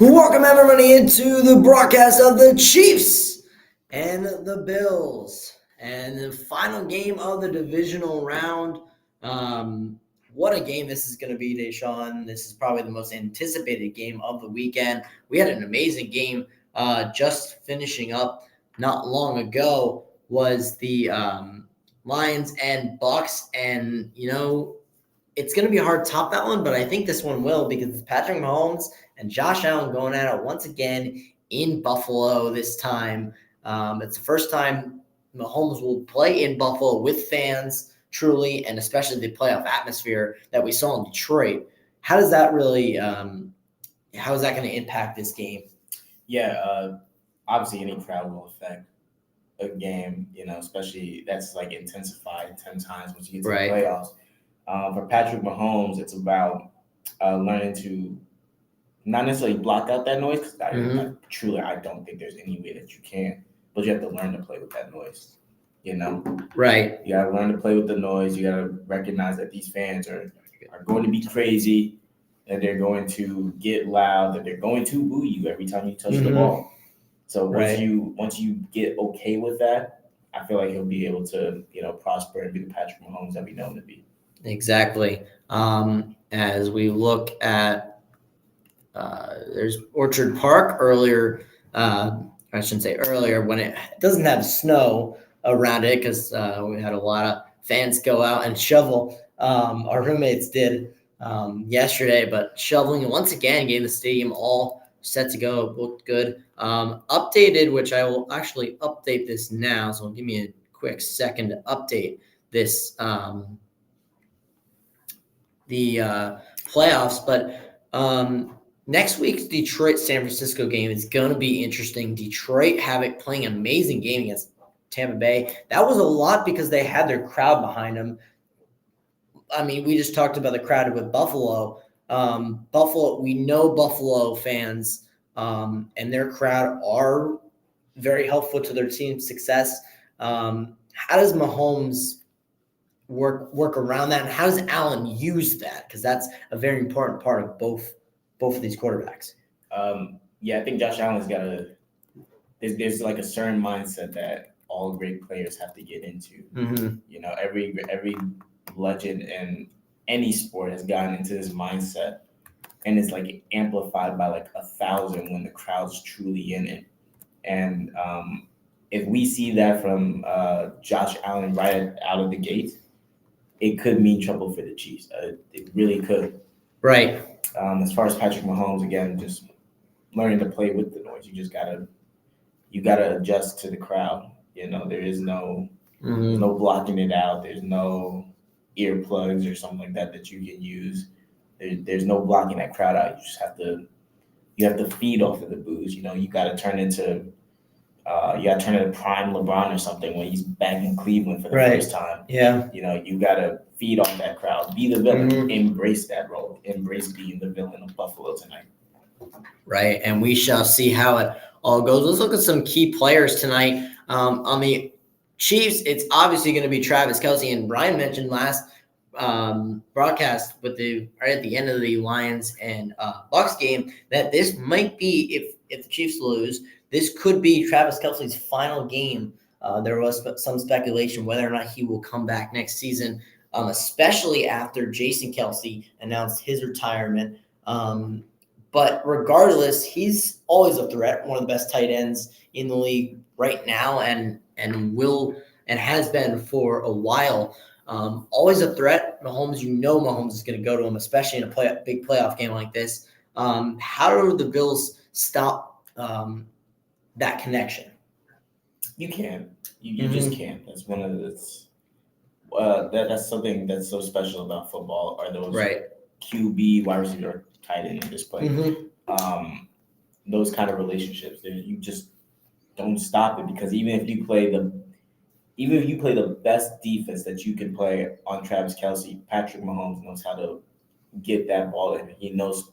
Welcome everybody into the broadcast of the Chiefs and the Bills and the final game of the divisional round. What a game this is going to be, Deshaun. This is probably the most anticipated game of the weekend. We had an amazing game just finishing up not long ago was the Lions and Bucks, and it's going to be hard to top that one, but I think this one will because it's Patrick Mahomes and Josh Allen going at it once again in Buffalo this time. It's the first time Mahomes will play in Buffalo with fans, truly, and especially the playoff atmosphere that we saw in Detroit. How does that really how is that going to impact this game? Yeah, obviously any crowd will affect a game, especially that's like intensified 10 times once you get to the playoffs. For Patrick Mahomes, it's about learning to not necessarily block out that noise because I don't think there's any way that you can, but you have to learn to play with that noise. Right. You got to learn to play with the noise. You got to recognize that these fans are going to be crazy, that they're going to get loud, that they're going to boo you every time you touch the ball. So once you get okay with that, I feel like he'll be able to prosper and be the Patrick Mahomes that we know him to be. Exactly. As we look at there's Orchard Park earlier. I shouldn't say earlier when it doesn't have snow around it because we had a lot of fans go out and shovel. Our roommates did yesterday, but shoveling once again gave the stadium all set to go. Looked good. Updated, which I will actually update this now. So give me a quick second to update this. The playoffs, but next week's Detroit-San Francisco game is going to be interesting. Detroit playing an amazing game against Tampa Bay. That was a lot because they had their crowd behind them. I mean, we just talked about the crowd with Buffalo. We know Buffalo fans and their crowd are very helpful to their team's success. How does Mahomes work around that, and how does Allen use that? Because that's a very important part of both of these quarterbacks. I think Josh Allen's got there's like a certain mindset that all great players have to get into. Every legend in any sport has gotten into this mindset, and it's like amplified by like 1,000 when the crowd's truly in it. And if we see that from Josh Allen right out of the gate, it could mean trouble for the Chiefs. It really could. Right. As far as Patrick Mahomes, again, just learning to play with the noise. You gotta adjust to the crowd. There is no blocking it out. There's no earplugs or something like that you can use. There's no blocking that crowd out. You just have to feed off of the boos. You gotta turn into prime LeBron or something when he's back in Cleveland for the first time. Yeah. You got to feed on that crowd. Be the villain. Embrace that role. Embrace being the villain of Buffalo tonight. Right, and we shall see how it all goes. Let's look at some key players tonight. On the Chiefs, it's obviously going to be Travis Kelce, and Brian mentioned last broadcast right at the end of the Lions and Bucks game that this might be, if the Chiefs lose, this could be Travis Kelce's final game. There was some speculation whether or not he will come back next season, especially after Jason Kelce announced his retirement. But regardless, he's always a threat, one of the best tight ends in the league right now and has been for a while. Always a threat. Mahomes is going to go to him, especially in a big playoff game like this. How do the Bills stop that connection? You can't. You just can't. That's one of that's something that's so special about football. Are those QB, wide receiver, tight end in this play? Those kind of relationships. You just don't stop it because even if you play the best defense that you can play on Travis Kelce, Patrick Mahomes knows how to get that ball in. He knows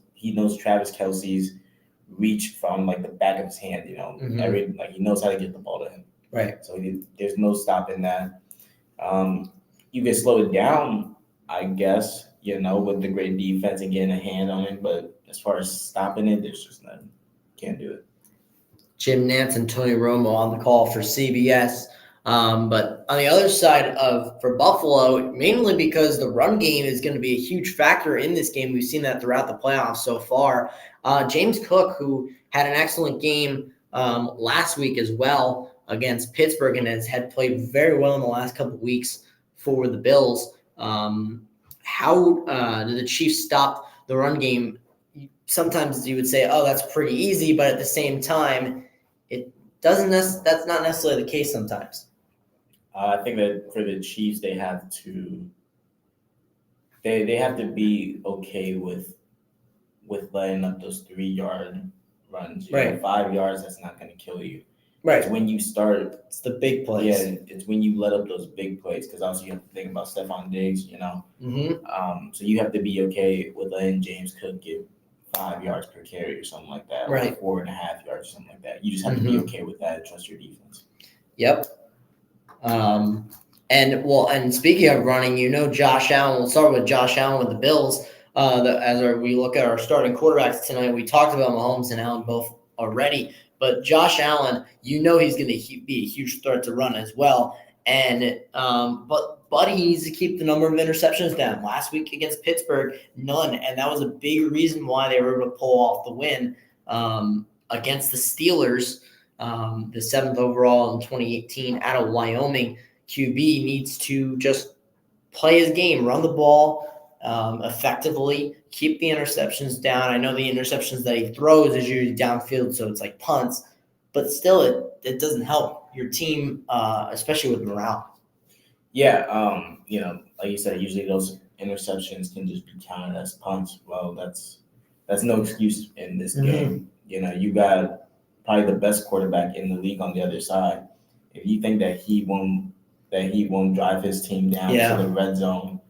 Travis Kelce's reach from like the back of his hand. He knows how to get the ball to him. Right. So there's no stopping that. You can slow it down, I guess, with the great defense and getting a hand on it. But as far as stopping it, there's just none. can't do it. Jim Nantz and Tony Romo on the call for CBS. But on the other side for Buffalo, mainly because the run game is going to be a huge factor in this game. We've seen that throughout the playoffs so far. James Cook, who had an excellent game last week as well against Pittsburgh and had played very well in the last couple of weeks for the Bills. How did the Chiefs stop the run game? Sometimes you would say, oh, that's pretty easy, but at the same time, that's not necessarily the case sometimes. I think that for the Chiefs, they have to be okay with letting up those 3-yard runs. Right. 5 yards, that's not going to kill you. Right. It's when you start. It's the big plays. Yeah, it's when you let up those big plays, because also you have to think about Stephon Diggs. So you have to be okay with letting James Cook get 5 yards per carry or something like that, right? Or 4.5 yards or something like that. You just have to be okay with that and trust your defense. Yep. And speaking of running, Josh Allen. We'll start with Josh Allen with the Bills. We look at our starting quarterbacks tonight, we talked about Mahomes and Allen both already, but Josh Allen, he's going to be a huge threat to run as well. And but he needs to keep the number of interceptions down. Last week against Pittsburgh, none, and that was a big reason why they were able to pull off the win against the Steelers. The 7th overall in 2018 out of Wyoming. QB needs to just play his game, run the ball effectively, keep the interceptions down. I know the interceptions that he throws is usually downfield, so it's like punts, but still it doesn't help your team, especially with morale. Yeah, like you said, usually those interceptions can just be counted as punts. Well, that's no excuse in this game. You got probably the best quarterback in the league on the other side. If you think that he won't drive his team down to the red zone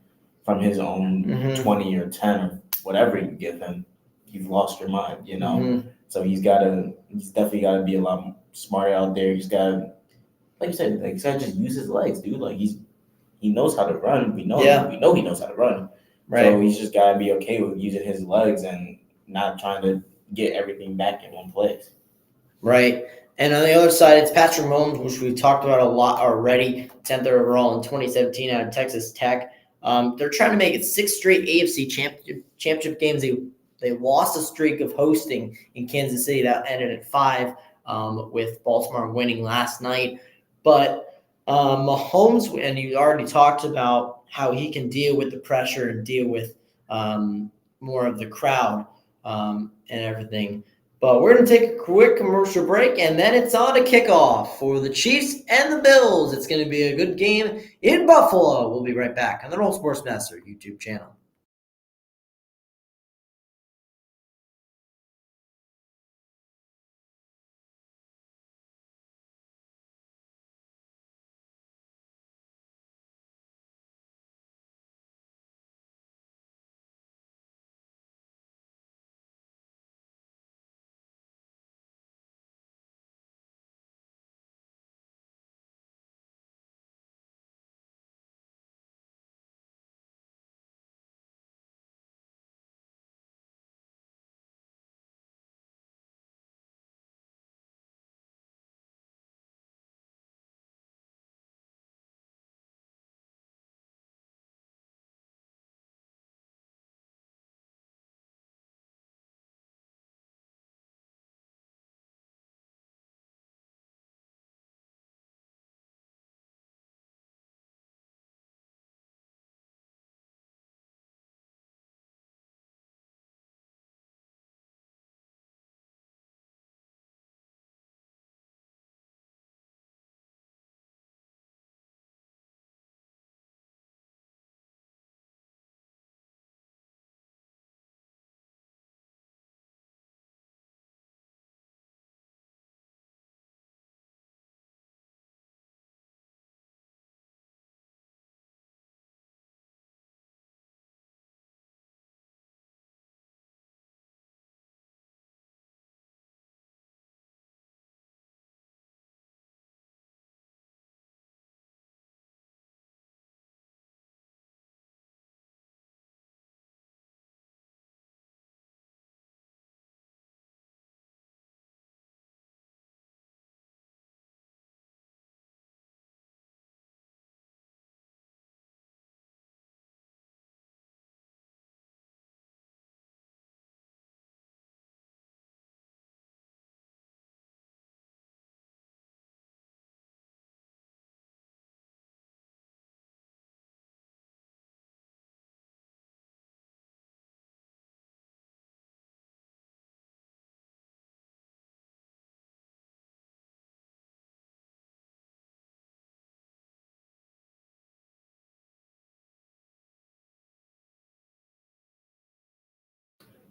from his own 20 or 10 or whatever you give him, you've lost your mind. So he's definitely got to be a lot smarter out there. He's got to, like you said, just use his legs, dude. Like he knows how to run. We know he knows how to run. Right. So he's just got to be okay with using his legs and not trying to get everything back in one place. Right. And on the other side, it's Patrick Mahomes, which we've talked about a lot already, 10th overall in 2017 out of Texas Tech. They're trying to make it 6 straight AFC championship games. They lost a streak of hosting in Kansas City that ended at 5 with Baltimore winning last night. But Mahomes, and you already talked about how he can deal with the pressure and deal with more of the crowd and everything. But we're going to take a quick commercial break, and then it's on to kickoff for the Chiefs and the Bills. It's going to be a good game in Buffalo. We'll be right back on the Roll Sports Master YouTube channel.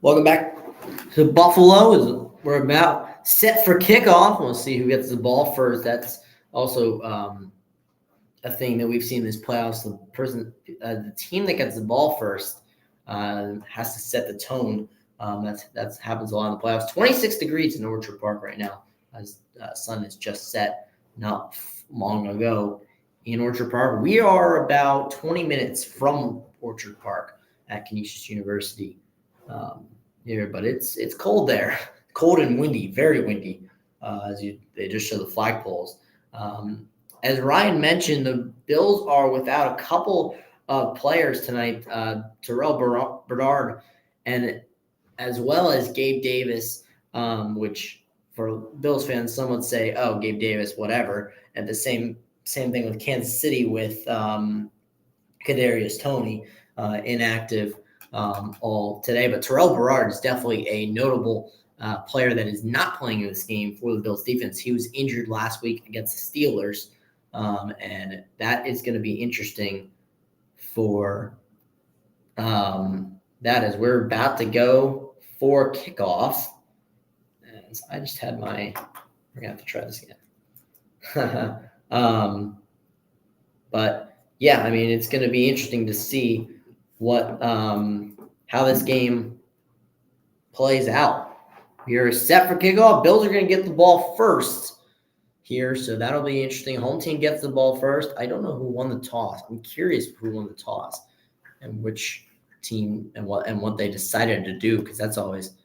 Welcome back to Buffalo. We're about set for kickoff. We'll see who gets the ball first. That's also a thing that we've seen in this playoffs. The team that gets the ball first has to set the tone. That happens a lot in the playoffs. 26 degrees in Orchard Park right now, as sun is just set not long ago in Orchard Park. We are about 20 minutes from Orchard Park at Canisius University here, but it's cold there, cold and windy, very windy. They just show the flagpoles. As Ryan mentioned, the Bills are without a couple of players tonight, Terrell Bernard, and as well as Gabe Davis, which for Bills fans, some would say, "Oh, Gabe Davis, whatever." And the same thing with Kansas City with Kadarius Toney, inactive all today. But Terrell Bernard is definitely a notable player that is not playing in this game for the Bills defense. He was injured last week against the Steelers, and that is going to be interesting for that as we're about to go for kickoff. And I just had we're gonna have to try this again. But yeah, I mean, it's going to be interesting to see what how this game plays out. You're set for kickoff. Bills are going to get the ball first here, so that'll be interesting. Home team gets the ball first. I don't know who won the toss. I'm curious who won the toss and which team and what they decided to do, because it's always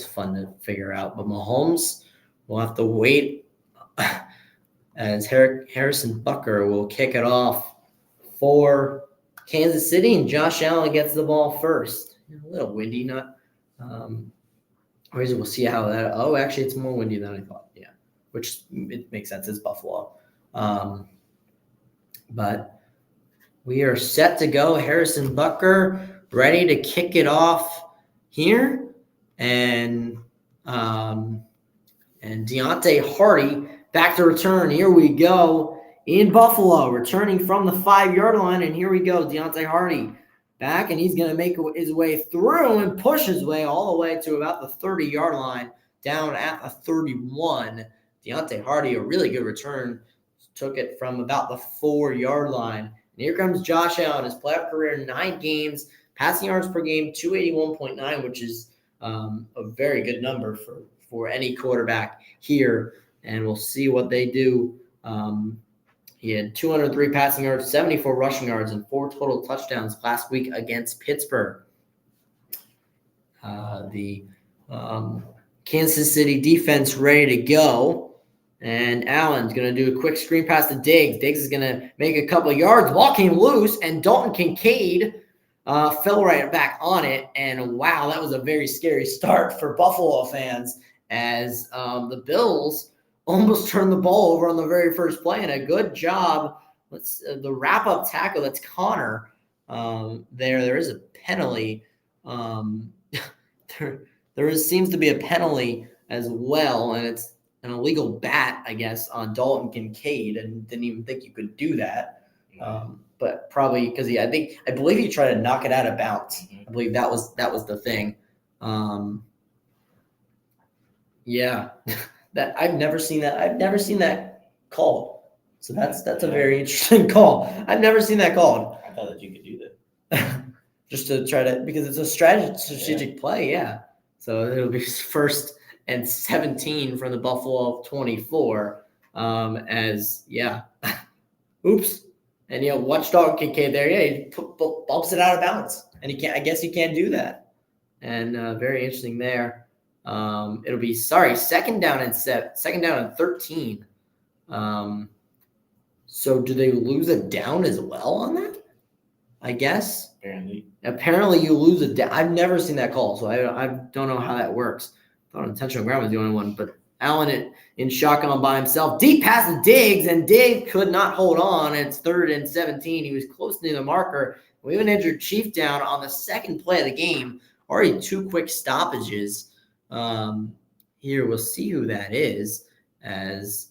fun to figure out. But Mahomes will have to wait as Harrison Butker will kick it off for Kansas City, and Josh Allen gets the ball first. A little windy, not. We'll see how that. Oh, actually, it's more windy than I thought. Yeah, which it makes sense. It's Buffalo, but we are set to go. Harrison Butker ready to kick it off here, and Deontay Hardy back to return. Here we go in Buffalo, returning from the 5-yard line, and here we go. Deontay Hardy back, and he's going to make his way through and push his way all the way to about the 30-yard line, down at the 31. Deontay Hardy, a really good return, took it from about the 4-yard line. And here comes Josh Allen, his playoff career, 9 games, passing yards per game, 281.9, which is a very good number for any quarterback here. And we'll see what they do. He had 203 passing yards, 74 rushing yards, and 4 total touchdowns last week against Pittsburgh. The Kansas City defense ready to go. And Allen's going to do a quick screen pass to Diggs. Diggs is going to make a couple of yards. Ball came loose, and Dalton Kincaid fell right back on it. And, wow, that was a very scary start for Buffalo fans as the Bills almost turned the ball over on the very first play, and a good job. The wrap-up tackle, that's Connor. There is a penalty. There seems to be a penalty as well, and it's an illegal bat, I guess, on Dalton Kincaid, and didn't even think you could do that. But probably because I believe he tried to knock it out of bounds. I believe that was the thing. Yeah. That I've never seen that. I've never seen that called. So that's a very interesting call. I've never seen that called. I thought that you could do that. Just to try to, because it's a strategic play, yeah. So it'll be first and 17 from the Buffalo 24. Oops. And Watchdog Kincaid there, he bumps it out of bounds, and I guess he can't do that. And very interesting there. It'll be second down and 13. So do they lose a down as well on that? I guess. Apparently you lose a down. I've never seen that call, so I don't know how that works. I thought intentional ground was the only one, but Allen in shotgun by himself. Deep pass to Diggs, and Diggs could not hold on. It's 3rd and 17. He was close to the marker. We have an injured Chief down on the second play of the game. Already 2 quick stoppages. Here we'll see who that is, as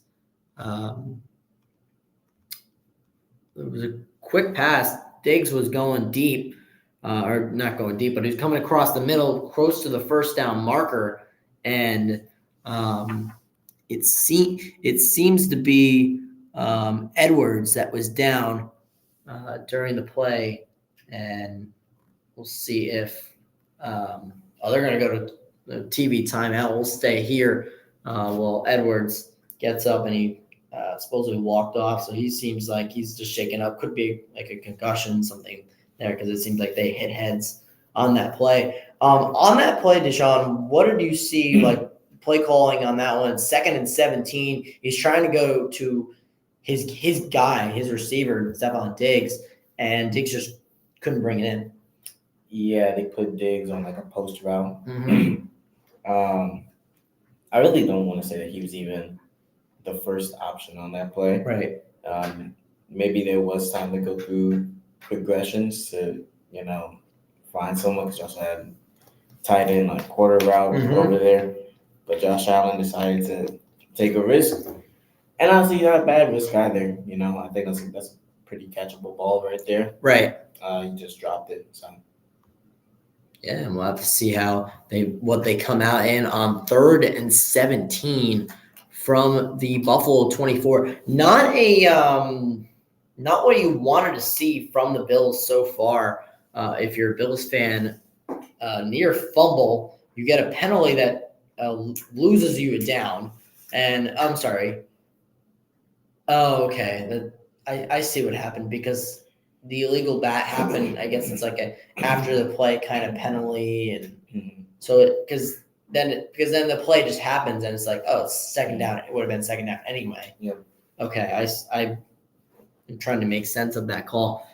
there was a quick pass. Diggs was going deep, or not going deep, but he's coming across the middle, close to the first down marker, and it seems to be Edwards that was down during the play, and we'll see if they're going to go to the TV timeout. We'll stay here while Edwards gets up, and he supposedly walked off, so he seems like he's just shaken up. Could be like a concussion, something there, because it seems like they hit heads on that play. On that play, Deshaun, what did you see, like play calling on that one? 2nd and 17. He's trying to go to his guy, his receiver, Stephon Diggs, and Diggs just couldn't bring it in. Yeah, they put Diggs on like a post route. Mm-hmm. I really don't want to say that he was even the first option on that play. Right. Maybe there was time to go through progressions to, find someone, because Josh had tight end like quarter route over there. But Josh Allen decided to take a risk. And honestly, not a bad risk either. I think that's a pretty catchable ball right there. Right. He just dropped it. So. Yeah, and we'll have to see what they come out in on 3rd and 17 from the Buffalo 24. Not what you wanted to see from the Bills so far. If you're a Bills fan, near fumble, you get a penalty that loses you down. And I'm sorry. Oh, okay. I see what happened, because the illegal bat happened. I guess it's like a after the play kind of penalty, and so because then the play just happens, and it's like, oh, it's 2nd down. It would have been 2nd down anyway. Yep. Okay, I'm trying to make sense of that call.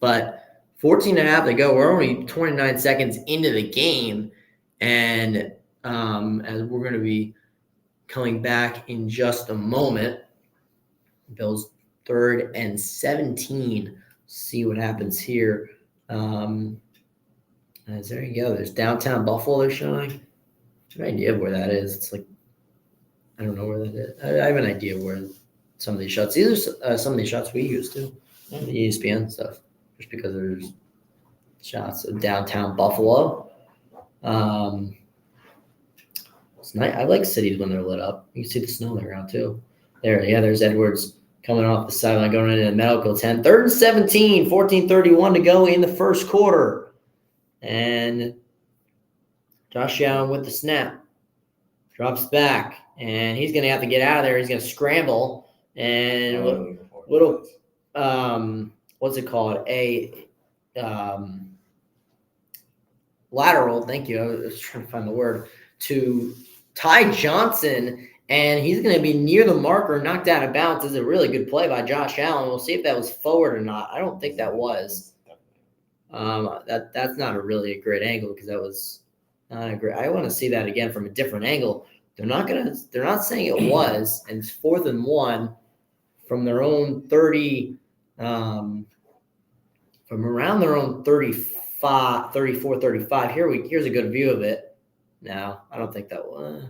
But 14 and a half to go. We're only 29 seconds into the game, and as we're going to be coming back in just a moment, Bills 3rd and 17. See what happens here. As there you go. There's downtown Buffalo they're showing. I have an idea of where that is. It's like, I don't know where that is. I have an idea of where some of these shots. These are some of these shots we used to, the ESPN stuff, just because there's shots of downtown Buffalo. It's nice. I like cities when they're lit up. You can see the snow on the ground too. There's Edwards coming off the sideline, going into the medical tent. 3rd and 17, 14:31 to go in the first quarter. And Josh Allen with the snap. Drops back, and he's going to have to get out of there. He's going to scramble. And what's it called? A lateral, thank you. I was trying to find the word, to Ty Johnson. And he's going to be near the marker, knocked out of bounds. This is a really good play by Josh Allen. We'll see if that was forward or not. I don't think that was. That's not really a great angle, because that was not a great. I want to see that again from a different angle. They're not saying it was, and it's 4th and 1 from their own 30, from around their own 35, 34, 35. Here's a good view of it. No, I don't think that was.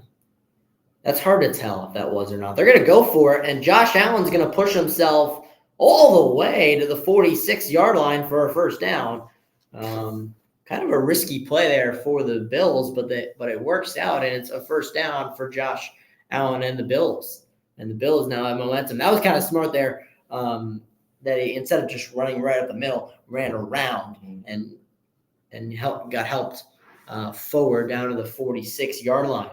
That's hard to tell if that was or not. They're going to go for it, and Josh Allen's going to push himself all the way to the 46-yard line for a first down. Kind of a risky play there for the Bills, but it works out, and it's a first down for Josh Allen and the Bills. And the Bills now have momentum. That was kind of smart there, that he, instead of just running right up the middle, ran around and got helped forward down to the 46-yard line.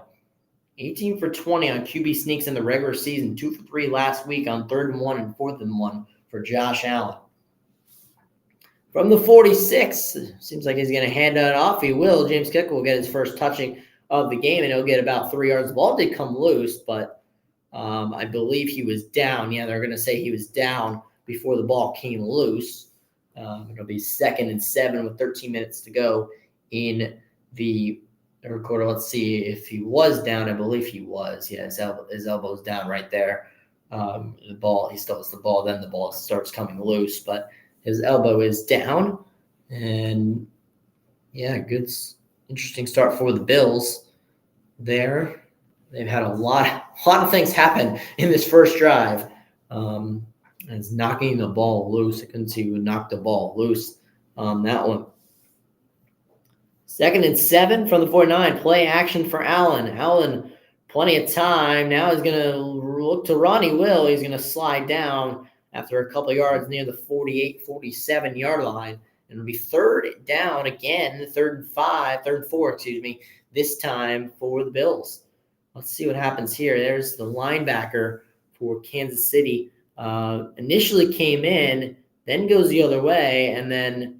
18 for 20 on QB sneaks in the regular season, 2 for 3 last week on 3rd and 1 and 4th and 1 for Josh Allen. From the 46, seems like he's going to hand it off. He will. James Kicker will get his first touching of the game, and he'll get about 3 yards. The ball did come loose, but I believe he was down. Yeah, they're going to say he was down before the ball came loose. It'll be 2nd and 7 with 13 minutes to go in the recorder. Let's see if he was down. I believe he was. Yeah, his elbow's down right there. The ball, he still has the ball. Then the ball starts coming loose, but his elbow is down. And yeah, good, interesting start for the Bills there. They've had a lot of things happen in this first drive. And it's knocking the ball loose. I couldn't see who knocked the ball loose on that one. 2nd and 7 from the 49. Play action for Allen. Allen, plenty of time. Now he's going to look to Ronnie Will. He's going to slide down after a couple of yards near the 48, 47-yard line. And it'll be 3rd down again, 3rd and 4, this time for the Bills. Let's see what happens here. There's the linebacker for Kansas City. Initially came in, then goes the other way, and then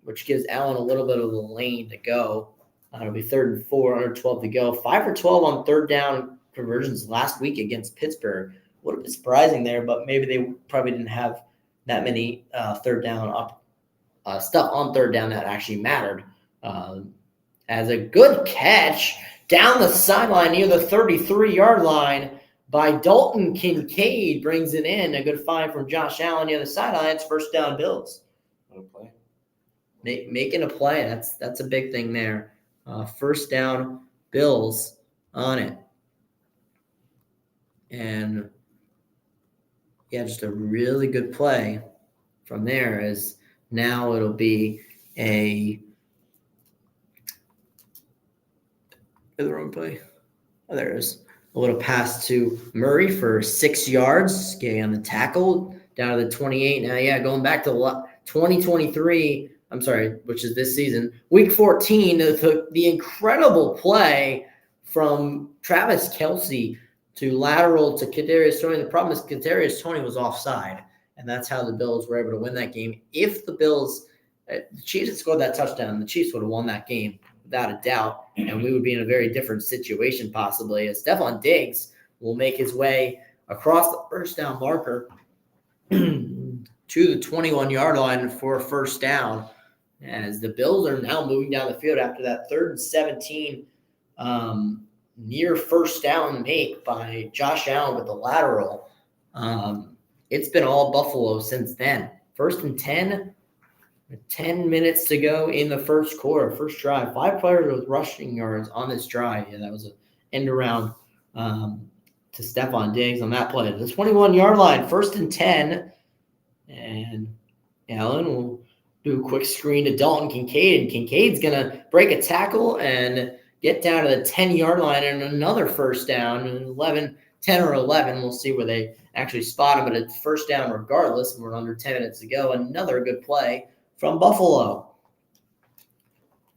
which gives Allen a little bit of the lane to go. It'll be 3rd and 4, under 12 to go. 5 for 12 on 3rd down conversions last week against Pittsburgh. Would have been surprising there, but maybe they probably didn't have that many 3rd down stuff on 3rd down that actually mattered. As a good catch down the sideline near the 33-yard line by Dalton Kincaid brings it in. A good find from Josh Allen near the sideline. It's 1st down Bills. What a play. Making a play. That's a big thing there. 1st down Bills on it. And yeah, just a really good play from there, as now it'll be the wrong play. Oh, there it is. A little pass to Murray for 6 yards, getting on the tackle down to the 28. Now, yeah, going back to 2023, which is this season, week 14, the incredible play from Travis Kelce to lateral to Kadarius Toney. The problem is Kadarius Toney was offside, and that's how the Bills were able to win that game. If the Chiefs had scored that touchdown, the Chiefs would have won that game without a doubt, and we would be in a very different situation possibly, as Stephon Diggs will make his way across the 1st down marker to the 21-yard line for a 1st down, as the Bills are now moving down the field after that 3rd and 17 near 1st down make by Josh Allen with the lateral. It's been all Buffalo since then. 1st and 10, 10 minutes to go in the 1st quarter, 1st drive. 5 players with rushing yards on this drive. Yeah, that was an end around to Stephon Diggs on that play. The 21-yard line, 1st and 10. And Allen will do a quick screen to Dalton Kincaid. And Kincaid's going to break a tackle and get down to the 10-yard line, and another 1st down, 10 or 11. We'll see where they actually spot him, but it's 1st down regardless. We're under 10 minutes to go. Another good play from Buffalo.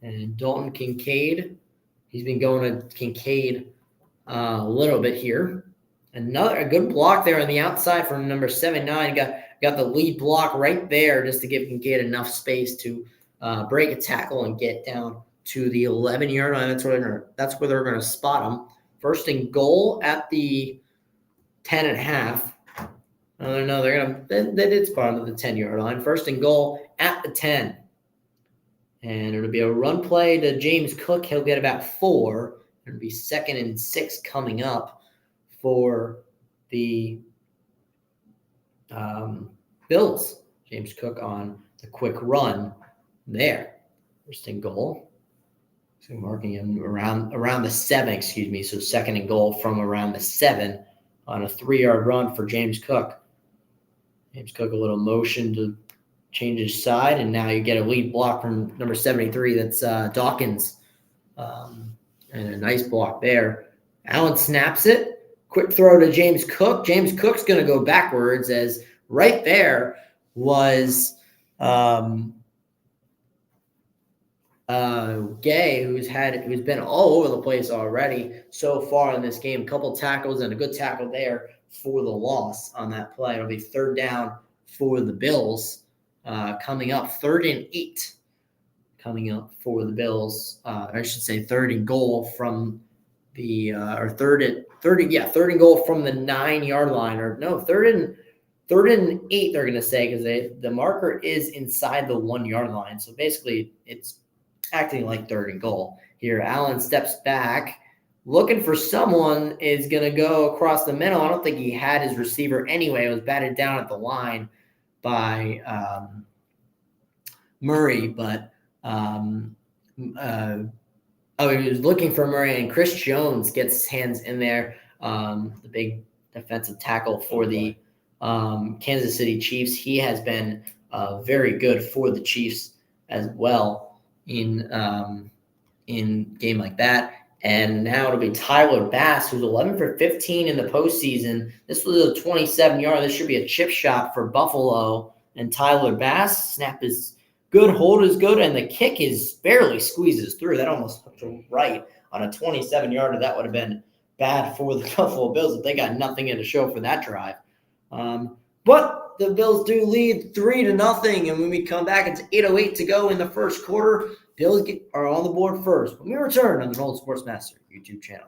And Dalton Kincaid, he's been going to Kincaid a little bit here. A good block there on the outside from number 79. Got the lead block right there just to give Kincaid enough space to break a tackle and get down to the 11-yard line. That's where they're going to spot him. 1st and goal at the 10.5. No, they did spot him at the 10-yard line. 1st and goal at the 10. And it'll be a run play to James Cook. He'll get about 4. It'll be 2nd and 6 coming up for the Bills. James Cook on the quick run there. 1st and goal. So marking him around the 7, So 2nd and goal from around the 7 on a 3-yard run for James Cook. James Cook, a little motion to change his side, and now you get a lead block from number 73. That's Dawkins. And a nice block there. Allen snaps it. Quick throw to James Cook. James Cook's going to go backwards, as right there was Gay, who's been all over the place already so far in this game. A couple tackles and a good tackle there for the loss on that play. It'll be 3rd down for the Bills. Coming up, 3rd and 8 coming up for the Bills. I should say 3rd and goal from the 3rd and goal from the 9-yard line, or no, 3rd and 8 they're going to say, because the marker is inside the 1-yard line. So basically it's acting like 3rd and goal. Here, Allen steps back, looking for someone, is going to go across the middle. I don't think he had his receiver anyway. It was batted down at the line by Murray, but he was looking for Murray, and Chris Jones gets his hands in there, the big defensive tackle for the Kansas City Chiefs. He has been very good for the Chiefs as well in game like that. And now it'll be Tyler Bass, who's 11 for 15 in the postseason. This was a 27-yard. This should be a chip shot for Buffalo. And Tyler Bass, snap is good, hold is good, and the kick is barely squeezes through. That almost hooked right on a 27-yarder. That would have been bad for the Buffalo Bills if they got nothing in to show for that drive. But the Bills do lead 3-0, and when we come back, it's 8:08 to go in the first quarter. Bills are on the board first when we return on the Nolan Sportsmaster YouTube channel.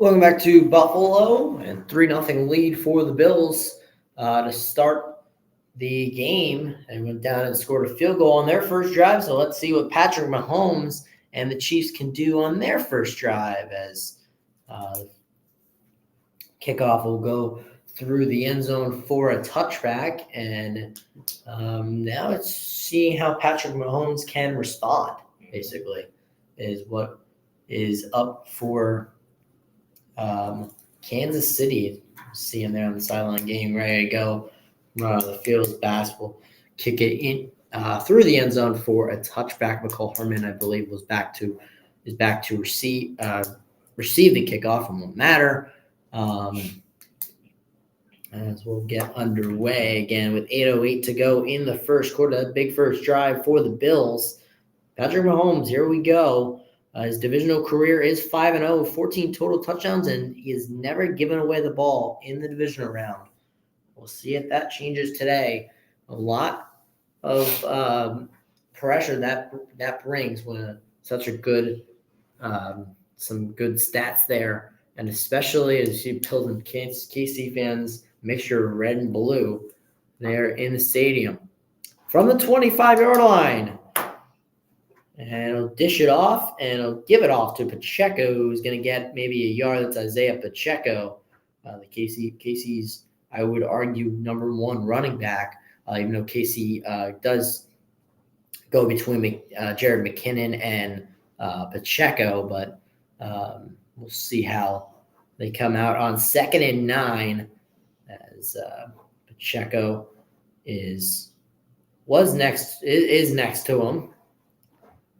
Welcome back to Buffalo, and 3-0 lead for the Bills to start the game. And went down and scored a field goal on their first drive. So let's see what Patrick Mahomes and the Chiefs can do on their first drive, as kickoff will go through the end zone for a touchback. And now it's seeing how Patrick Mahomes can respond, basically, is what is up for Kansas City. See him there on the sideline, getting ready to go. Run on the field. Bass will kick it in through the end zone for a touchback. McCall Herman, I believe, is back to receive the kickoff, and won't matter. As we'll get underway again with 8:08 to go in the first quarter. That big first drive for the Bills. Patrick Mahomes, here we go. His divisional career is 5-0, 14 total touchdowns, and he has never given away the ball in the divisional round. We'll see if that changes today. A lot of pressure that brings when such a good, some good stats there, and especially as you Bills and KC fans, mixture of red and blue there in the stadium. From the 25-yard line. And he'll dish it off, and he'll give it off to Pacheco, who's going to get maybe a yard. That's Isaiah Pacheco, the KC's, I would argue, number one running back, even though KC does go between Jared McKinnon and Pacheco. But we'll see how they come out on 2nd and 9, as Pacheco is next to him.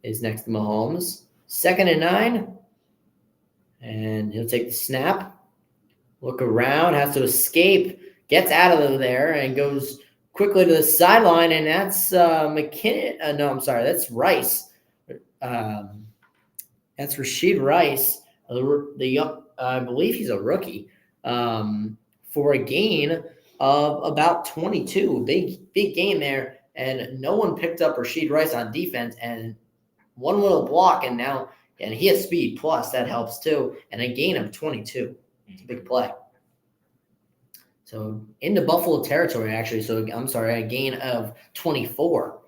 Is next to Mahomes. 2nd and 9. And he'll take the snap. Look around, has to escape, gets out of there, and goes quickly to the sideline, and that's McKinnon. No, I'm sorry, that's Rice. That's Rashid Rice, the young. I believe he's a rookie. For a gain of about 22, big gain there, and no one picked up Rashid Rice on defense, and one little block, and he has speed plus that helps too, and a gain of 22. It's a big play. So into Buffalo territory, actually. So I'm sorry, a gain of 24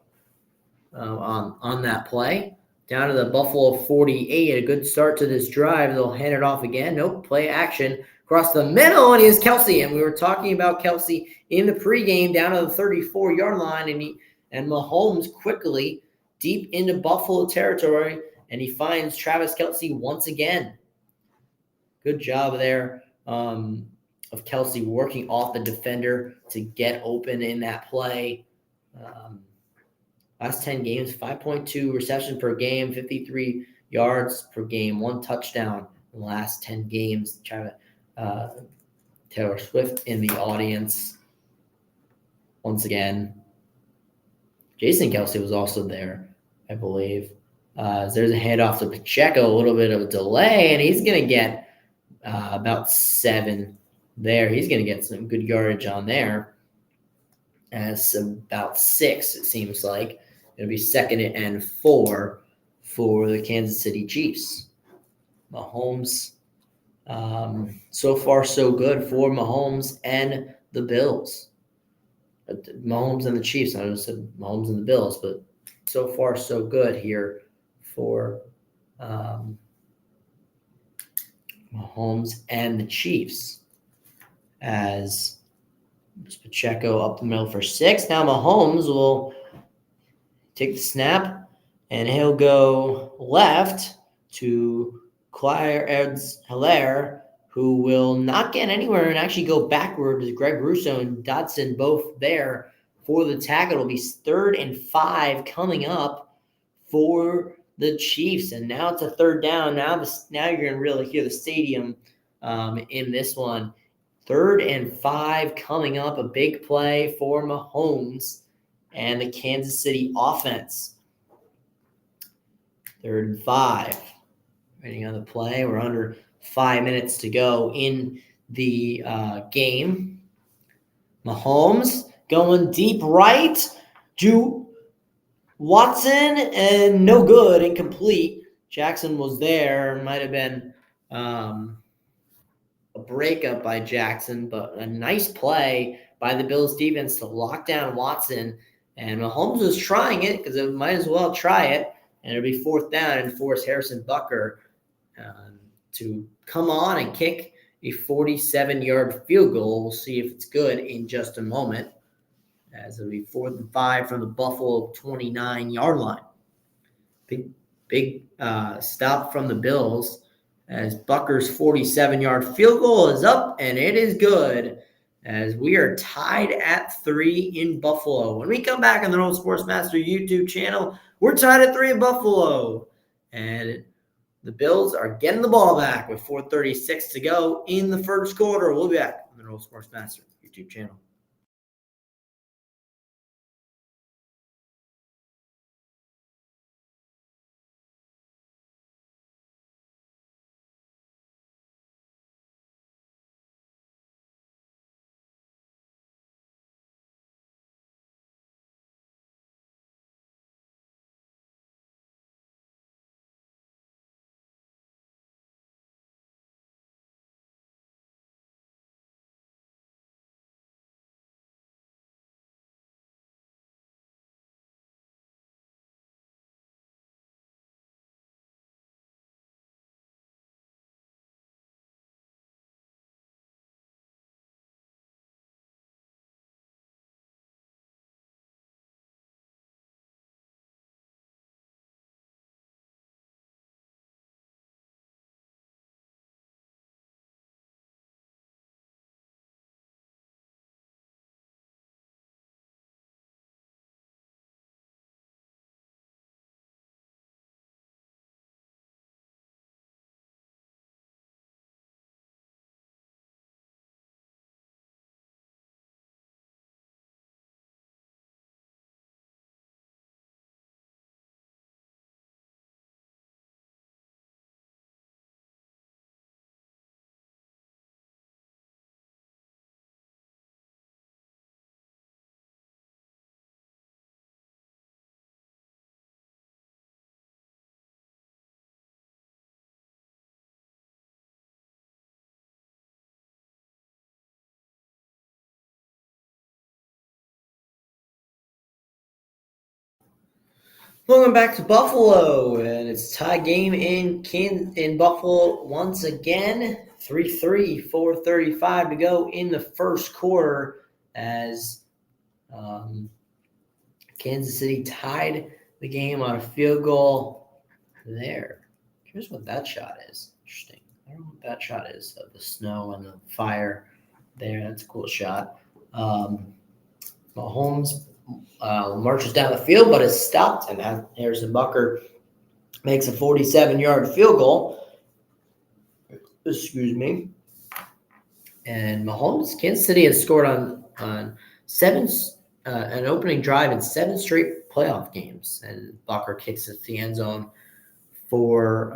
on that play. Down to the Buffalo 48. A good start to this drive. They'll hand it off again. Nope, play action. Across the middle, and here's Kelsey. And we were talking about Kelsey in the pregame down to the 34-yard line. And Mahomes quickly deep into Buffalo territory, and he finds Travis Kelsey once again. Good job there of Kelsey working off the defender to get open in that play. Last 10 games, 5.2 reception per game, 53 yards per game, 1 touchdown in the last 10 games. Taylor Swift in the audience once again. Jason Kelsey was also there, I believe. There's a handoff to Pacheco, a little bit of a delay, and he's going to get about 7 there. He's going to get some good yardage on there. As about 6, it seems like. It'll be 2nd and 4 for the Kansas City Chiefs. Mahomes, so far so good for Mahomes and the Bills. Mahomes and the Chiefs. I just said Mahomes and the Bills, but so far so good here for Mahomes and the Chiefs. As Pacheco up the middle for 6. Now Mahomes will take the snap, and he'll go left to Clyde Edwards-Helaire, who will not get anywhere and actually go backward to Greg Rousseau and Dotson both there for the tackle. It'll be 3rd and 5 coming up for the Chiefs. And now it's a 3rd down. Now you're going to really hear the stadium in this one. 3rd and 5 coming up, a big play for Mahomes and the Kansas City offense. 3rd and 5. Waiting on the play. We're under 5 minutes to go in the game. Mahomes going deep right. Watson, and no good, incomplete. Jackson was there. Might have been a breakup by Jackson, but a nice play by the Bills defense to lock down Watson. And Mahomes was trying it because it might as well try it. And it'll be 4th down and force Harrison Butker to come on and kick a 47-yard field goal. We'll see if it's good in just a moment. As it'll be 4th and 5 from the Buffalo 29-yard line. Big stop from the Bills. As Butker's 47-yard field goal is up, and it is good, as we are tied at 3 in Buffalo. When we come back on the Old Sportsmaster YouTube channel, we're tied at 3 in Buffalo. And the Bills are getting the ball back with 4:36 to go in the first quarter. We'll be back on the Old Sportsmaster YouTube channel. Welcome back to Buffalo, and it's a tie game in Buffalo once again. 3-3, 4:35 to go in the first quarter as Kansas City tied the game on a field goal there. Here's what that shot is. Interesting. I don't know what that shot is of the snow and the fire there. That's a cool shot. Mahomes marches down the field, but is stopped, and Harrison Butker makes a 47-yard field goal. Excuse me. And Mahomes, Kansas City has scored on an opening drive in 7 straight playoff games, and Butker kicks it to the end zone for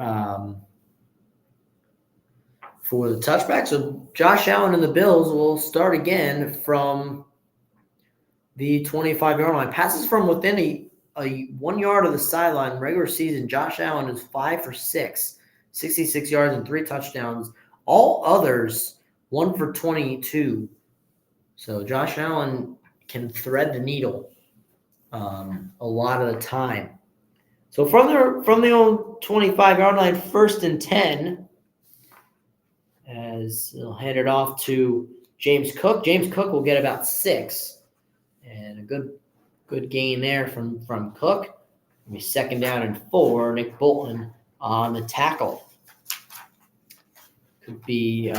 the touchback. So Josh Allen and the Bills will start again from the 25-yard line. Passes from within a 1 yard of the sideline. Regular season, Josh Allen is 5 for 6, 66 yards and 3 touchdowns. All others, 1 for 22. So Josh Allen can thread the needle a lot of the time. So from the old 25-yard line, 1st and 10, as he'll hand it off to James Cook. James Cook will get about 6. And a good gain there from Cook. It'll be 2nd down and 4. Nick Bolton on the tackle. Could be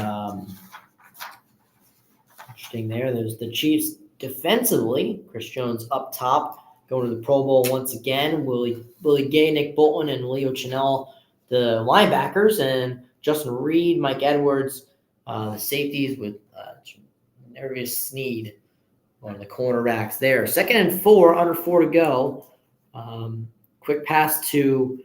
interesting there. There's the Chiefs defensively. Chris Jones up top, going to the Pro Bowl once again. Willie Gay, Nick Bolton, and Leo Chenal, the linebackers, and Justin Reed, Mike Edwards, the safeties with Nervious Sneed. One of the cornerbacks there. 2nd and 4, under 4 to go. Quick pass to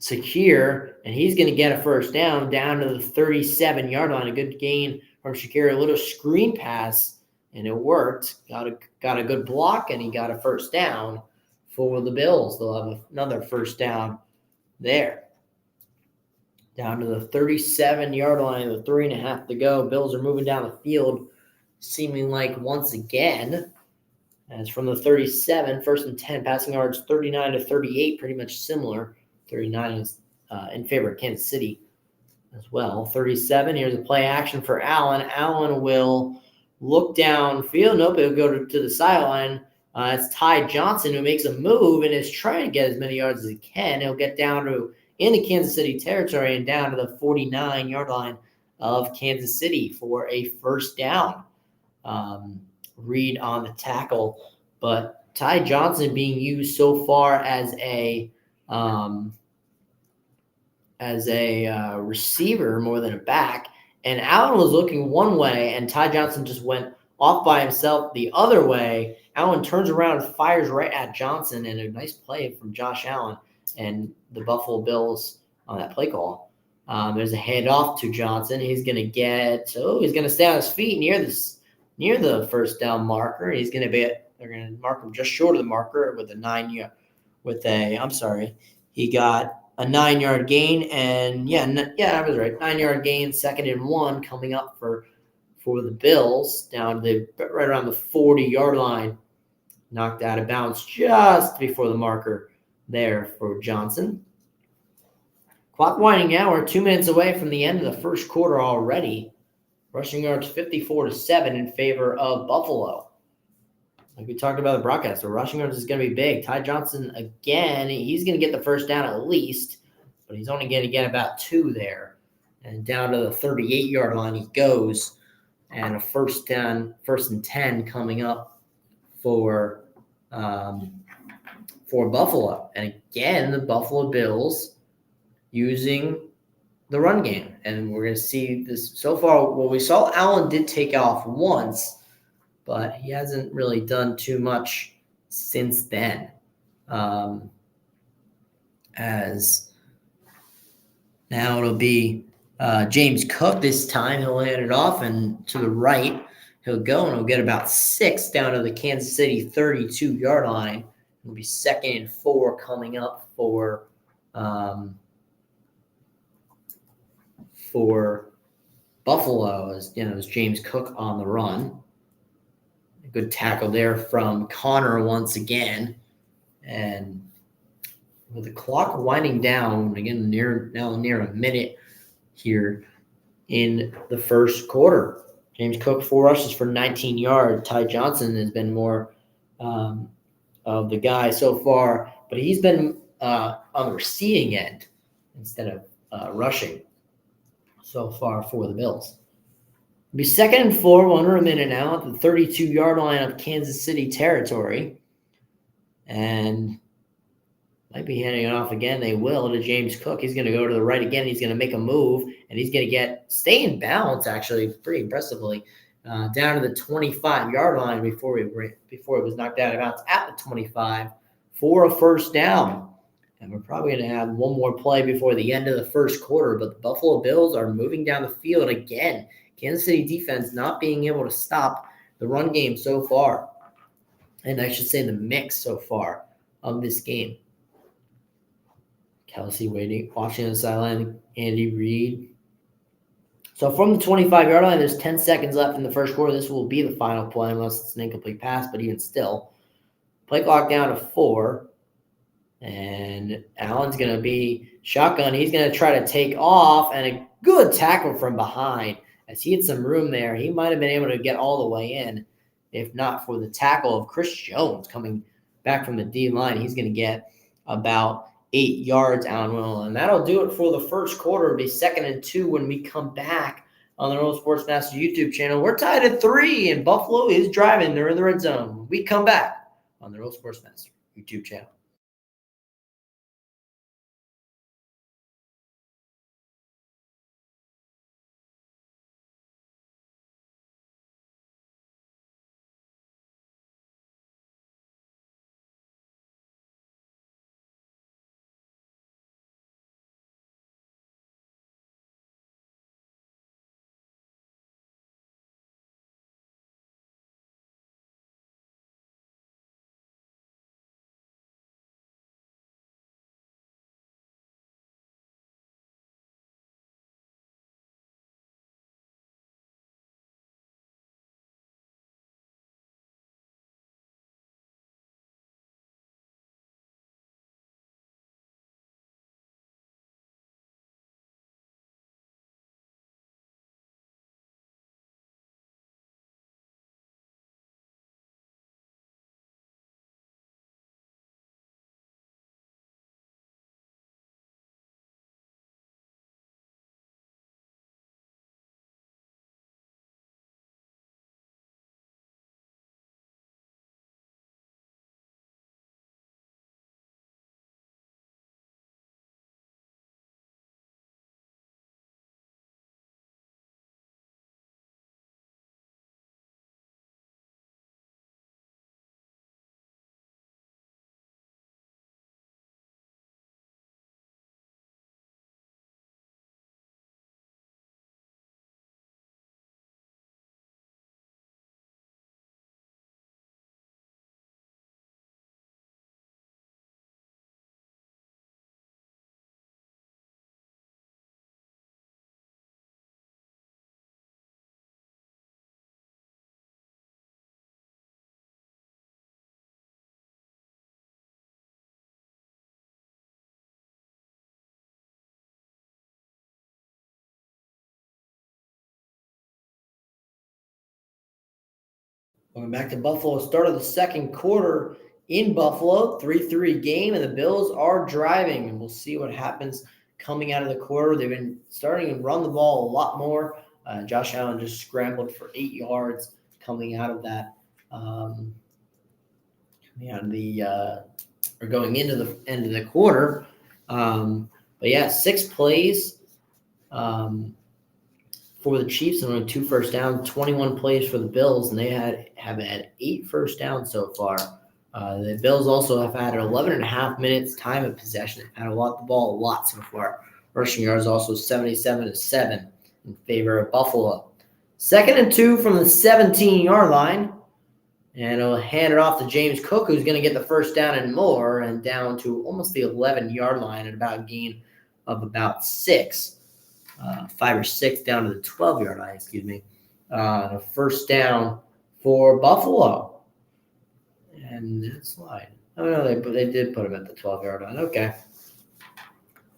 Shakir, and he's going to get a 1st down to the 37-yard line. A good gain from Shakir. A little screen pass, and it worked. Got a good block, and he got a 1st down for the Bills. They'll have another 1st down there. Down to the 37-yard line with 3.5 to go. Bills are moving down the field, seeming like once again, as from the 37, 1st and 10, passing yards 39 to 38, pretty much similar. 39 is in favor of Kansas City as well. 37, here's a play action for Allen. Allen will look downfield. Nope, he'll go to the sideline. It's Ty Johnson who makes a move and is trying to get as many yards as he can. He'll get down into Kansas City territory and down to the 49-yard line of Kansas City for a 1st down. Reed on the tackle, but Ty Johnson being used so far as a receiver more than a back, and Allen was looking one way, and Ty Johnson just went off by himself the other way. Allen turns around and fires right at Johnson, and a nice play from Josh Allen and the Buffalo Bills on that play call. There's a handoff to Johnson. He's going to stay on his feet near the 1st down marker. They're going to mark him just short of the marker with he got a 9-yard gain, and I was right. 9-yard gain, 2nd and 1 coming up for the Bills down to right around the 40-yard line. Knocked out of bounds just before the marker there for Johnson. Clock winding down. We're 2 minutes away from the end of the first quarter already. Rushing yards 54-7 in favor of Buffalo. Like we talked about the broadcast, the rushing yards is going to be big. Ty Johnson, again, he's going to get the 1st down at least, but he's only going to get about 2 there. And down to the 38-yard line he goes, and a 1st down, 1st and 10 coming up for Buffalo. And again, the Buffalo Bills using the run game. And we're going to see this so far. Well, we saw Allen did take off once, but he hasn't really done too much since then. As now it'll be James Cook this time. He'll hand it off, and to the right he'll go, and he'll get about 6 down to the Kansas City 32-yard line. It'll be 2nd and 4 coming up for Buffalo, as James Cook on the run. A good tackle there from Connor once again. And with the clock winding down, again, near a minute here in the first quarter. James Cook, 4 rushes for 19 yards. Ty Johnson has been more of the guy so far, but he's been on the receiving end instead of rushing so far for the Bills. It'll be 2nd and 4, under a minute now at the 32-yard line of Kansas City territory. And might be handing it off again. They will to James Cook. He's going to go to the right again. He's going to make a move, and he's going to stay in balance, actually, pretty impressively, down to the 25-yard line before he was knocked out of bounds at the 25 for a first down. And we're probably going to have one more play before the end of the first quarter, but the Buffalo Bills are moving down the field again. Kansas City defense not being able to stop the run game so far, and I should say the mix so far of this game. Kelsey watching on the sideline, Andy Reid. So from the 25-yard line, there's 10 seconds left in the first quarter. This will be the final play unless it's an incomplete pass, but even still. Play clock down to 4. And Allen's going to be shotgun. He's going to try to take off, and a good tackle from behind. As he had some room there, he might have been able to get all the way in, if not for the tackle of Chris Jones coming back from the D-line. He's going to get about 8 yards out. And that'll do it for the first quarter. It'll be 2nd and 2 when we come back on the Royal Sports Master YouTube channel. We're tied at 3, and Buffalo is driving. They're in the red zone. When we come back on the Royal Sports Master YouTube channel. Going back to Buffalo, start of the second quarter in Buffalo, 3-3 game, and the Bills are driving, and we'll see what happens coming out of the quarter. They've been starting to run the ball a lot more. Josh Allen just scrambled for 8 yards coming out of that, going into the end of the quarter. But yeah, 6 plays for the Chiefs and only 2 first downs, 21 plays for the Bills, and they have had 8 first downs so far. The Bills also have had 11.5 minutes time of possession. They've had the ball a lot so far. Rushing yards also 77-7 in favor of Buffalo. 2nd and 2 from the 17-yard line. And he'll hand it off to James Cook, who's going to get the first down and more, and down to almost the 11-yard line at about a gain of about 6. 5 or 6 down to the 12-yard line, a first down for Buffalo. And slide. Oh, no, they did put him at the 12-yard line. Okay.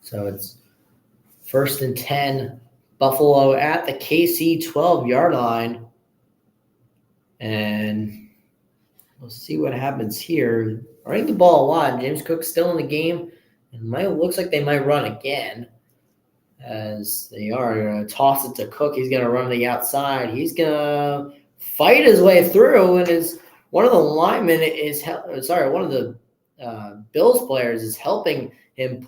So it's 1st and 10, Buffalo at the KC 12-yard line. And we'll see what happens here. Running the ball a lot. James Cook's still in the game. It looks like they might run again. As they are going to toss it to Cook. He's going to run to the outside. He's going to fight his way through. And one of the linemen one of the Bills players is helping him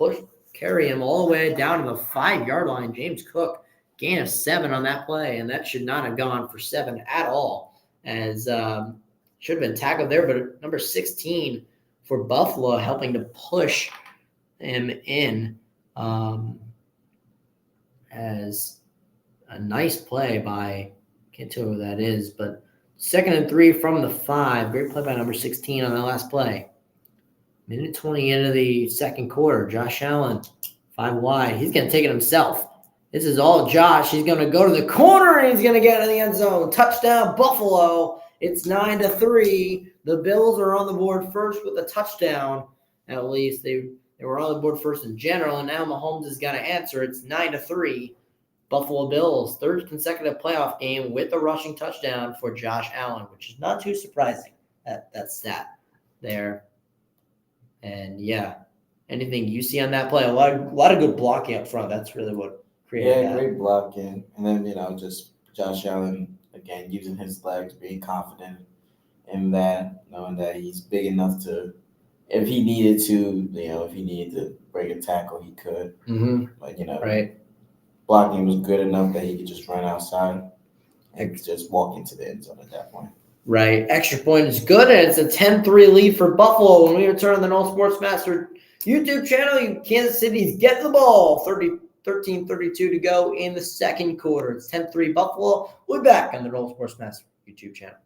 carry him all the way down to the 5-yard line. James Cook, gain of 7 on that play. And that should not have gone for 7 at all. As should have been tackled there. But number 16 for Buffalo helping to push him in. As a nice play by, can't tell who that is, but 2nd and 3 from the 5. Great play by number 16 on that last play. Minute 20 into the second quarter. Josh Allen, 5 wide. He's going to take it himself. This is all Josh. He's going to go to the corner, and he's going to get in the end zone. Touchdown, Buffalo. It's 9-3. The Bills are on the board first with a touchdown. At least they were on the board first in general, and now Mahomes has got to answer. It's 9-3. Buffalo Bills, 3rd consecutive playoff game with a rushing touchdown for Josh Allen, which is not too surprising, that stat there. And, yeah, anything you see on that play? A lot of good blocking up front. That's really what created that. Great blocking. And then, just Josh Allen, again, using his legs, being confident in that, knowing that he's big enough to – if he needed to break a tackle, he could. Mm-hmm. But, right. Blocking was good enough that he could just run outside and just walk into the end zone at that point. Right. Extra point is good, and it's a 10-3 lead for Buffalo. When we return on the No Sports Master YouTube channel, Kansas City's getting the ball. 13-32 to go in the second quarter. It's 10-3 Buffalo. We'll be back on the No Sports Master YouTube channel.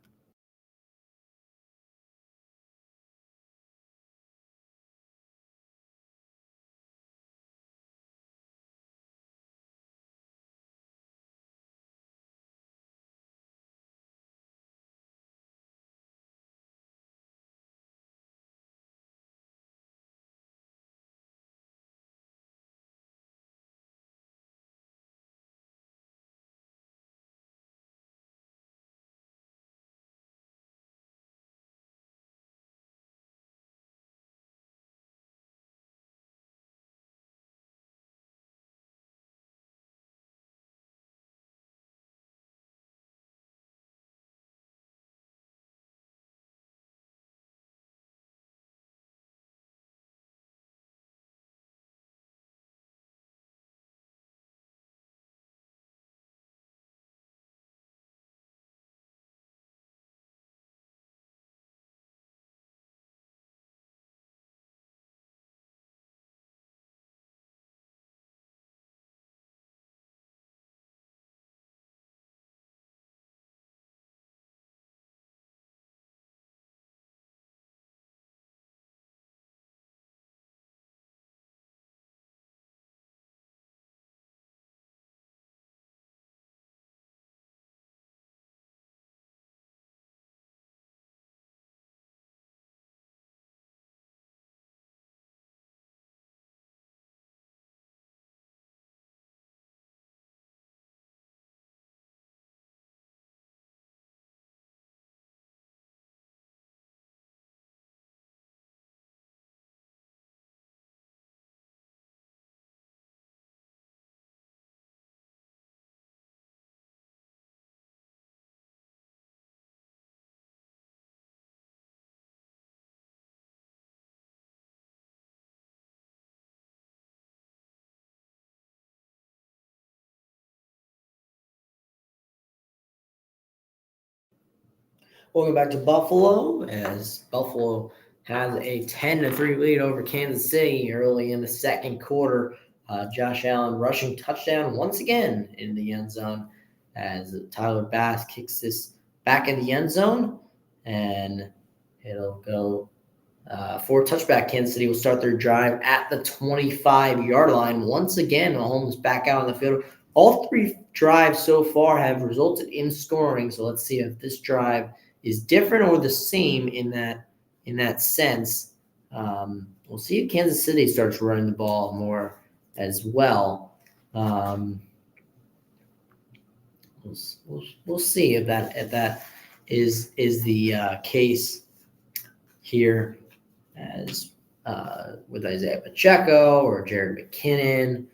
Welcome back to Buffalo, as Buffalo has a 10-3 lead over Kansas City early in the second quarter. Josh Allen rushing touchdown once again in the end zone as Tyler Bass kicks this back in the end zone, and it'll go for a touchback. Kansas City will start their drive at the 25-yard line. Once again, Mahomes back out on the field. All 3 drives so far have resulted in scoring, so let's see if this drive is different or the same in that sense. We'll see if Kansas City starts running the ball more as well. We'll see if that is the case here, as with Isaiah Pacheco or Jared McKinnon,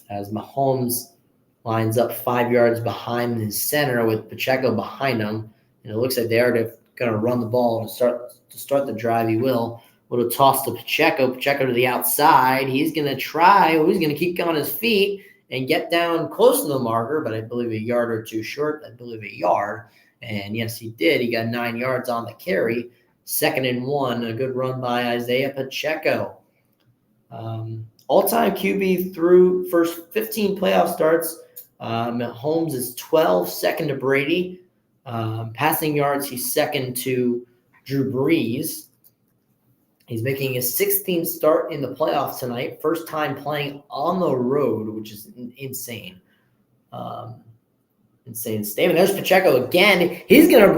as Mahomes lines up 5 yards behind his center with Pacheco behind him, and it looks like they are going to run the ball to start the drive. He will. Little toss to Pacheco. Pacheco to the outside. He's going to try. He's going to keep on his feet and get down close to the marker, but I believe a yard or two short. I believe a yard. And yes, he did. He got 9 yards on the carry. 2nd and 1. A good run by Isaiah Pacheco. All-time QB through first 15 playoff starts. Mahomes is 12, second to Brady. Passing yards, he's second to Drew Brees. He's making his 16th start in the playoffs tonight. First time playing on the road, which is insane. Insane statement. There's Pacheco again. He's going to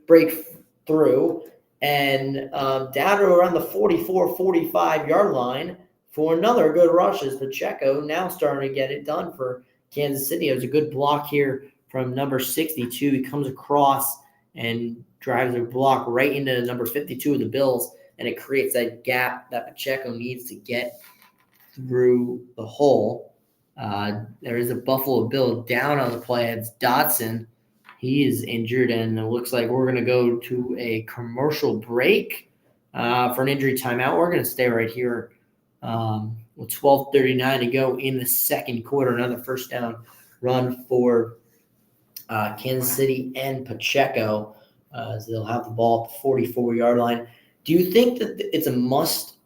break through and down to around the 44, 45-yard line for another good rush as Pacheco now starting to get it done for Kansas City. It was a good block here from number 62. He comes across and drives a block right into number 52 of the Bills, and it creates that gap that Pacheco needs to get through the hole. There is a Buffalo Bill down on the play. It's Dotson. He is injured, and it looks like we're going to go to a commercial break for an injury timeout. We're going to stay right here with 12:39 to go in the second quarter. Another first down run for Kansas City and Pacheco as they'll have the ball at the 44-yard line. Do you think that it's a must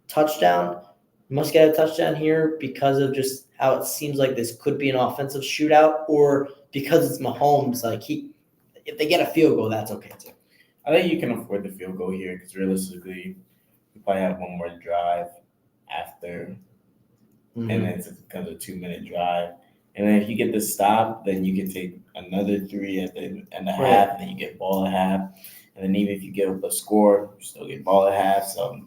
touchdown? Must get a touchdown here because of just how it seems like this could be an offensive shootout, or because it's Mahomes, if they get a field goal, that's okay too? I think you can afford the field goal here because realistically, you probably have one more drive after, and then it's kind of a 2-minute drive. And then if you get the stop, then you can take another 3 at the end of the half, and then you get ball at half. And then even if you get a score, you still get ball at half. So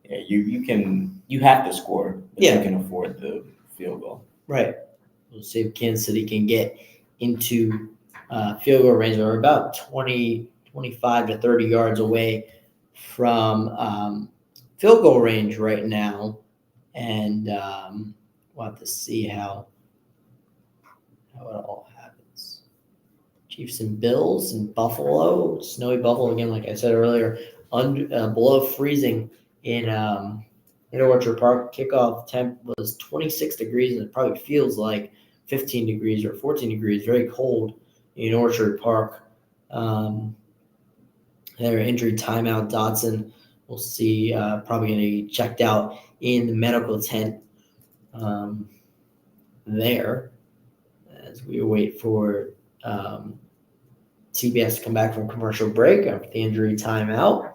yeah, you have to score, but you can afford the field goal. Right. We'll see if Kansas City can get into field goal range. We're about 25 to 30 yards away from field goal range right now. And we'll have to see how it all happens. Chiefs and Bills in Buffalo. Snowy Buffalo again, like I said earlier, below freezing in Orchard Park. Kickoff temp was 26 degrees, and it probably feels like 15 degrees or 14 degrees, very cold in Orchard Park. Their injury timeout, Dotson, we'll see, probably going to be checked out in the medical tent there as we wait for CBS to come back from commercial break after the injury timeout.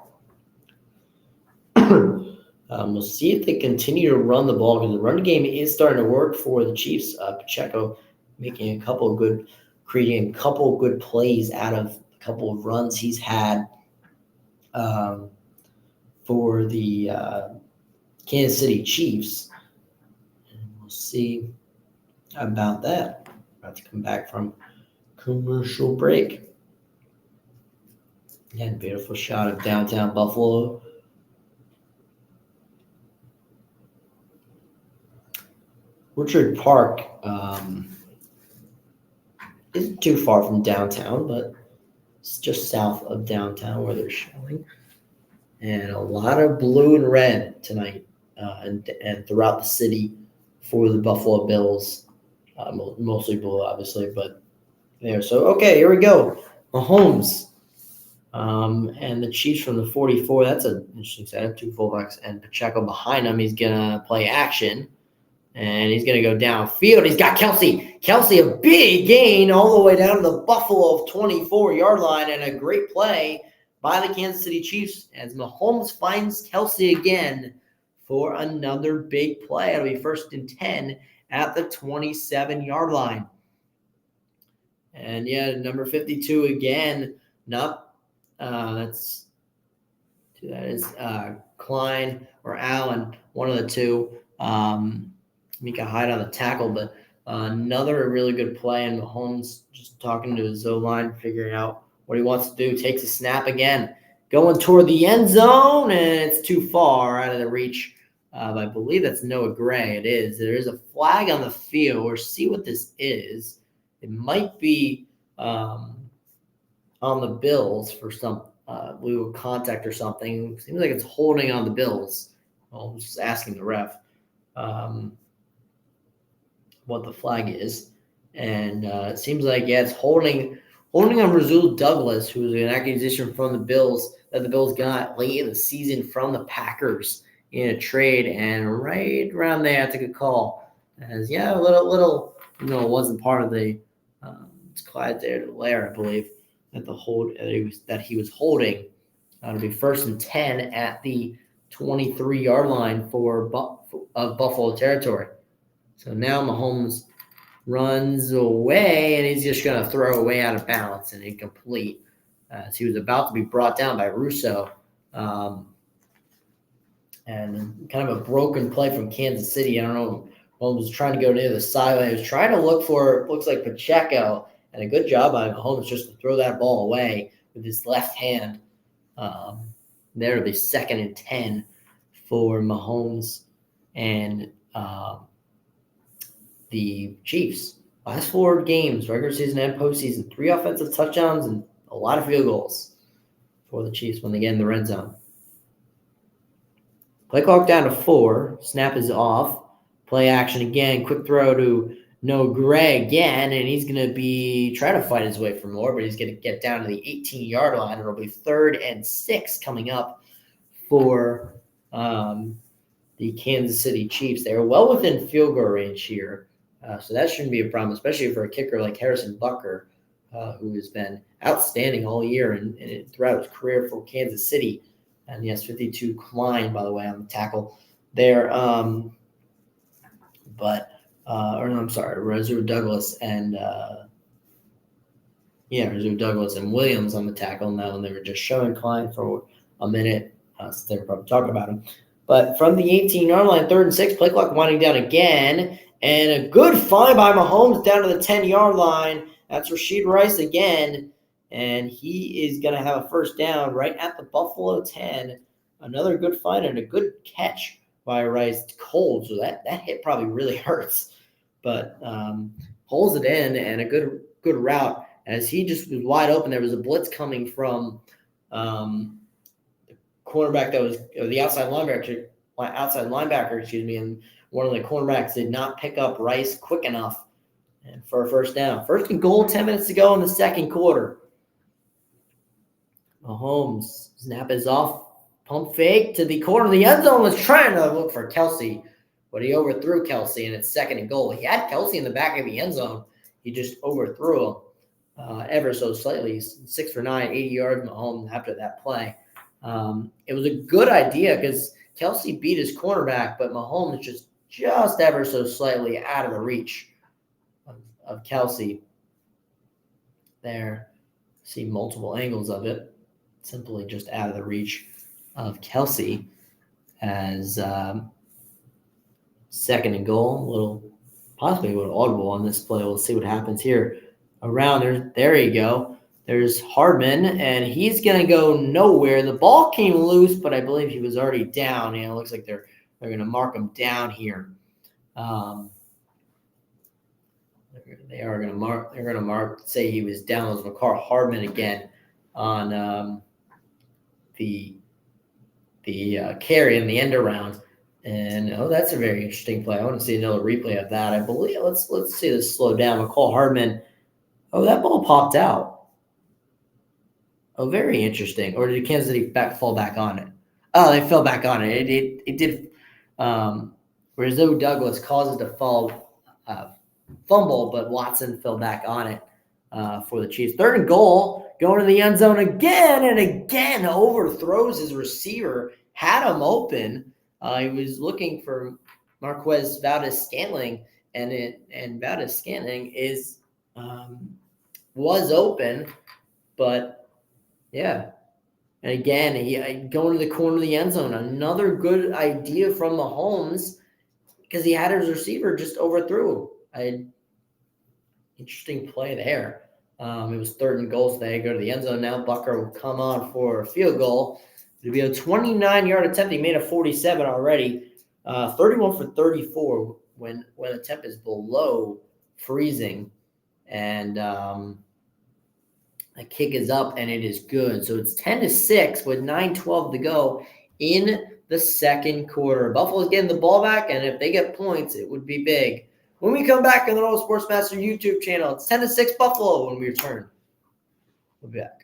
We'll see if they continue to run the ball because the run game is starting to work for the Chiefs. Pacheco creating a couple of good plays out of a couple of runs he's had for the Kansas City Chiefs. And we'll see about that. About to come back from commercial break. Again, beautiful shot of downtown Buffalo. Orchard Park isn't too far from downtown, but it's just south of downtown where they're showing. And a lot of blue and red tonight and throughout the city for the Buffalo Bills. Mostly blue, obviously, but there. So, okay, here we go. Mahomes and the Chiefs from the 44. That's an interesting setup. 2 fullbacks and Pacheco behind him. He's going to play action. And he's going to go downfield. He's got Kelsey. Kelsey, a big gain all the way down to the Buffalo 24-yard line, and a great play by the Kansas City Chiefs as Mahomes finds Kelsey again for another big play. It'll be 1st and 10 at the 27-yard line. And, number 52 again. That's that is Klein or Allen, one of the two. Mika Hyde on the tackle, but another really good play. And Mahomes just talking to his O-line, figuring out what he wants to do. Takes a snap again, going toward the end zone, and it's too far out of the reach. I believe that's Noah Gray. It is. There is a flag on the field. We'll see what this is. It might be on the Bills for some legal contact or something. Seems like it's holding on the Bills. Well, I'm just asking the ref what the flag is. And it seems like, it's holding on Rasul Douglas, who was an acquisition from the Bills that the Bills got late in the season from the Packers in a trade. And right around there, I took a call. As, a little, it wasn't part of the it's Clyde there, Lair, I believe, that he was holding. It'll be 1st and 10 at the 23-yard line of Buffalo territory. So now Mahomes runs away, and he's just going to throw away out of bounds and incomplete. As he was about to be brought down by Russo. And kind of a broken play from Kansas City. I don't know. Mahomes was trying to go near the sideline. He was trying to look for, looks like Pacheco, and a good job by Mahomes just to throw that ball away with his left hand. There will be 2nd and 10 for Mahomes and the Chiefs. Last 4 games, regular season and postseason, 3 offensive touchdowns and a lot of field goals for the Chiefs when they get in the red zone. Play clock down to 4. Snap is off. Play action again. Quick throw to Noah Gray again, and he's going to be trying to fight his way for more, but he's going to get down to the 18-yard line. It'll be 3rd and 6 coming up for the Kansas City Chiefs. They are well within field goal range here, so that shouldn't be a problem, especially for a kicker like Harrison Butker, who has been outstanding all year and throughout his career for Kansas City. And yes, 52 Klein, by the way, on the tackle there. Rasul Douglas and Rasul Douglas and Williams on the tackle. Now, they were just showing Klein for a minute, so they were probably talking about him. But from the 18-yard line, 3rd and 6, play clock winding down again, and a good find by Mahomes down to the 10-yard line. That's Rashid Rice again. And he is going to have a 1st down right at the Buffalo 10. Another good find and a good catch by Rice. Cold, so that hit probably really hurts. But pulls it in, and a good route. As he just was wide open, there was a blitz coming from the cornerback the outside linebacker, and one of the cornerbacks did not pick up Rice quick enough and for a 1st down. 1st and goal, 10 minutes to go in the 2nd quarter. Mahomes, snap is off, pump fake to the corner of the end zone, was trying to look for Kelsey, but he overthrew Kelsey, and it's 2nd and goal. He had Kelsey in the back of the end zone. He just overthrew him ever so slightly. He's 6 for 9, 80 yards, Mahomes after that play. It was a good idea because Kelsey beat his cornerback, but Mahomes just ever so slightly out of the reach of Kelsey there. See multiple angles of it. Simply just out of the reach of Kelsey as 2nd and goal. Possibly a little audible on this play. We'll see what happens here. Around there you go. There's Hardman, and he's going to go nowhere. The ball came loose, but I believe he was already down. It looks like they're going to mark him down here. They're going to mark. Say he was down. It was McCall Hardman again on the carry in the end around. And that's a very interesting play. I want to see another replay of that. I believe let's see this slow down. McCall Hardman. That ball popped out. Very interesting. Or did Kansas City fall back on it? They fell back on it. It did. Rasul Douglas caused it to fall, fumble, but Watson fell back on it for the Chiefs. 3rd and goal, going to the end zone again and again. Overthrows his receiver. Had him open. He was looking for Marquez Valdez-Scantling, and Valdez-Scantling was open, but And again, he going to the corner of the end zone. Another good idea from Mahomes because he had his receiver just overthrew. Interesting play there. It was 3rd and goal, so they go to the end zone. Now Bucker will come on for a field goal. It'll be a 29-yard attempt. He made a 47 already. 31 for 34 when the temp is below freezing. And the kick is up, and it is good. So it's 10-6 with 9:12 to go in the second quarter. Buffalo's getting the ball back, and if they get points, it would be big. When we come back on the Royal Sportsmaster YouTube channel, it's 10-6 Buffalo when we return. We'll be back.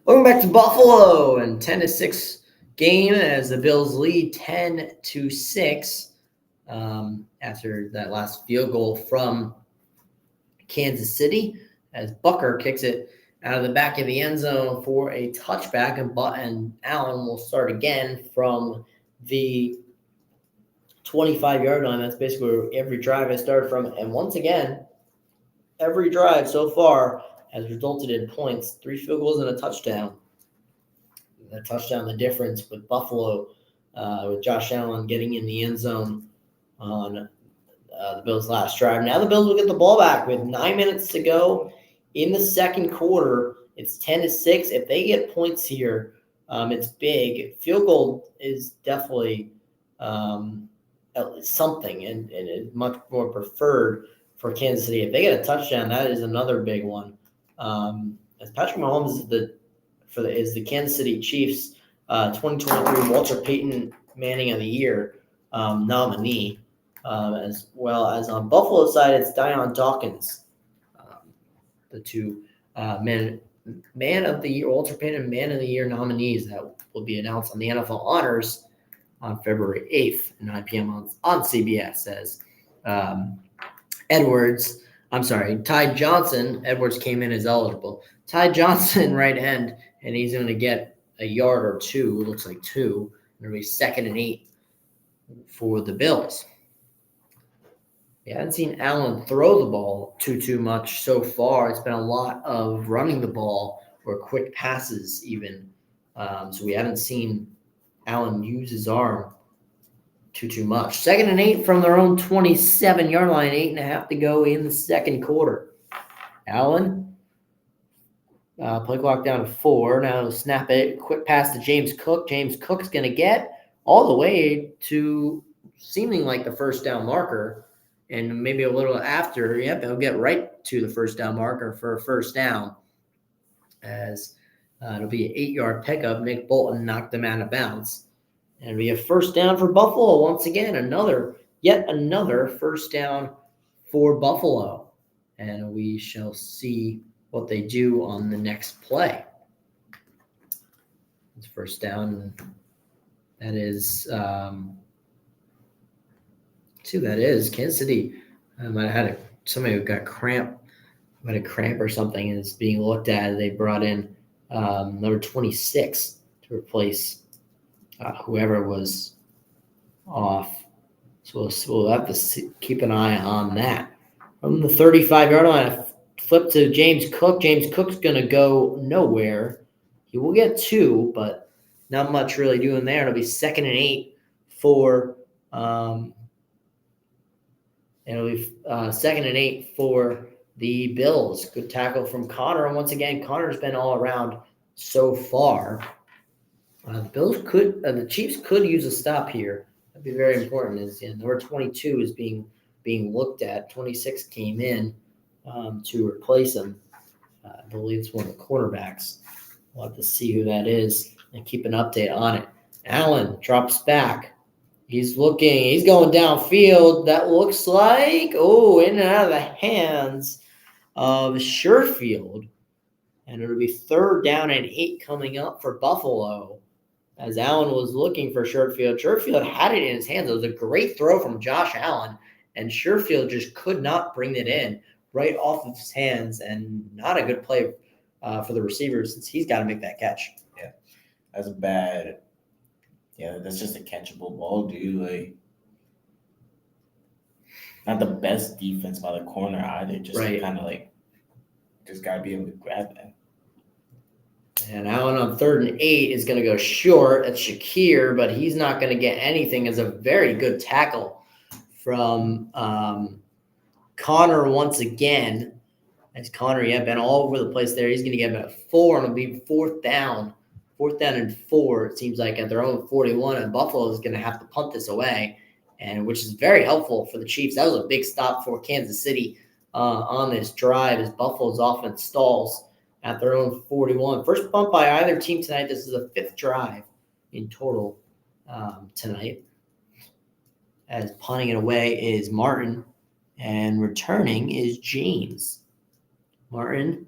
Welcome back to Buffalo and 10-6 game as the Bills lead 10-6 after that last field goal from Kansas City as Bucker kicks it out of the back of the end zone for a touchback, and Allen will start again from the 25-yard line. That's basically where every drive has started from, and once again, every drive so far has resulted in points, 3 field goals and a touchdown. The touchdown, the difference with Buffalo, with Josh Allen getting in the end zone on the Bills' last drive. Now the Bills will get the ball back with 9 minutes to go in the second quarter. It's 10-6. If they get points here, it's big. Field goal is definitely something and is much more preferred for Kansas City. If they get a touchdown, that is another big one. As Patrick Mahomes is the Kansas City Chiefs 2023 Walter Payton Manning of the Year nominee, as well as on Buffalo side, it's Dion Dawkins, the two man of the year, Walter Payton Man of the Year nominees that will be announced on the NFL Honors on February 8th, 9 p.m. on CBS. As Ty Johnson, Edwards came in as eligible. Ty Johnson, right end, and he's going to get a yard or two, it looks like 2. It'll be 2nd and 8 for the Bills. We haven't seen Allen throw the ball too much so far. It's been a lot of running the ball or quick passes even. So we haven't seen Allen use his arm too much. 2nd and 8 from their own 27-yard line, 8.5 to go in the second quarter. Allen, play clock down to 4. Now snap it, quick pass to James Cook. James Cook's going to get all the way to seeming like the first down marker. and maybe a little after, they'll get right to the first down marker for a first down, as it'll be an 8-yard pickup. Nick Bolton knocked them out of bounds. And it'll be a first down for Buffalo once again. Yet another first down for Buffalo. And we shall see what they do on the next play. It's first down. That is, Kansas City. Might have had somebody who got cramp, might have cramp or something, is being looked at. They brought in number 26 to replace whoever was off. So we'll have to keep an eye on that. From the 35-yard line, I flip to James Cook. James Cook's going to go nowhere. He will get 2, but not much really doing there. It'll be 2nd and 8 for the Bills. Good tackle from Connor. And once again, Connor's been all around so far. The Chiefs could use a stop here. That'd be very important. Number 22 is being looked at. 26 came in to replace him. I believe it's one of the cornerbacks. We'll have to see who that is and keep an update on it. Allen drops back. He's going downfield. That looks like, in and out of the hands of Sherfield. And it'll be 3rd down and 8 coming up for Buffalo, as Allen was looking for Sherfield. Sherfield had it in his hands. It was a great throw from Josh Allen, and Sherfield just could not bring it in right off of his hands, and not a good play for the receiver, since he's got to make that catch. Yeah, that's bad. Yeah, that's just a catchable ball, dude. Like, not the best defense by the corner either. Just Right. kind of like, just got to be able to grab that. And Allen on 3rd and 8 is going to go short at Shakir, but he's not going to get anything. As a very good tackle from Connor once again. As Connor, been all over the place there. He's going to get about 4, and it'll be 4th down. 4th down and 4, it seems like, at their own 41, and Buffalo is going to have to punt this away, and which is very helpful for the Chiefs. That was a big stop for Kansas City on this drive, as Buffalo's offense stalls at their own 41. First punt by either team tonight. This is the 5th drive in total tonight. As punting it away is Martin, and returning is James. Martin,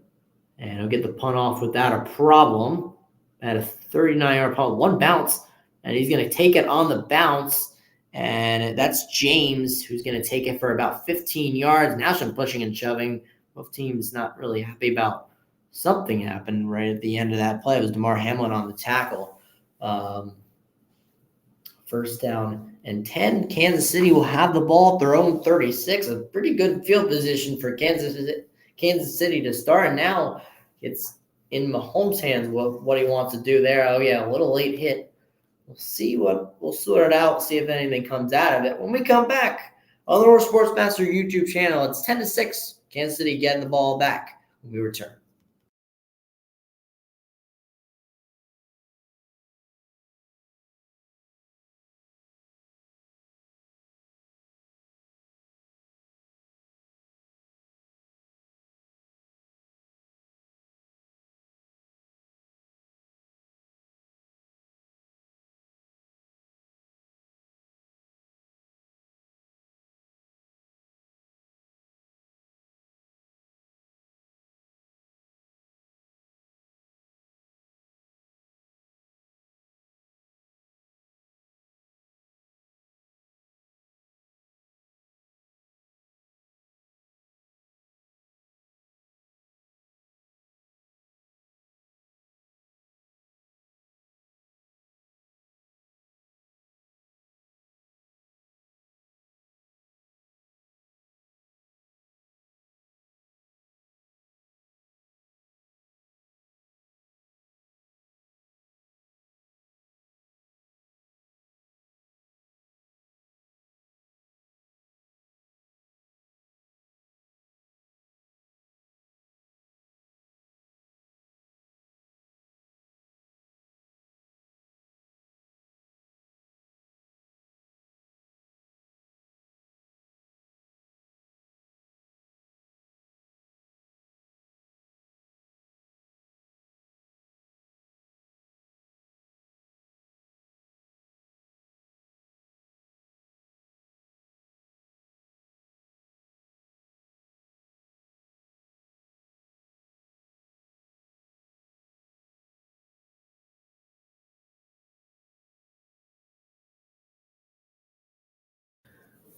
and he'll get the punt off without a problem at a 39-yard punt. 1 bounce, and he's going to take it on the bounce, and that's James, who's going to take it for about 15 yards. Now some pushing and shoving. Both teams not really happy about something happened right at the end of that play. It was DeMar Hamlin on the tackle. First down and 10. Kansas City will have the ball at their own 36. A pretty good field position for Kansas City to start. And now it's in Mahomes' hands what he wants to do there. A little late hit. We'll sort it out, see if anything comes out of it. When we come back on the World Sportsmaster YouTube channel, it's 10-6. Kansas City getting the ball back when we return.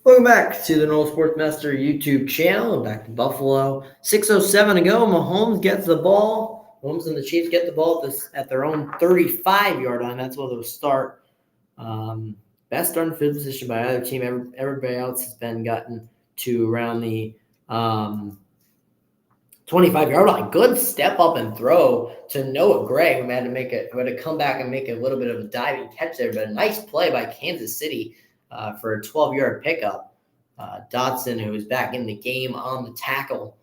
Welcome back to the Noel Sportsmaster YouTube channel. Back to Buffalo. 6:07 to go. Mahomes gets the ball. Mahomes and the Chiefs get the ball at their own 35-yard line. That's where they'll start. Best start in field position by either team. Everybody else has been gotten to around the 25-yard line. Good step up and throw to Noah Gray, who had to come back and make a little bit of a diving catch there. But a nice play by Kansas City for a 12-yard pickup. Dotson, who is back in the game on the tackle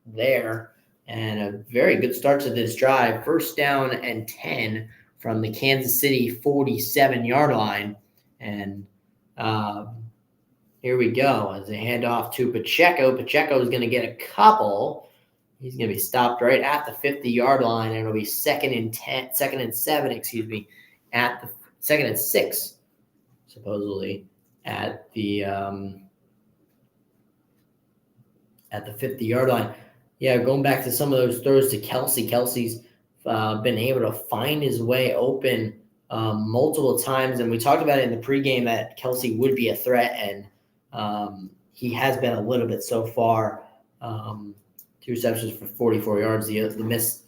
there. And a very good start to this drive. First down and 10 from the Kansas City 47-yard line. And here we go as a handoff to Pacheco. Pacheco is going to get a couple. He's going to be stopped right at the 50-yard line, and it'll be second and 7, at the second and 6, supposedly at the 50-yard line. Yeah, going back to some of those throws to Kelsey. Kelsey's been able to find his way open multiple times, and we talked about it in the pregame that Kelsey would be a threat, and he has been a little bit so far. 2 receptions for 44 yards. The missed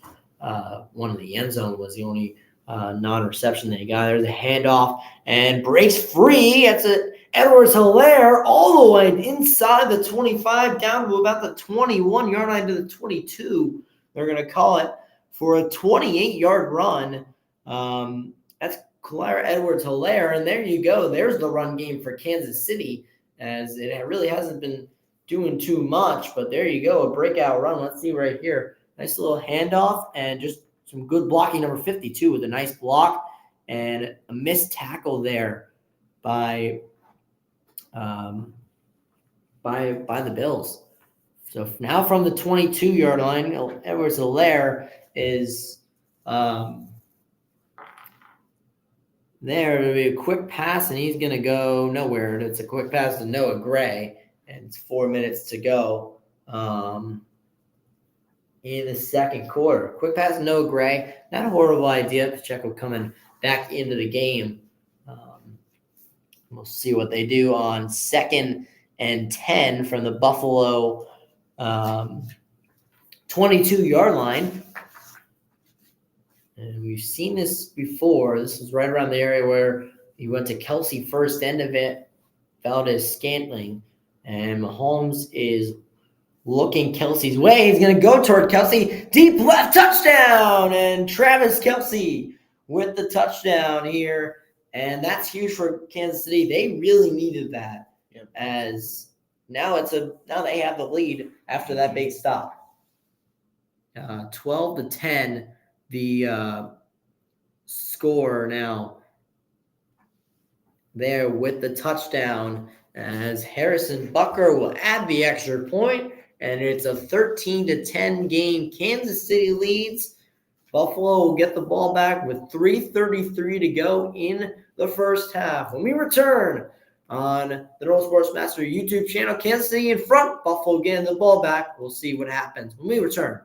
one in the end zone was the only non-reception that he got. There's a handoff and breaks free. That's Edwards-Helaire all the way inside the 25 down to about the 21-yard line to the 22. They're going to call it for a 28-yard run. That's Clyde Edwards-Helaire, and there you go. There's the run game for Kansas City, as it really hasn't been doing too much, but there you go, a breakout run. Let's see right here. Nice little handoff and just some good blocking, number 52 with a nice block and a missed tackle there by the Bills. So now from the 22-yard line, Edwards-Helaire is there. It'll be a quick pass, and he's going to go nowhere. It's a quick pass to Noah Gray, and it's 4 minutes to go in the second quarter. Quick pass to Noah Gray. Not a horrible idea. Pacheco coming back into the game. We'll see what they do on 2nd and 10 from the Buffalo 22-yard line. And we've seen this before. This is right around the area where he went to Kelsey first, end of it, Valdez-Scantling. And Mahomes is looking Kelsey's way. He's going to go toward Kelsey. Deep left touchdown. And Travis Kelce with the touchdown here. And that's huge for Kansas City. They really needed that. Yep. As now they have the lead after that big stop. 12-10, the score now there with the touchdown, as Harrison Butker will add the extra point, and it's a 13-10 game. Kansas City leads. Buffalo will get the ball back with 3:33 to go in the first half. When we return on the Noel Sportsmaster YouTube channel, Kansas City in front, Buffalo getting the ball back. We'll see what happens when we return.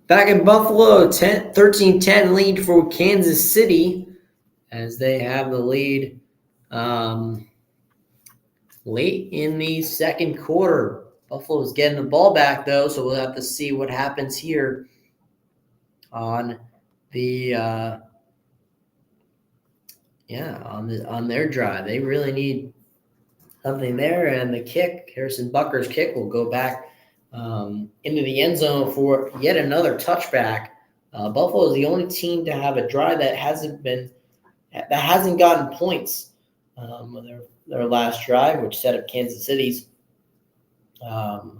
Back in Buffalo, 13-10 lead for Kansas City as they have the lead late in the second quarter. Buffalo's getting the ball back, though, so we'll have to see what happens here on the on their drive. They really need something there, and the kick, Harrison Bucker's kick, will go back into the end zone for yet another touchback. Buffalo is the only team to have a drive that hasn't gotten points on their last drive, which set up Kansas City's. Let's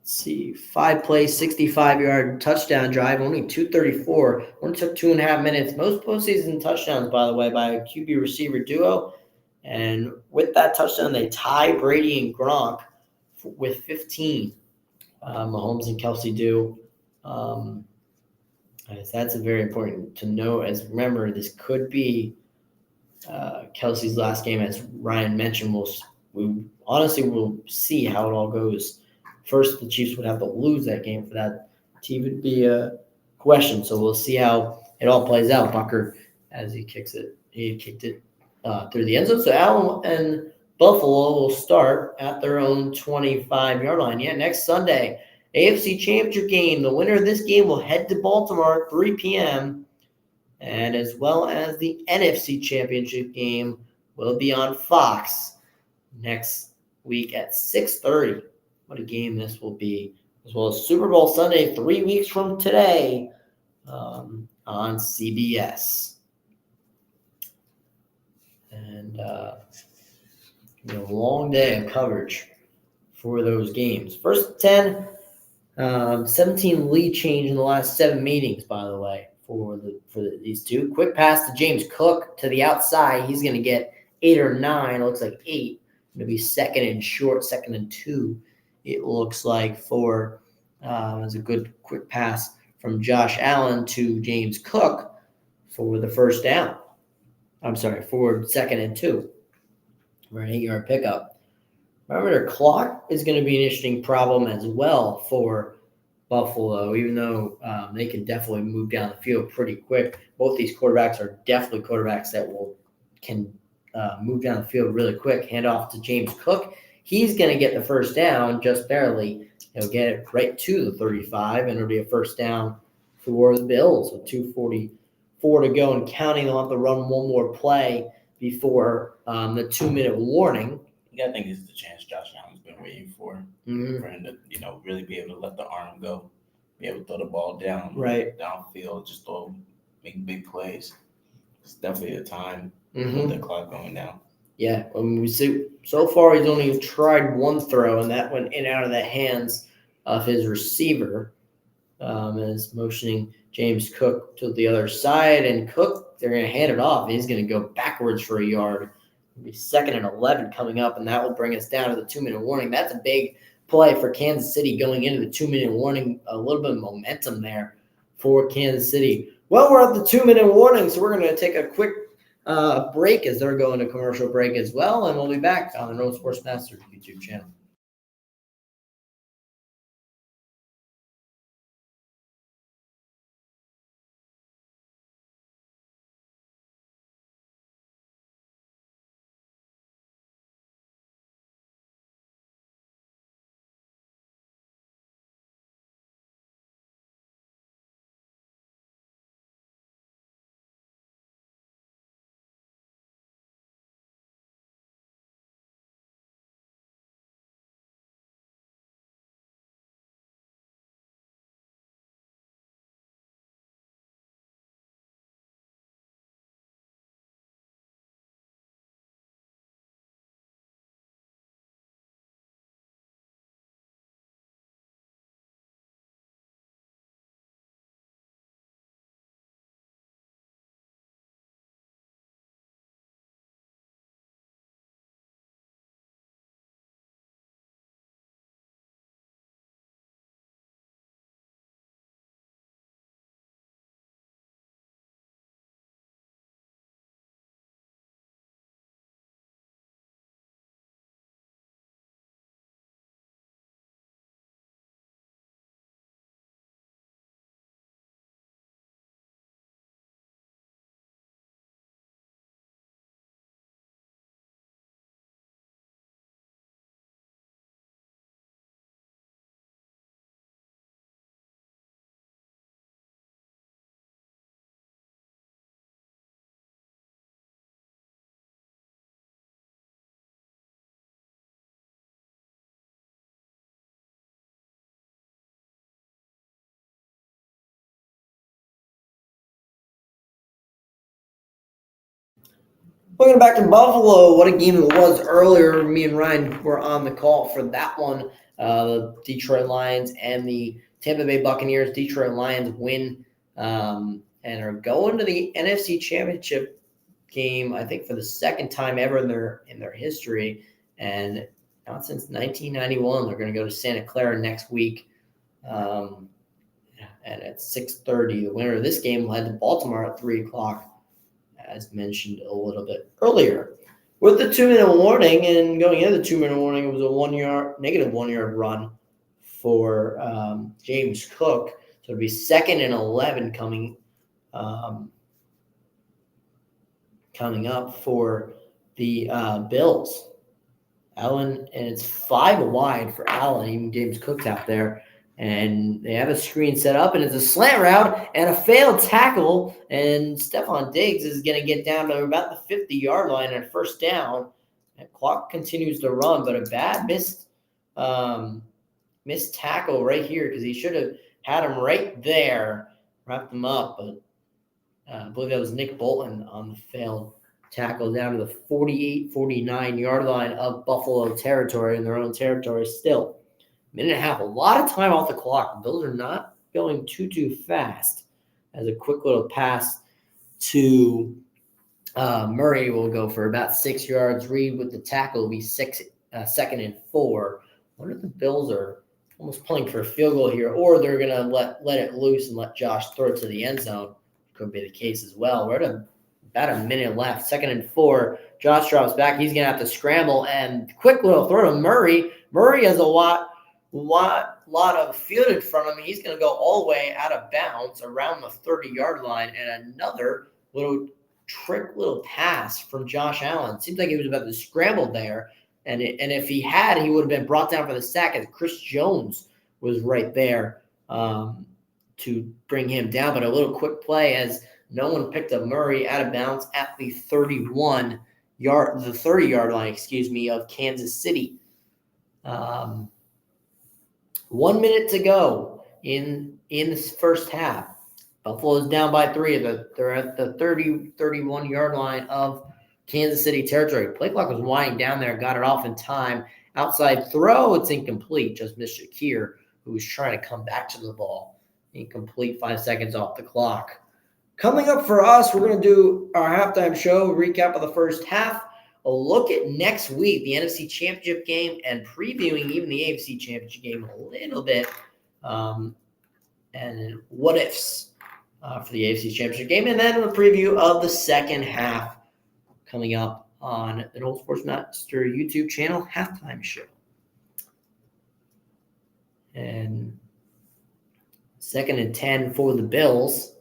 see, 5-play, 65-yard touchdown drive, only 2:34. Only took 2.5 minutes. Most postseason touchdowns, by the way, by a QB receiver duo. And with that touchdown, they tie Brady and Gronk with 15. Mahomes and Kelsey do. That's very important to know. As remember, this could be Kelsey's last game, as Ryan mentioned. We honestly will see how it all goes. First, the Chiefs would have to lose that game for that to even be a question. So we'll see how it all plays out. Bucker, as he kicked it through the end zone. So Allen and Buffalo will start at their own 25-yard line. Yeah, next Sunday, AFC Championship game. The winner of this game will head to Baltimore at 3 p.m. And as well as the NFC Championship game will be on Fox next week at 6:30. What a game this will be. As well as Super Bowl Sunday 3 weeks from today on CBS. And a long day of coverage for those games. First 10, 17 lead change in the last 7 meetings, by the way, for these two. Quick pass to James Cook to the outside. He's going to get 8 or 9. It looks like 8. Going to be second and short, 2nd and 2. It looks like for as a good quick pass from Josh Allen to James Cook for the first down. I'm sorry, for 2nd and 2 for an 8-yard pickup. Remember, their clock is going to be an interesting problem as well for Buffalo, even though they can definitely move down the field pretty quick. Both these quarterbacks are definitely quarterbacks that can move down the field really quick. Hand off to James Cook. He's going to get the first down just barely. He'll get it right to the 35, and it'll be a first down for the Bills with 2:44 to go and counting. They'll have to run one more play before the 2-minute warning. Yeah, I think this is the chance Josh Allen's been waiting for him to, really be able to let the arm go, be able to throw the ball down, downfield, just make big plays. It's definitely the time with the clock going down. Yeah, we see so far he's only tried one throw, and that went in and out of the hands of his receiver. As motioning James Cook to the other side, and Cook, they're going to hand it off. He's going to go backwards for a yard. It'll be 2nd and 11 coming up, and that will bring us down to the 2-minute warning. That's a big play for Kansas City going into the 2-minute warning. A little bit of momentum there for Kansas City. Well, we're at the 2-minute warning, so we're going to take a quick break as they're going to commercial break as well, and we'll be back on the Road Sports Masters YouTube channel. Welcome back to Buffalo. What a game it was earlier. Me and Ryan were on the call for that one. The Detroit Lions and the Tampa Bay Buccaneers. Detroit Lions win and are going to the NFC Championship game, I think, for the second time ever in their history, and not since 1991. They're going to go to Santa Clara next week, and at 6:30. The winner of this game led to Baltimore at 3:00. As mentioned a little bit earlier. With the 2-minute warning and going into the 2-minute warning, it was a negative 1 yard run for James Cook. So it'd be 2nd and 11 coming up for the Bills. Allen, and it's 5 wide for Allen. Even James Cook's out there. And they have a screen set up, and it's a slant route and a failed tackle. And Stephon Diggs is going to get down to about the 50-yard line and first down. And clock continues to run, but a bad missed tackle right here because he should have had him right there, wrapped him up. But I believe that was Nick Bolton on the failed tackle down to the 48, 49-yard line of Buffalo territory, in their own territory still. Minute and a half, a lot of time off the clock. The Bills are not going too fast. As a quick little pass to Murray will go for about 6 yards. Reed with the tackle will be 2nd and 4. I wonder if the Bills are almost playing for a field goal here, or they're going to let it loose and let Josh throw it to the end zone. Could be the case as well. We're at about a minute left. 2nd and 4. Josh drops back. He's going to have to scramble, and quick little throw to Murray. Murray has a lot of field in front of him. He's going to go all the way out of bounds around the 30-yard line, and another little pass from Josh Allen. Seems like he was about to scramble there, and if he had, he would have been brought down for the sack, as Chris Jones was right there to bring him down. But a little quick play as no one picked up Murray out of bounds at the 30-yard line, of Kansas City. 1 minute to go in this first half. Buffalo's down by 3. They're at the 31-yard line of Kansas City territory. Play clock was winding down there, got it off in time. Outside throw, it's incomplete. Just missed Shakir, who was trying to come back to the ball. Incomplete, 5 seconds off the clock. Coming up for us, we're going to do our halftime show, recap of the first half, a look at next week, the NFC Championship game, and previewing even the AFC Championship game a little bit, and what ifs for the AFC Championship game, and then a preview of the second half coming up on the Old Sports Master YouTube channel halftime show. And 2nd and 10 for the Bills.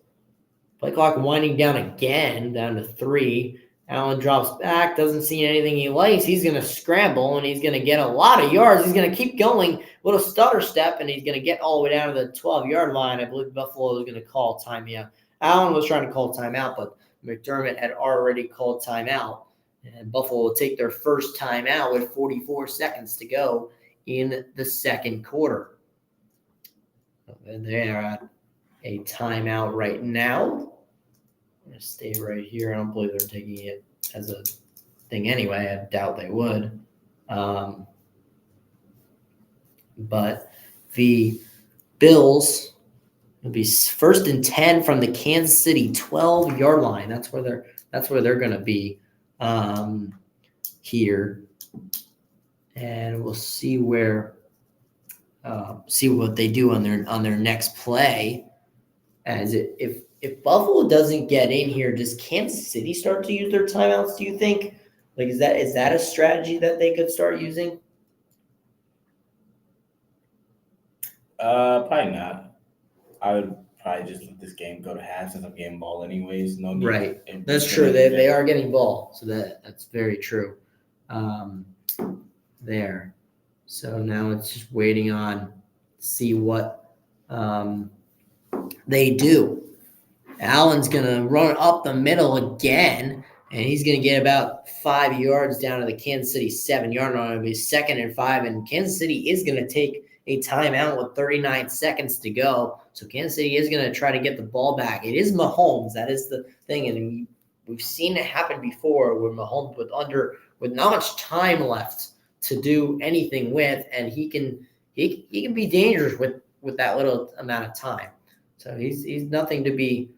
Play clock winding down again, down to 3. Allen drops back, doesn't see anything he likes. He's going to scramble, and he's going to get a lot of yards. He's going to keep going, little stutter step, and he's going to get all the way down to the 12-yard line. I believe Buffalo is going to call timeout. Allen was trying to call timeout, but McDermott had already called timeout. And Buffalo will take their first timeout with 44 seconds to go in the second quarter. And they are at a timeout right now. I'm going to stay right here. I don't believe they're taking it as a thing anyway. I doubt they would. But the Bills will be 1st and 10 from the Kansas City 12-yard line. That's where they're going to be here. And we'll see see what they do on their next play. As if Buffalo doesn't get in here, does Kansas City start to use their timeouts, do you think? Like, is that a strategy that they could start using? Probably not. I would probably just let this game go to half since I'm getting ball anyways. No need. Right. That's true. They are getting ball, so that's very true. There. So now it's just waiting on see what they do. Allen's going to run up the middle again, and he's going to get about 5 yards down to the Kansas City 7-yard line. It'll be 2nd and 5, and Kansas City is going to take a timeout with 39 seconds to go. So Kansas City is going to try to get the ball back. It is Mahomes. That is the thing, and we've seen it happen before where Mahomes with not much time left to do anything with, and he can be dangerous with that little amount of time. So he's nothing to be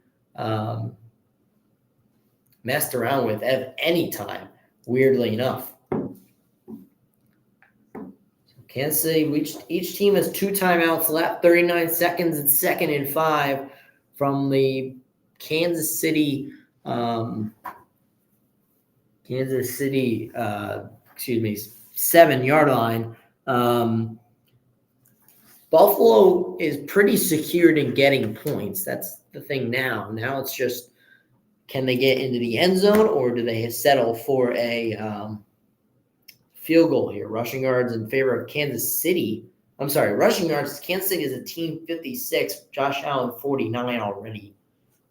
messed around with at any time, weirdly enough. Kansas City, each team has 2 timeouts left, 39 seconds. It's 2nd and 5 from the Kansas City 7-yard line. Buffalo is pretty secured in getting points. That's the thing now. Now it's just, can they get into the end zone, or do they settle for a field goal here? Rushing yards in favor of Kansas City. I'm sorry, rushing yards. Kansas City is a team 56. Josh Allen 49 already.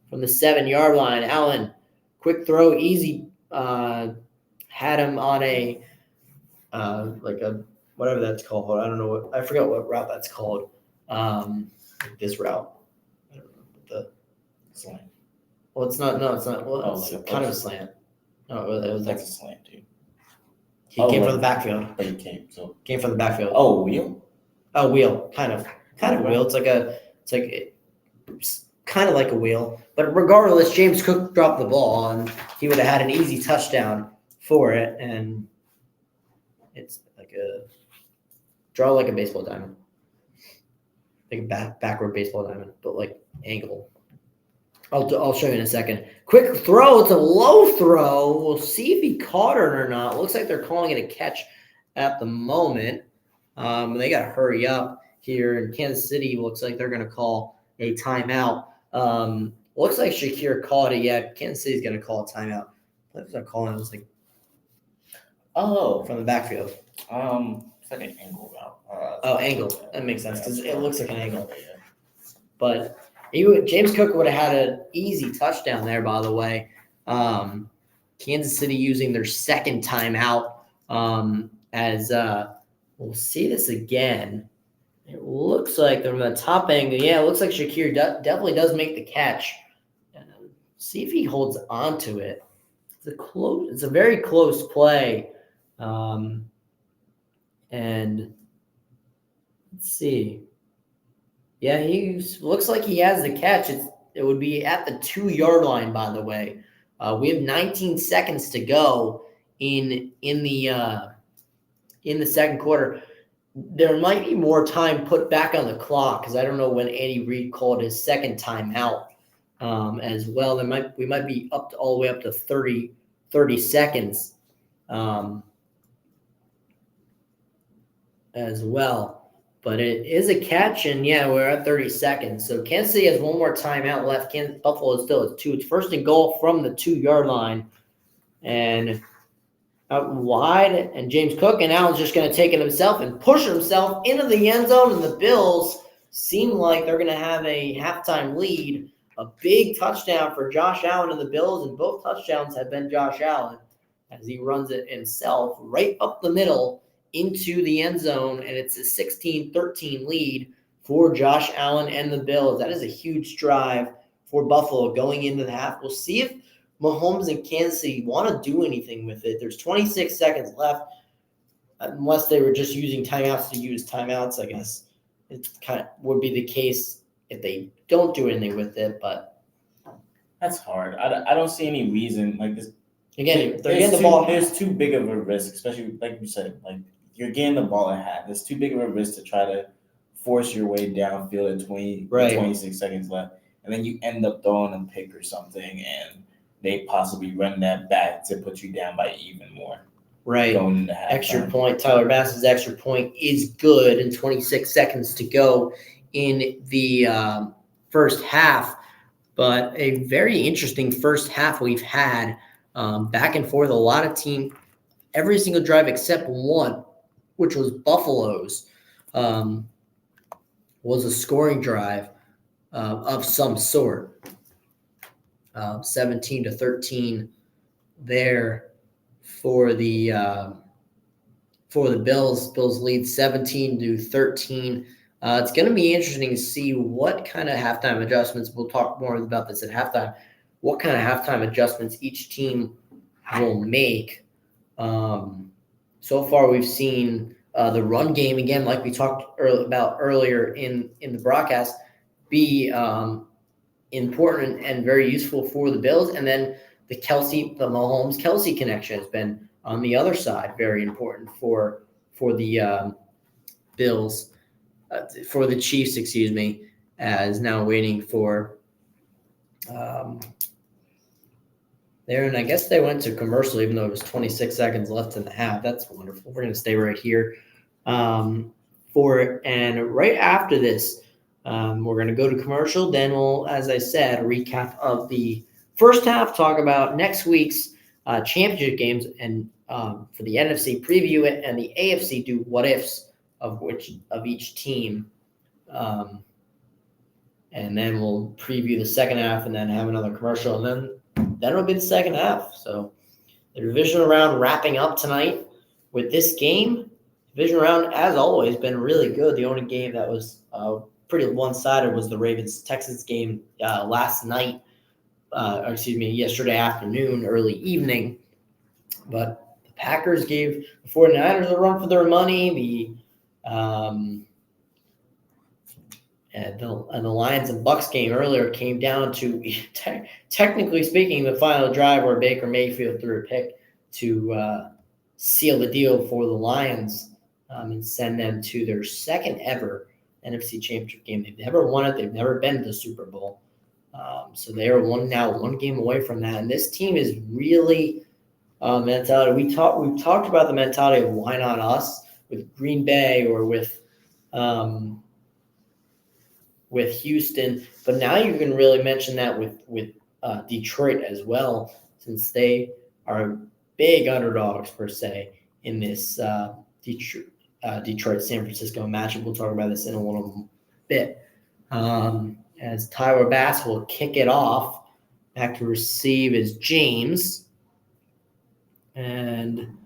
From the 7-yard line, Allen, quick throw, easy. Had him on a whatever that's called. I don't know I forgot what route that's called. This route. I don't know the slant. Well, it's not. No, it's not. Well, it's kind of a slant. No, it was like a slant, dude. He came from the backfield. But he came from the backfield. Oh, wheel. Oh, wheel. Kind of wheel. It's kind of like a wheel. But regardless, James Cook dropped the ball, and he would have had an easy touchdown for it. And it's like draw like a baseball diamond, like a backward baseball diamond, but like angle. I'll show you in a second. Quick throw. It's a low throw. We'll see if he caught it or not. Looks like they're calling it a catch at the moment. They got to hurry up here. In Kansas City, looks like they're going to call a timeout. Looks like Shakir called it. Yeah, Kansas City's going to call a timeout. What was I calling? It was like, from the backfield. It's like an angle route. Angle. That makes sense because it looks like an angle. But James Cook would have had an easy touchdown there, by the way. Kansas City using their 2nd timeout as we'll see this again. It looks like from the top angle. Yeah, it looks like Shakir definitely does make the catch. See if he holds on to it. It's a very close play. And let's see. Yeah, he looks like he has the catch. It would be at the 2-yard line, by the way. We have 19 seconds to go in the second quarter. There might be more time put back on the clock because I don't know when Andy Reid called his 2nd timeout as well. We might be all the way up to 30 seconds as well. But it is a catch, and yeah, we're at 30 seconds. So Kansas City has one more timeout left. Buffalo still at 2. It's 1st and goal from the 2-yard line. And out wide, and James Cook, and Allen's just going to take it himself and push himself into the end zone, and the Bills seem like they're going to have a halftime lead. A big touchdown for Josh Allen and the Bills, and both touchdowns have been Josh Allen as he runs it himself right up the middle into the end zone, and it's a 16-13 lead for Josh Allen and the Bills. That is a huge drive for Buffalo going into the half. We'll see if Mahomes and Kansas City want to do anything with it. There's 26 seconds left, unless they were just using timeouts to use timeouts. I guess it kind of would be the case if they don't do anything with it, but that's hard. I don't see any reason like this. Again, they're getting the ball. There's too big of a risk, especially like you said, like you're getting the ball at half. There's too big of a risk to try to force your way downfield at 26 seconds left, and then you end up throwing a pick or something, and they possibly run that back to put you down by even more. Right. Going into halftime. Extra point. Tyler Bass's extra point is good, and 26 seconds to go in the first half. But a very interesting first half we've had. Back and forth, a lot of team, every single drive except one, which was Buffalo's, was a scoring drive of some sort. 17-13 there for the Bills. Bills lead 17-13. It's going to be interesting to see what kind of halftime adjustments. We'll talk more about this at halftime. what kind of halftime adjustments each team will make. So far, we've seen the run game, again, like we talked about earlier in the broadcast, be important and very useful for the Bills. And then the Mahomes-Kelsey connection has been on the other side very important for the Bills, for the Chiefs, excuse me, as now waiting for there. And I guess they went to commercial, even though it was 26 seconds left in the half. That's wonderful. We're going to stay right here for it. And right after this, we're going to go to commercial. Then we'll, as I said, a recap of the first half, talk about next week's championship games, and for the NFC, preview it, and the AFC, do what ifs of each team. And then we'll preview the second half and then have another commercial. And then it'll be the second half. So the divisional round wrapping up tonight with this game. Division round, as always, been really good. The only game that was pretty one-sided was the Ravens-Texans game last night. Yesterday afternoon, early evening. But the Packers gave the 49ers a run for their money. And the Lions and Bucks game earlier came down to, technically speaking, the final drive where Baker Mayfield threw a pick to seal the deal for the Lions and send them to their second ever NFC Championship game. They've never won it. They've never been to the Super Bowl. So they are one game away from that. And this team is really mentality. We've talked about the mentality of why not us with Green Bay or with Houston, but now you can really mention that with Detroit as well, since they are big underdogs per se in this Detroit San Francisco matchup. We'll talk about this in a little bit. As Tyler Bass will kick it off, back to receive is James, and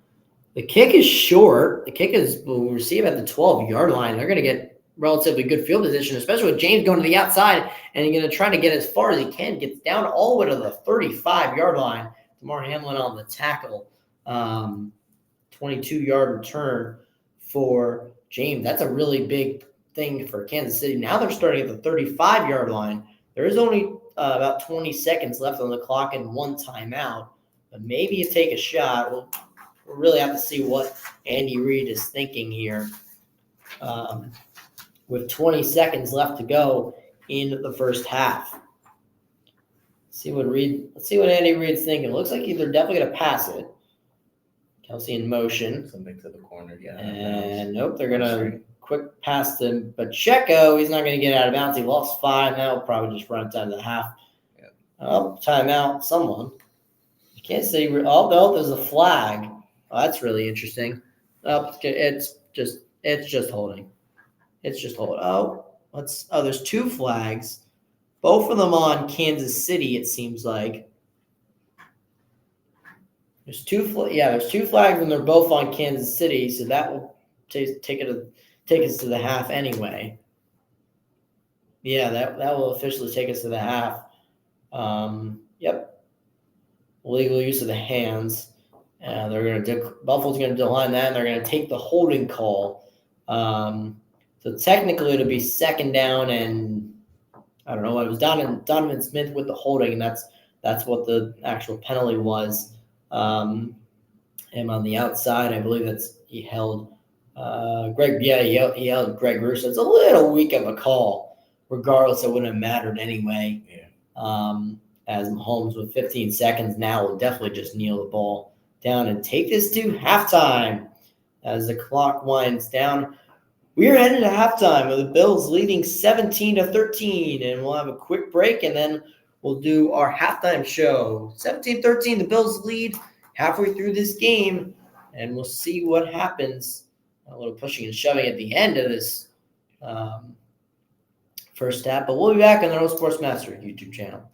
the kick is short. The kick will receive at the 12-yard line. They're going to get relatively good field position, especially with James going to the outside, and he's going to try to get as far as he can. Gets down all the way to the 35-yard line. DeMar Hamlin on the tackle. 22-yard return for James. That's a really big thing for Kansas City. Now they're starting at the 35-yard line. There is only about 20 seconds left on the clock and one timeout, but maybe you take a shot. We'll really have to see what Andy Reid is thinking here. With 20 seconds left to go in the first half. Let's see what Andy Reid's thinking. It looks like they're definitely going to pass it. Kelsey in motion. Something to the corner, yeah. And nope, they're going to quick pass to Pacheco. He's not going to get out of bounds. He lost 5. Now he'll probably just run down to the half. Yep. Oh, timeout. Someone. You can't see. Oh, no, there's a flag. Oh, that's really interesting. Oh, it's just holding. It's just holding. There's 2 flags. Both of them on Kansas City, it seems like. There's 2 flags, and they're both on Kansas City, so that will take us to the half anyway. Yeah, that will officially take us to the half. Yep. Illegal use of the hands. Buffalo's going to decline that, and they're going to take the holding call. So technically it'll be second down, and I don't know what it was. Donovan Smith with the holding, and that's what the actual penalty was. Him on the outside, I believe he held Greg. Yeah, he held Greg Russo. It's a little weak of a call. Regardless, it wouldn't have mattered anyway. Yeah. As Mahomes with 15 seconds now will definitely just kneel the ball down and take this to halftime. As the clock winds down, we are headed to halftime with the Bills leading 17-13, and we'll have a quick break, and then we'll do our halftime show. 17-13, the Bills lead halfway through this game, and we'll see what happens. A little pushing and shoving at the end of this first half, but we'll be back on the No Sports Master YouTube channel.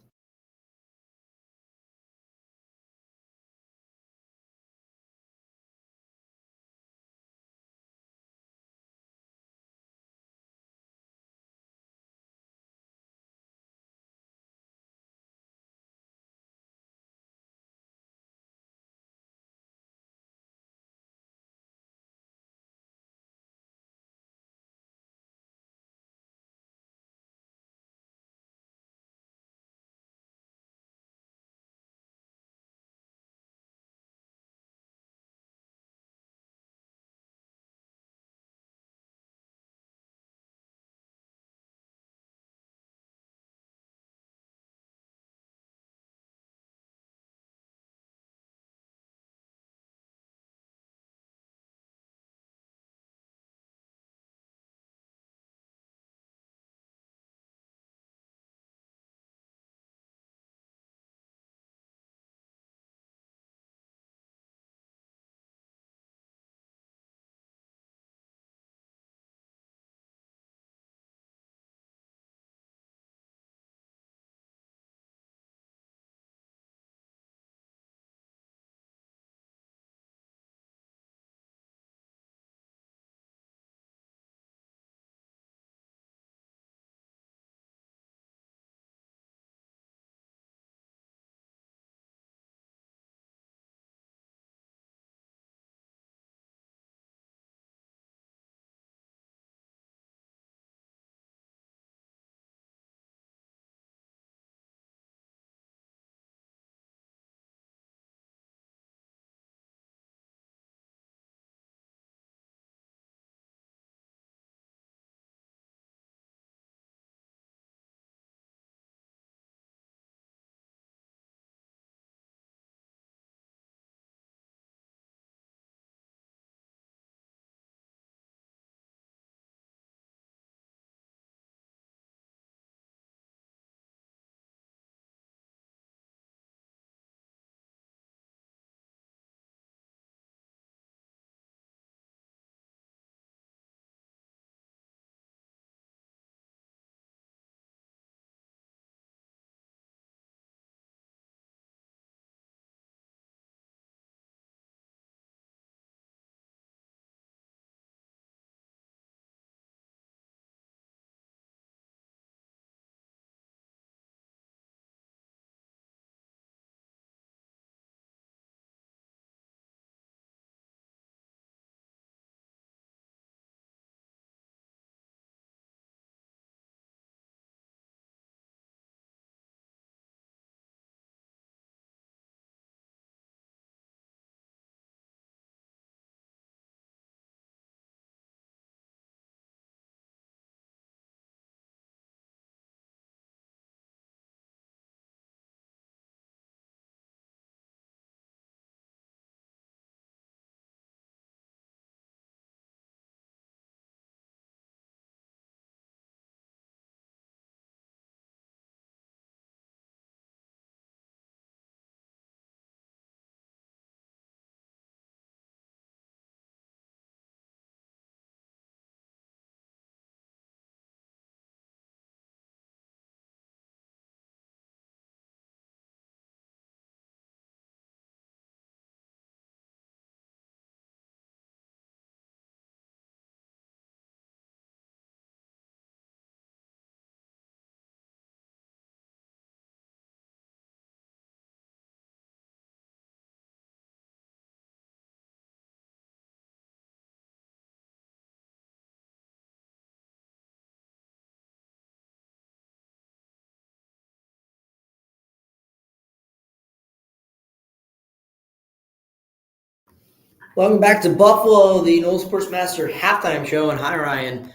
Welcome back to Buffalo, the Noel Sports Master halftime show. And hi, Ryan.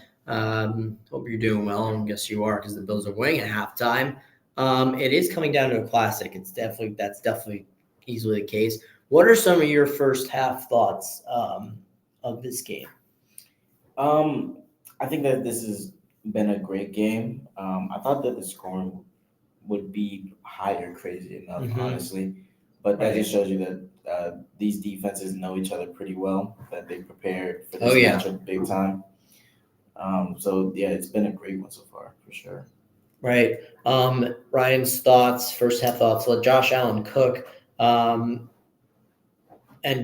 Hope you're doing well. I guess you are because the Bills are winning at halftime. It is coming down to a classic. That's definitely easily the case. What are some of your first half thoughts of this game? I think that this has been a great game. I thought that the scoring would be higher, crazy enough, honestly. But that just shows you that these defenses know each other pretty well, that they prepared for this matchup big time. So, yeah, it's been a great one so far, for sure. Right. Ryan's thoughts, first half thoughts. Let Josh Allen cook. And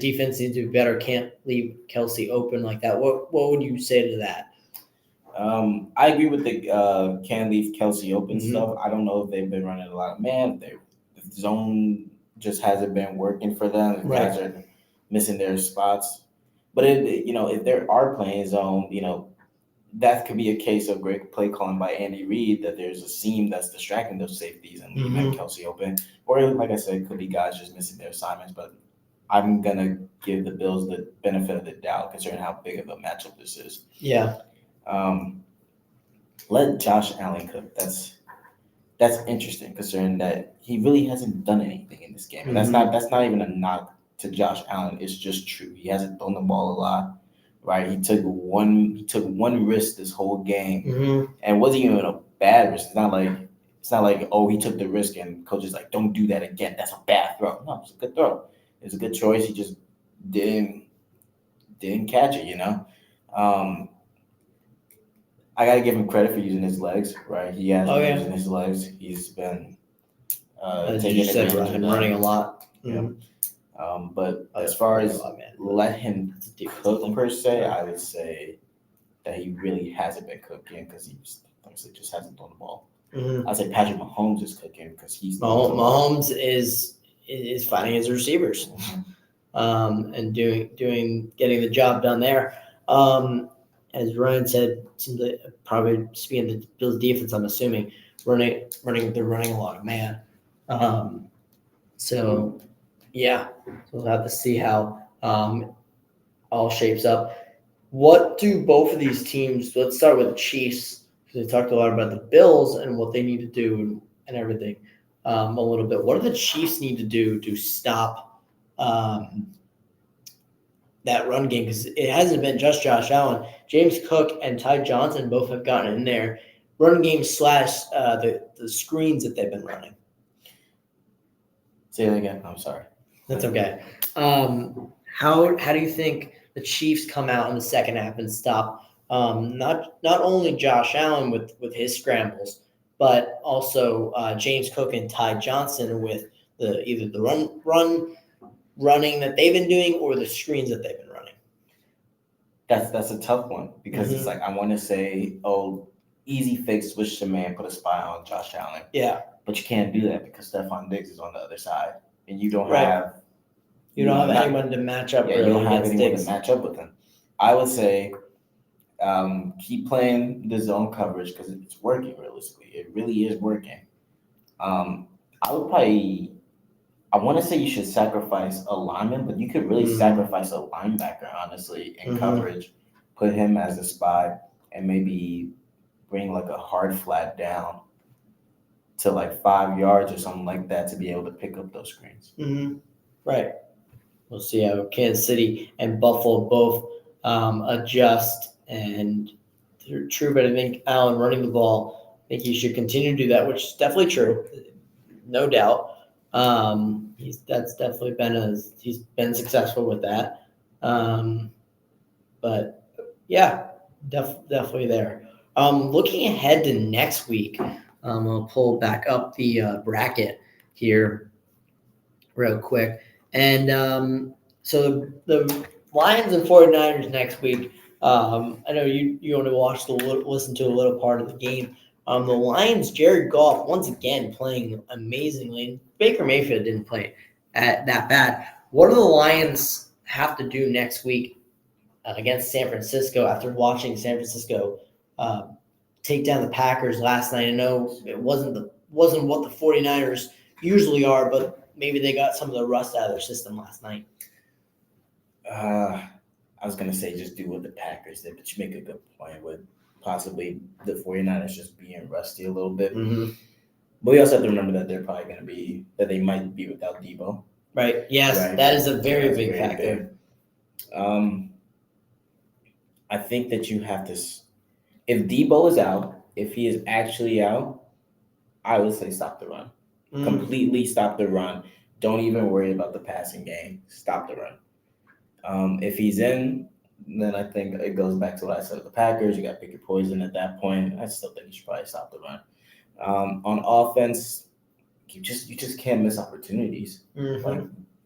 defense needs to be better. Can't leave Kelsey open like that. What would you say to that? I agree with the can't leave Kelsey open stuff. I don't know if they've been running a lot of man. The zone just hasn't been working for them. The guys are missing their spots. But if they are playing zone, that could be a case of great play calling by Andy Reid, that there's a seam that's distracting those safeties and leaving Kelsey open. Or like I said, it could be guys just missing their assignments. But I'm gonna give the Bills the benefit of the doubt considering how big of a matchup this is. Yeah. Let Josh Allen cook. That's interesting considering that he really hasn't done anything in this game. And that's not even a knock to Josh Allen. It's just true. He hasn't thrown the ball a lot. Right? He took one risk this whole game. And it wasn't even a bad risk. It's not like oh, he took the risk and coach is like, don't do that again. That's a bad throw. No, it's a good throw. It's a good choice. He just didn't catch it, I gotta give him credit for using his legs, right? He has been using his legs. He's been taking advantage of that. Running a lot. Yeah. But as far as let him cook per se, I would say that he really hasn't been cooking because he honestly just hasn't thrown the ball. I'd say Patrick Mahomes is cooking because he's Mahomes is finding his receivers, and getting the job done there. As Ryan said, seems like probably speaking of the Bills defense, I'm assuming they're running a lot of man. So we'll have to see how all shapes up. What do both of these teams? Let's start with the Chiefs because we talked a lot about the Bills and what they need to do and everything. A little bit. What do the Chiefs need to do to stop that run game? Because it hasn't been just Josh Allen. James Cook and Ty Johnson both have gotten in there. Run game / the screens that they've been running. Say that again. I'm sorry. That's okay. How do you think the Chiefs come out in the second half and stop not only Josh Allen with his scrambles, but also James Cook and Ty Johnson with either the running that they've been doing or the screens that they've been running? That's a tough one because it's like I want to say, oh, easy fix, switch to man, put a spy on Josh Allen. Yeah. But you can't do that because Stephon Diggs is on the other side, and you don't have anyone to match up. Yeah, you don't have anyone to match up with him. I would say keep playing the zone coverage because it's working realistically. It really is working. I want to say you should sacrifice a lineman, but you could really sacrifice a linebacker, honestly, in coverage. Put him as a spy and maybe bring like a hard flat down to like 5 yards or something like that to be able to pick up those screens. Right. We'll see how Kansas City and Buffalo both adjust and they're true, but I think Allen running the ball, I think he should continue to do that, which is definitely true, no doubt. He's been successful with that. But yeah, definitely there. Looking ahead to next week, I'll pull back up the bracket here real quick. And so the Lions and 49ers next week. I know you only watched listen to a little part of the game. The Lions, Jared Goff, once again playing amazingly. Baker Mayfield didn't play that bad. What do the Lions have to do next week against San Francisco after watching San Francisco take down the Packers last night? I know it wasn't what the 49ers usually are, but maybe they got some of the rust out of their system last night. I was gonna say just do what the Packers did, but you make a good point with possibly the 49ers just being rusty a little bit. But we also have to remember that they're probably gonna be that they might be without Debo. Right. Yes, Right. that is a very That's big very factor. big. I think that you have to. If Debo is out, if he is actually out, I would say stop the run. Completely stop the run. Don't even worry about the passing game. Stop the run. If he's in, then I think it goes back to what I said with the Packers. You got to pick your poison at that point. I still think you should probably stop the run. On offense, you just can't miss opportunities. Like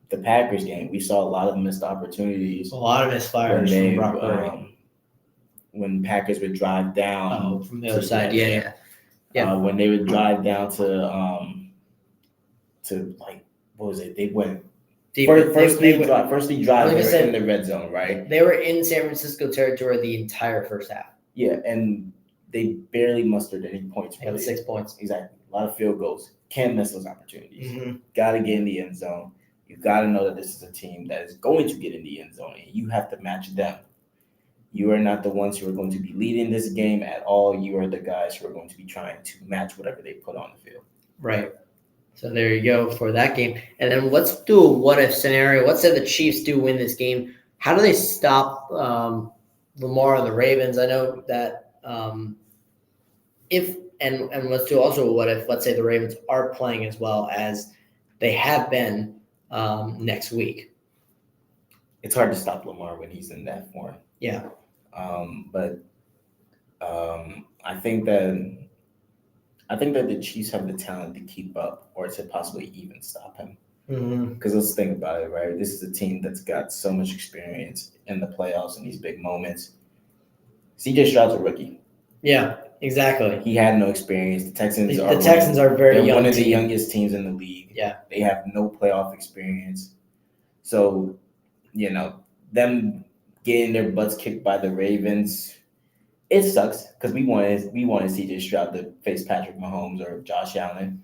the Packers game, we saw a lot of missed opportunities. A lot of misfires from Brock Purdy. When Packers would drive down from the other side, yeah. When they would drive down to like what was it? They went first drive. They were in the red zone, right? They were in San Francisco territory the entire first half. Yeah, and they barely mustered any points. They had 6 points. Exactly, a lot of field goals. Can't miss those opportunities. Got to get in the end zone. You got to know that this is a team that is going to get in the end zone, and you have to match them. You are not the ones who are going to be leading this game at all. You are the guys who are going to be trying to match whatever they put on the field. Right. So there you go for that game. And then let's do a what-if scenario. Let's say the Chiefs do win this game. How do they stop Lamar and the Ravens? I know that and let's do also a what-if. Let's say the Ravens are playing as well as they have been next week. It's hard to stop Lamar when he's in that form. Yeah. But I think that the Chiefs have the talent to keep up or to possibly even stop him. Because let's think about it, right? This is a team that's got so much experience in the playoffs and these big moments. CJ Stroud's a rookie. Yeah, exactly. He had no experience. The Texans are very young. One of the youngest teams in the league. Yeah. They have no playoff experience. So, them getting their butts kicked by the Ravens, it sucks because we wanted CJ Stroud to face Patrick Mahomes or Josh Allen.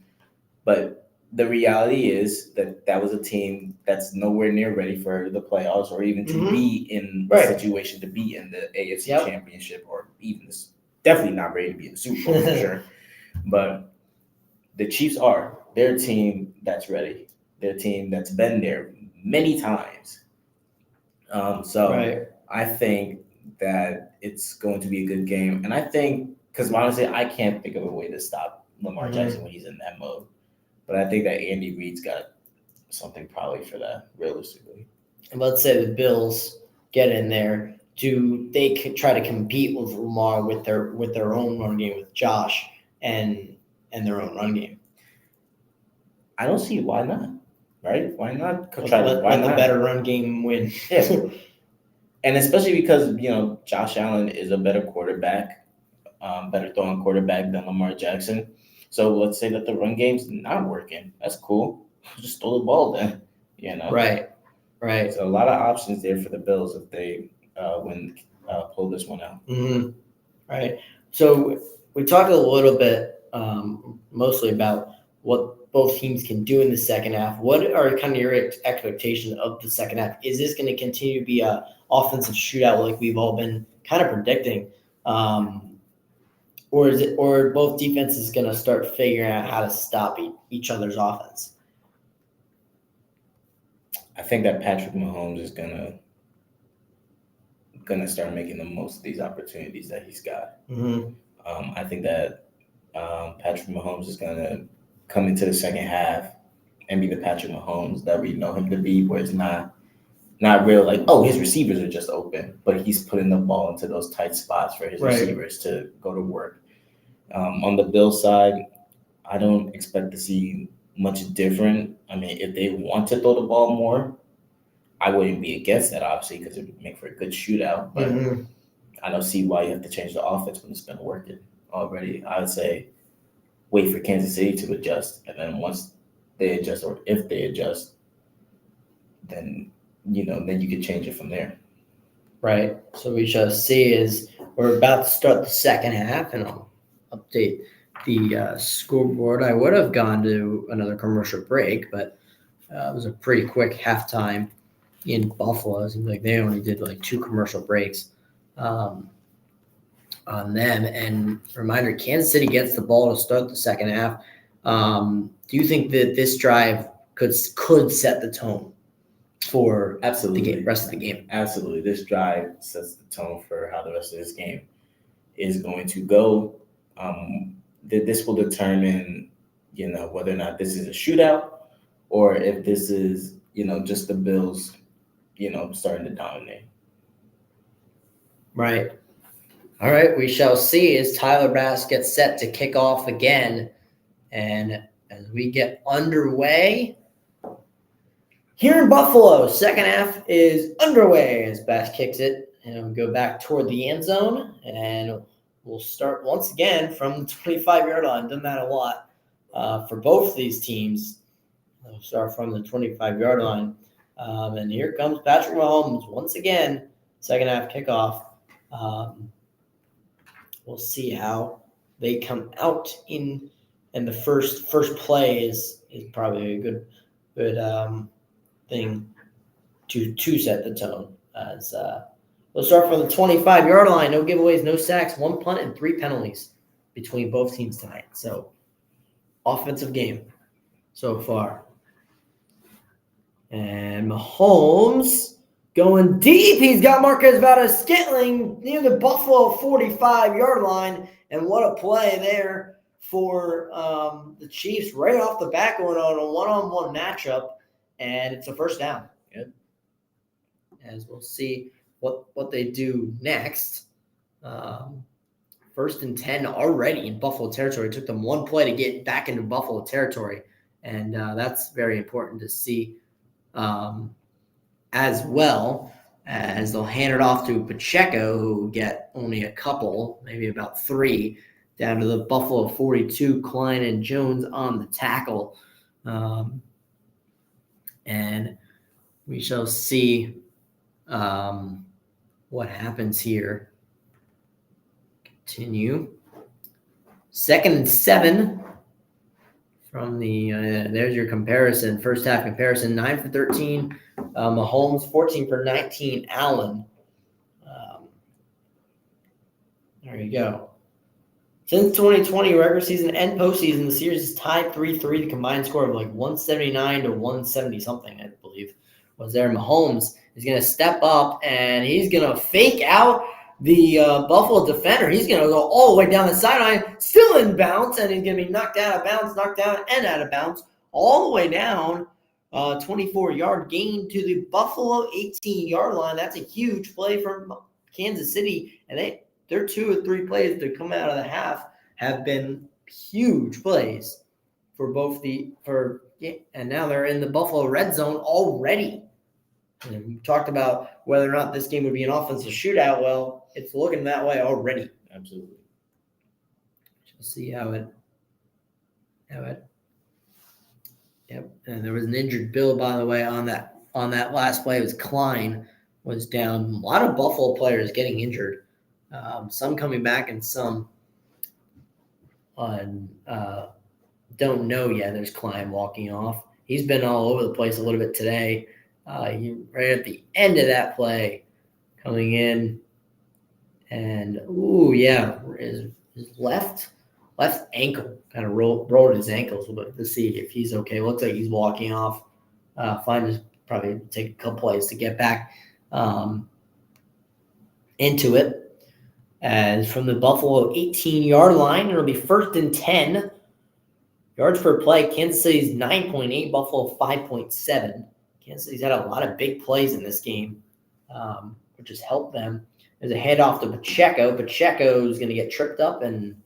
But the reality is that was a team that's nowhere near ready for the playoffs or even to be in the situation to be in the AFC Championship or even this. Definitely not ready to be in the Super Bowl for sure. But the Chiefs are. They're a team that's ready. They're a team that's been there many times. I think that it's going to be a good game. And I think, because honestly, I can't think of a way to stop Lamar Jackson when he's in that mode. But I think that Andy Reid's got something probably for that, realistically. And let's say the Bills get in there. Do they try to compete with Lamar with their own run game with Josh and their own run game? I don't see why not. Right? Why not? Let the better run game win. Yeah. And especially because, Josh Allen is a better quarterback, better throwing quarterback than Lamar Jackson. So let's say that the run game's not working. That's cool. Just throw the ball then, Right. So a lot of options there for the Bills if they pull this one out. Right. So we talked a little bit mostly about what both teams can do in the second half. What are kind of your expectations of the second half? Is this going to continue to be a offensive shootout like we've all been kind of predicting? Or both defenses going to start figuring out how to stop each other's offense? I think that Patrick Mahomes is gonna start making the most of these opportunities that he's got. I think that Patrick Mahomes is gonna come into the second half and be the Patrick Mahomes that we know him to be, where it's not real like, oh, his receivers are just open, but he's putting the ball into those tight spots for his receivers to go to work. On the Bills side, I don't expect to see much different. I mean, if they want to throw the ball more, I wouldn't be against that, obviously, because it would make for a good shootout. But I don't see why you have to change the offense when it's been working already. I would say wait for Kansas City to adjust, and then once they adjust, or if they adjust, then you can change it from there. Right. So we shall see. As we're about to start the second half, and I'll update the scoreboard. I would have gone to another commercial break, but it was a pretty quick halftime in Buffalo. It seems like they only did like 2 commercial breaks on them. And reminder, Kansas City gets the ball to start the second half. Do you think that this drive could set the tone for the rest of the game? Absolutely. This drive sets the tone for how the rest of this game is going to go. This will determine, whether or not this is a shootout or if this is, just the Bills, starting to dominate. Right. All right. We shall see as Tyler Bass gets set to kick off again. And as we get underway here in Buffalo, second half is underway as Bass kicks it. And we'll go back toward the end zone. And we'll start once again from the 25-yard line. Doesn't matter what for both these teams. We'll start from the 25-yard line. And here comes Patrick Mahomes once again. Second half kickoff. We'll see how they come out in the first play is probably a good thing to set the tone. As we'll start from the 25-yard line. No giveaways, no sacks, 1 punt, and 3 penalties between both teams tonight. So offensive game so far. And Mahomes going deep. He's got Marquez Valdes-Scantling near the Buffalo 45-yard line. And what a play there for the Chiefs right off the bat, going on a one-on-one matchup. And it's a first down. Yep. As we'll see what they do next. First and 10 already in Buffalo territory. It took them 1 play to get back into Buffalo territory. And that's very important to see. As well, as they'll hand it off to Pacheco, who will get only a couple, maybe about 3, down to the Buffalo 42, Klein and Jones on the tackle. And we shall see what happens here. Continue. 2nd and 7. From the there's your comparison, first half comparison, 9 for 13, Mahomes 14 for 19, Allen. There you go. Since 2020 regular season and postseason, the series is tied 3-3. The combined score of like 179 to 170 something, I believe, was there. Mahomes is going to step up and he's going to fake out the Buffalo defender. He's going to go all the way down the sideline, still in bounds, and he's going to be knocked out of bounds, all the way down. 24-yard gain to the Buffalo 18-yard line. That's a huge play from Kansas City, and their 2 or 3 plays to come out of the half have been huge plays for and now they're in the Buffalo red zone already. And we talked about whether or not this game would be an offensive shootout. Well, it's looking that way already. Absolutely. We'll see how it. Yep. And there was an injured Bill, by the way, on that last play. It was Klein was down. A lot of Buffalo players getting injured. Some coming back and some don't know yet. There's Klein walking off. He's been all over the place a little bit today. He right at the end of that play coming in and his left ankle kind of rolled his ankles a little bit to see if he's okay. Looks like he's walking off. Fine, just probably take a couple plays to get back into it. As from the Buffalo 18-yard line, it'll be 1st and 10. Yards per play, Kansas City's 9.8, Buffalo 5.7. Kansas City's had a lot of big plays in this game, which has helped them. There's a handoff to Pacheco. Pacheco is going to get tripped up and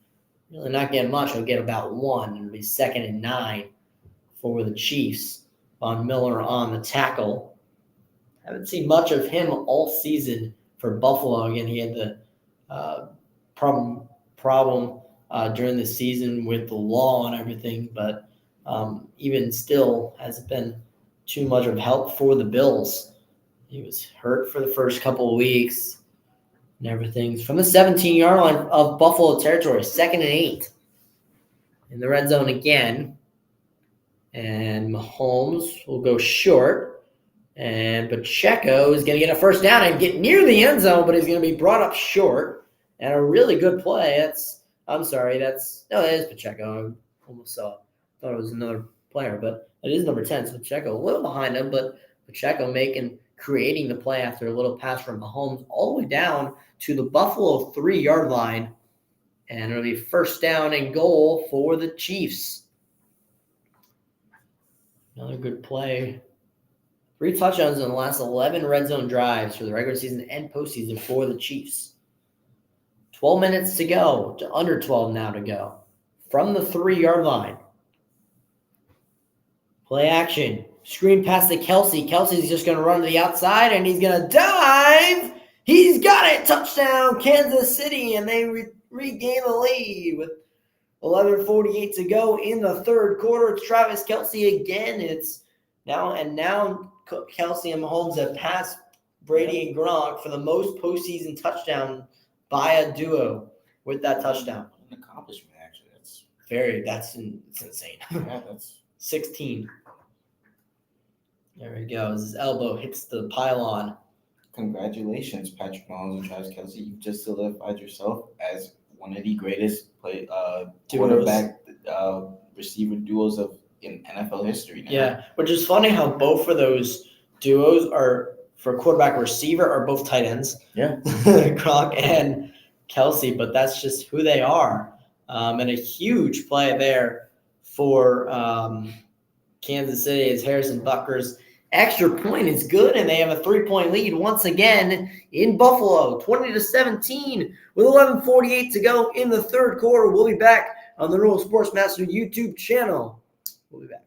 really not get much. He'll get about 1. It'll be 2nd and 9 for the Chiefs. Von Miller on the tackle. Haven't seen much of him all season for Buffalo. Again, he had the problem during the season with the law and everything, but even still hasn't been too much of help for the Bills. He was hurt for the first couple of weeks and everything. From the 17-yard line of Buffalo territory, 2nd and 8 in the red zone again. And Mahomes will go short. And Pacheco is going to get a first down and get near the end zone, but he's going to be brought up short. And a really good play. That is Pacheco. I almost thought it was another player, but it is number 10. So Pacheco a little behind him, but Pacheco creating the play after a little pass from Mahomes all the way down to the Buffalo 3-yard line. And it'll be first down and goal for the Chiefs. Another good play. 3 touchdowns in the last 11 red zone drives for the regular season and postseason for the Chiefs. 12 minutes to go, to under 12 now to go. From the 3-yard line. Play action. Screen pass to Kelsey. Kelsey's just going to run to the outside, and he's going to dive. He's got it. Touchdown, Kansas City, and they regain the lead with 11:48 to go in the third quarter. It's Travis Kelsey again. Now Kelsey and Mahomes have passed Brady and Gronk for the most postseason touchdown by a duo with that touchdown. An accomplishment, actually. It's insane. Yeah, that's 16. There he goes. His elbow hits the pylon. Congratulations, Patrick Mahomes and Travis Kelsey. You just solidified yourself as one of the greatest quarterback receiver duos in NFL history now. Yeah, which is funny how both of those duos are for quarterback receiver are both tight ends. Yeah. Gronk and Kelsey, but that's just who they are. And a huge play there for Kansas City as Harrison Butker's extra point is good, and they have a 3-point lead once again in Buffalo, 20-17 with 11:48 to go in the third quarter. We'll be back on the Rural Sports Master YouTube channel. We'll be back.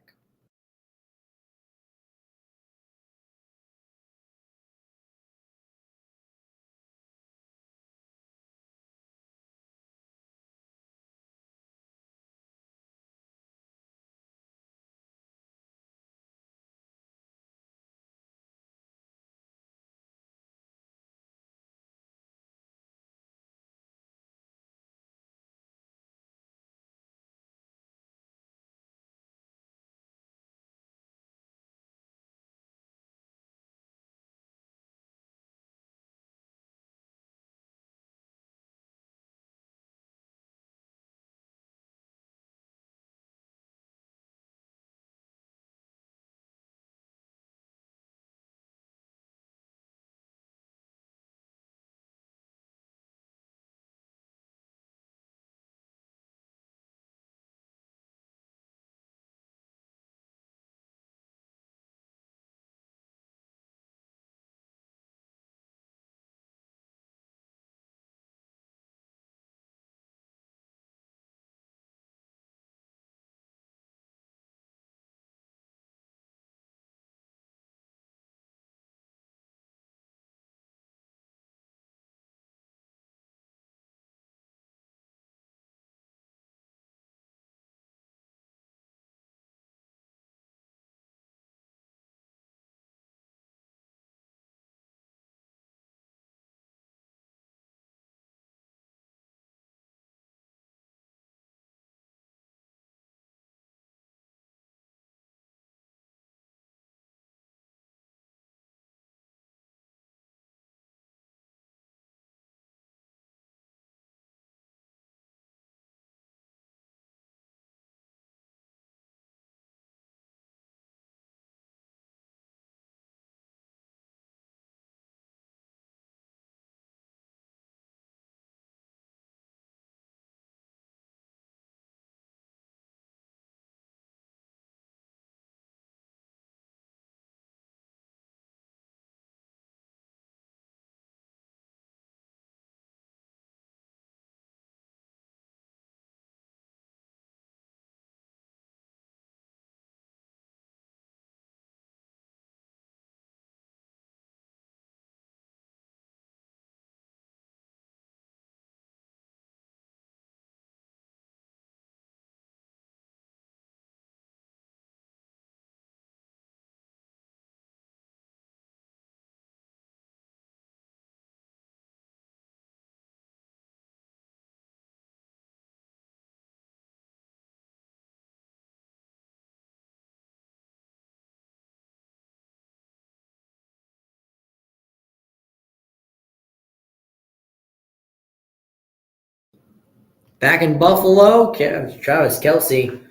Back in Buffalo, Travis Kelce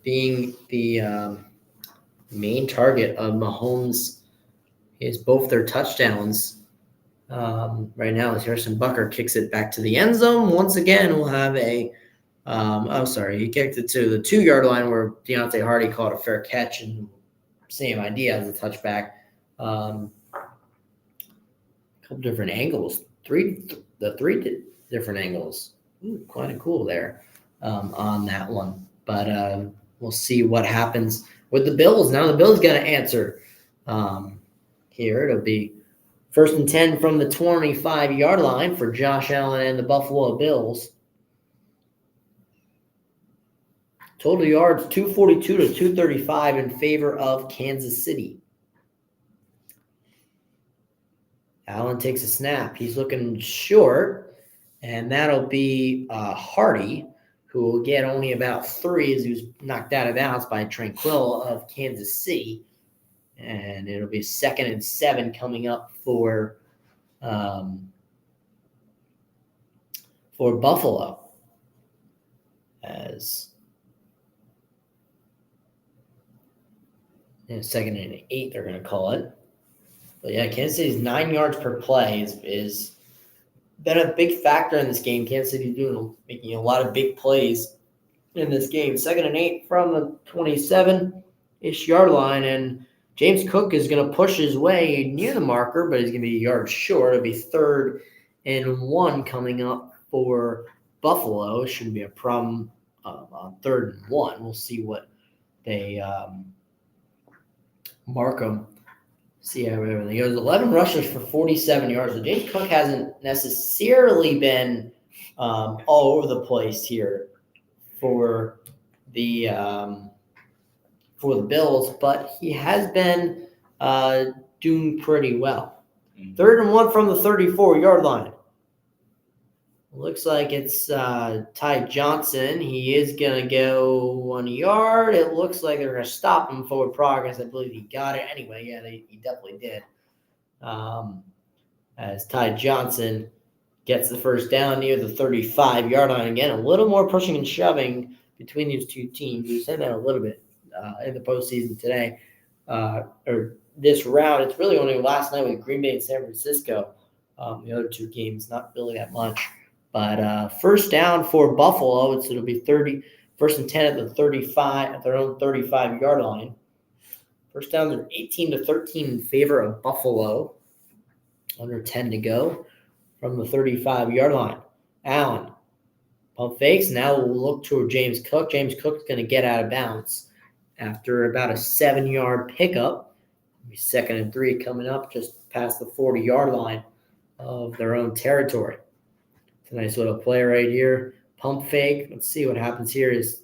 being the main target of Mahomes is both their touchdowns. Right now, as Harrison Butker kicks it back to the end zone. Once again, we'll have he kicked it to the 2-yard line where Deontay Hardy caught a fair catch, and same idea as a touchback. A couple different angles, three different angles. Kind of cool there on that one. But we'll see what happens with the Bills. Now the Bills got to answer here. It'll be 1st and 10 from the 25-yard line for Josh Allen and the Buffalo Bills. Total yards 242 to 235 in favor of Kansas City. Allen takes a snap. He's looking short, and that'll be Hardy, who will get only about 3 as he was knocked out of bounds by Tranquill of Kansas City. And it'll be 2nd and 7 coming up for Buffalo. As 2nd and 8, they're going to call it. But yeah, Kansas City's 9 yards per play is been a big factor in this game. Kansas City making a lot of big plays in this game. 2nd and 8 from the 27-ish yard line, and James Cook is going to push his way near the marker, but he's going to be a yard short. It'll be 3rd and 1 coming up for Buffalo. It shouldn't be a problem on 3rd and 1. We'll see what they mark them. See how everything goes. 11 rushes for 47 yards. So James Cook hasn't necessarily been all over the place here for the Bills, but he has been doing pretty well. 3rd and 1 from the 34-yard line. Looks like it's Ty Johnson. He is going to go 1 yard. It looks like they're going to stop him forward progress. I believe he got it. Anyway, yeah, he definitely did. As Ty Johnson gets the first down near the 35-yard line. Again, a little more pushing and shoving between these two teams. We've seen that a little bit in the postseason today. Or this round. It's really only last night with Green Bay and San Francisco. The other two games, not really that much. But first down for Buffalo, it'll be 1st and 10 at the 35 at their own 35-yard line. First down, they're 18 to 13 in favor of Buffalo. Under 10 to go from the 35-yard line. Allen pump fakes. Now we'll look toward James Cook. James Cook's going to get out of bounds after about a 7-yard pickup. 2nd and 3 coming up just past the 40-yard line of their own territory. It's a nice little play right here. Pump fake. Let's see what happens here is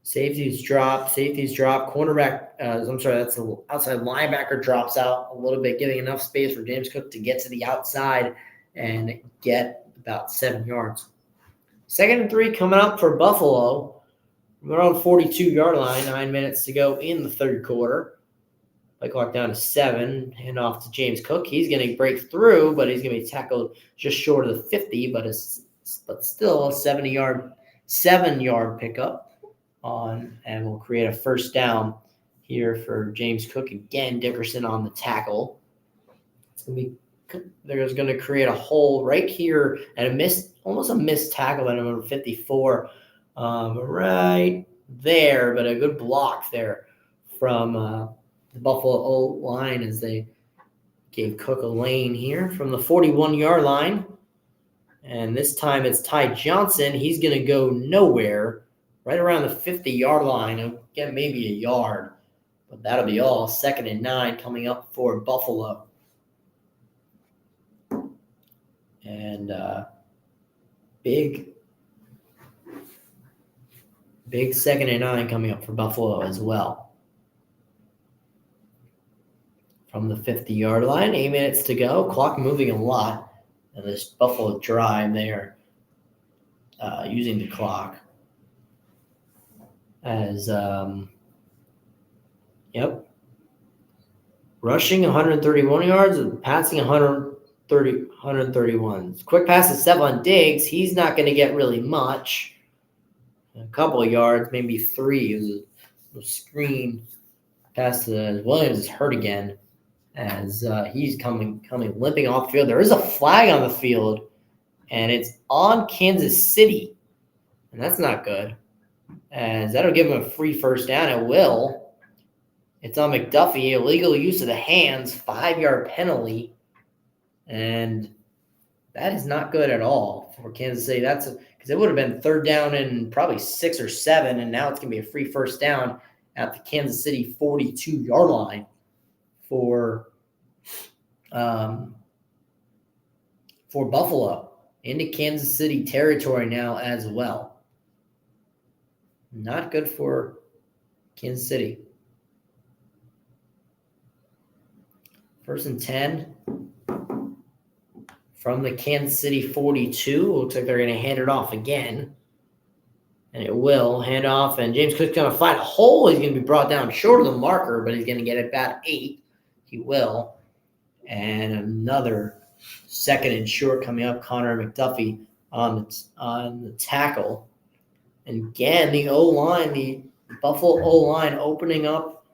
safeties drop. Cornerback, that's the outside linebacker drops out a little bit, giving enough space for James Cook to get to the outside and get about 7 yards. 2nd and 3 coming up for Buffalo. They're on 42-yard line, 9 minutes to go in the 3rd quarter. Play clock down to 7, hand off to James Cook. He's going to break through, but he's going to be tackled just short of the 50, but still a 7-yard pickup on, and will create a first down here for James Cook. Again, Dickerson on the tackle. There's going to create a hole right here and almost a missed tackle at number 54 right there, but a good block there from the Buffalo O-line as they gave Cook a lane here from the 41-yard line. And this time it's Ty Johnson. He's going to go nowhere, right around the 50-yard line. Again, maybe a yard, but that'll be all. 2nd and 9 coming up for Buffalo. And big 2nd and 9 coming up for Buffalo as well. From the 50-yard line, 8 minutes to go. Clock moving a lot. And this Buffalo drive, they are using the clock as, rushing 131 yards and passing 131. Quick pass to Stephon Diggs. He's not going to get really much. A couple of yards, maybe 3. It was a screen pass to Williams is hurt again as he's coming limping off the field. There is a flag on the field, and it's on Kansas City, and that's not good. As that'll give him a free first down. It will. It's on McDuffie. Illegal use of the hands. 5-yard penalty. And that is not good at all for Kansas City. That's because it would have been 3rd down and probably 6 or 7, and now it's going to be a free first down at the Kansas City 42-yard line for Buffalo into Kansas City territory now as well. Not good for Kansas City. 1st and 10 from the Kansas City 42. Looks like they're going to hand it off again. And it will hand off. And James Cook's going to find a hole. He's going to be brought down short of the marker, but he's going to get it about 8. He will. And another 2nd and short coming up. Connor McDuffie on the tackle. And again, the O-line, the Buffalo O-line opening up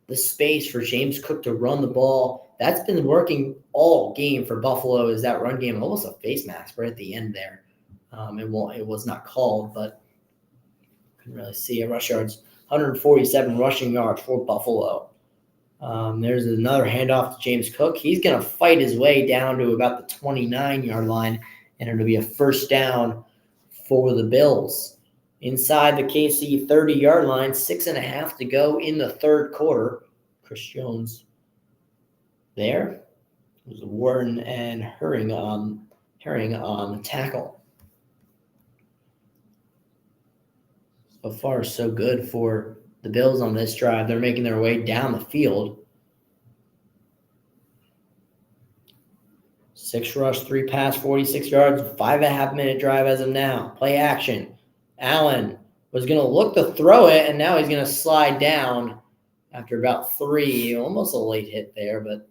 the space for James Cook to run the ball. That's been working all game for Buffalo, is that run game. Almost a face mask right at the end there. It was not called, but couldn't really see it. Rush yards, 147 rushing yards for Buffalo. There's another handoff to James Cook. He's going to fight his way down to about the 29-yard line, and it'll be a first down for the Bills. Inside the KC 30-yard line, 6.5 to go in the 3rd quarter. Chris Jones there. It was Warren and Herring on the tackle. So far, so good for the Bills on this drive. They're making their way down the field. 6 rush, 3 pass, 46 yards, 5.5-minute drive as of now. Play action. Allen was going to look to throw it, and now he's going to slide down after about 3. Almost a late hit there, but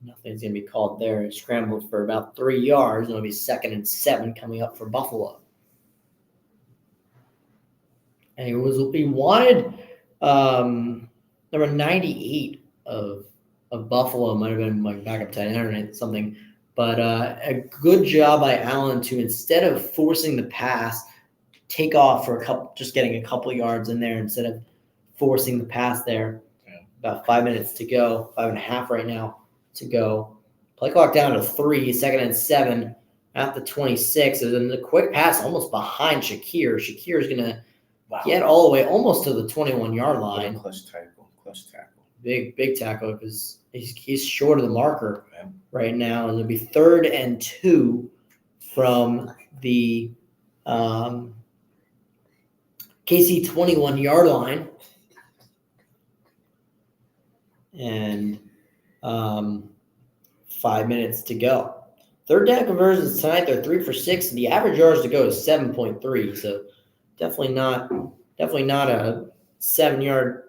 nothing's going to be called there. He scrambled for about 3 yards, and it'll be 2nd and 7 coming up for Buffalo. And he wanted number 98 of Buffalo. Might have been like backup tight end or something. But a good job by Allen to, instead of forcing the pass, take off for just getting a couple yards in there instead of forcing the pass there. Yeah. About 5 minutes to go, 5.5 right now to go. Play clock down to 3, 2nd and 7 at the 26. And then the quick pass almost behind Shakir. Shakir is going to get all the way almost to the 21-yard line. Clutch tackle. Big tackle because he's short of the marker right now. And it'll be 3rd and 2 from the KC 21-yard line. And 5 minutes to go. 3rd down conversions tonight, they're 3 for 6. The average yards to go is 7.3. So definitely not a 7-yard.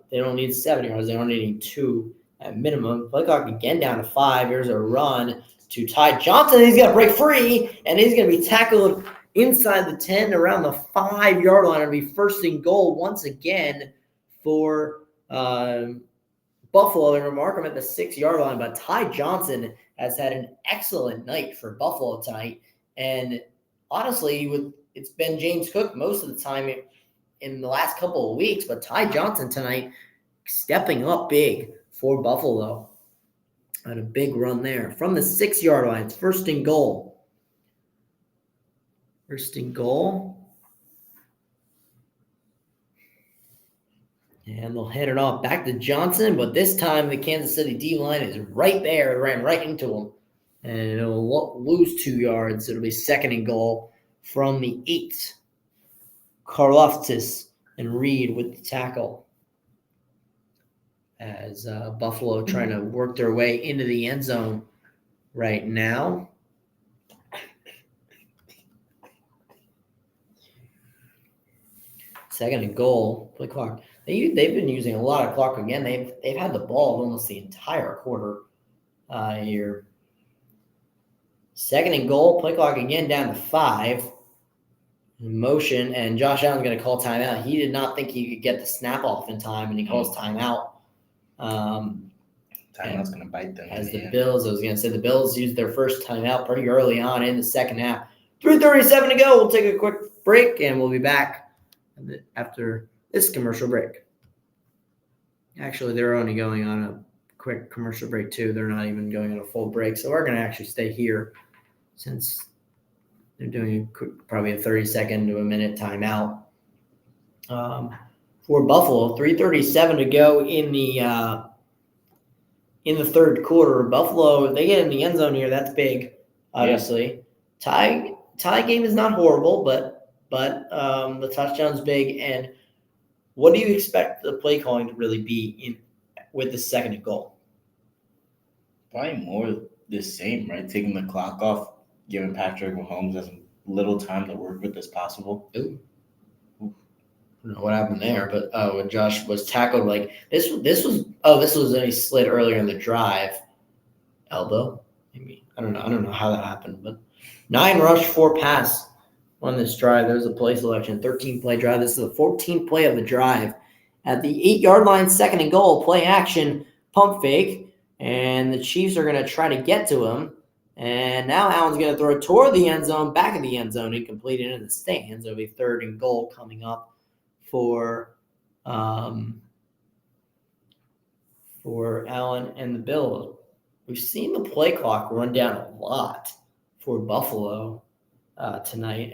They don't need 7 yards. They only need 2 at minimum. Play clock again down to 5. Here's a run to Ty Johnson. He's going to break free, and he's going to be tackled inside the 10 around the 5-yard line. It'll be 1st and goal once again for Buffalo. They remark him at the 6-yard line, but Ty Johnson has had an excellent night for Buffalo tonight. And honestly, it's been James Cook most of the time in the last couple of weeks, but Ty Johnson tonight stepping up big for Buffalo. Had a big run there from the 6-yard line. It's 1st and goal. 1st and goal. And they'll hand it off back to Johnson, but this time the Kansas City D-line is right there. It ran right into him. And it'll lose 2 yards. It'll be 2nd and goal from the 8. Karloftis and Reed with the tackle. As Buffalo trying to work their way into the end zone right now. Second and goal. Play clock. They've been using a lot of clock again. They've had the ball almost the entire quarter here. 2nd and goal. Play clock again down to 5. Motion, and Josh Allen's going to call timeout. He did not think he could get the snap off in time, and he calls timeout. Timeout's going to bite them. As the Bills, I was going to say, the Bills used their first timeout pretty early on in the second half. 3:37 to go. We'll take a quick break, and we'll be back after this commercial break. Actually, they're only going on a quick commercial break, too. They're not even going on a full break, so we're going to actually stay here since they're doing probably a 30-second to a minute timeout. For Buffalo, 3:37 to go in the third quarter. Buffalo, if they get in the end zone here, that's big, obviously. Yeah. Tie game is not horrible, but the touchdown's big. And what do you expect the play calling to really be with the 2nd and goal? Probably more the same, right? Taking the clock off, giving Patrick Mahomes as little time to work with as possible. Ooh. I don't know what happened there, but when Josh was tackled, like this was a slid earlier in the drive. Elbow, maybe. I don't know how that happened, but 9 rush, 4 pass on this drive. There was a play selection, 13-play drive. This is the 14th play of the drive. At the 8-yard line, 2nd and goal, play action, pump fake, and the Chiefs are going to try to get to him. And now Allen's going to throw it toward the end zone, back of the end zone, incomplete into the stands. It'll be 3rd and goal coming up for Allen and the Bills. We've seen the play clock run down a lot for Buffalo tonight.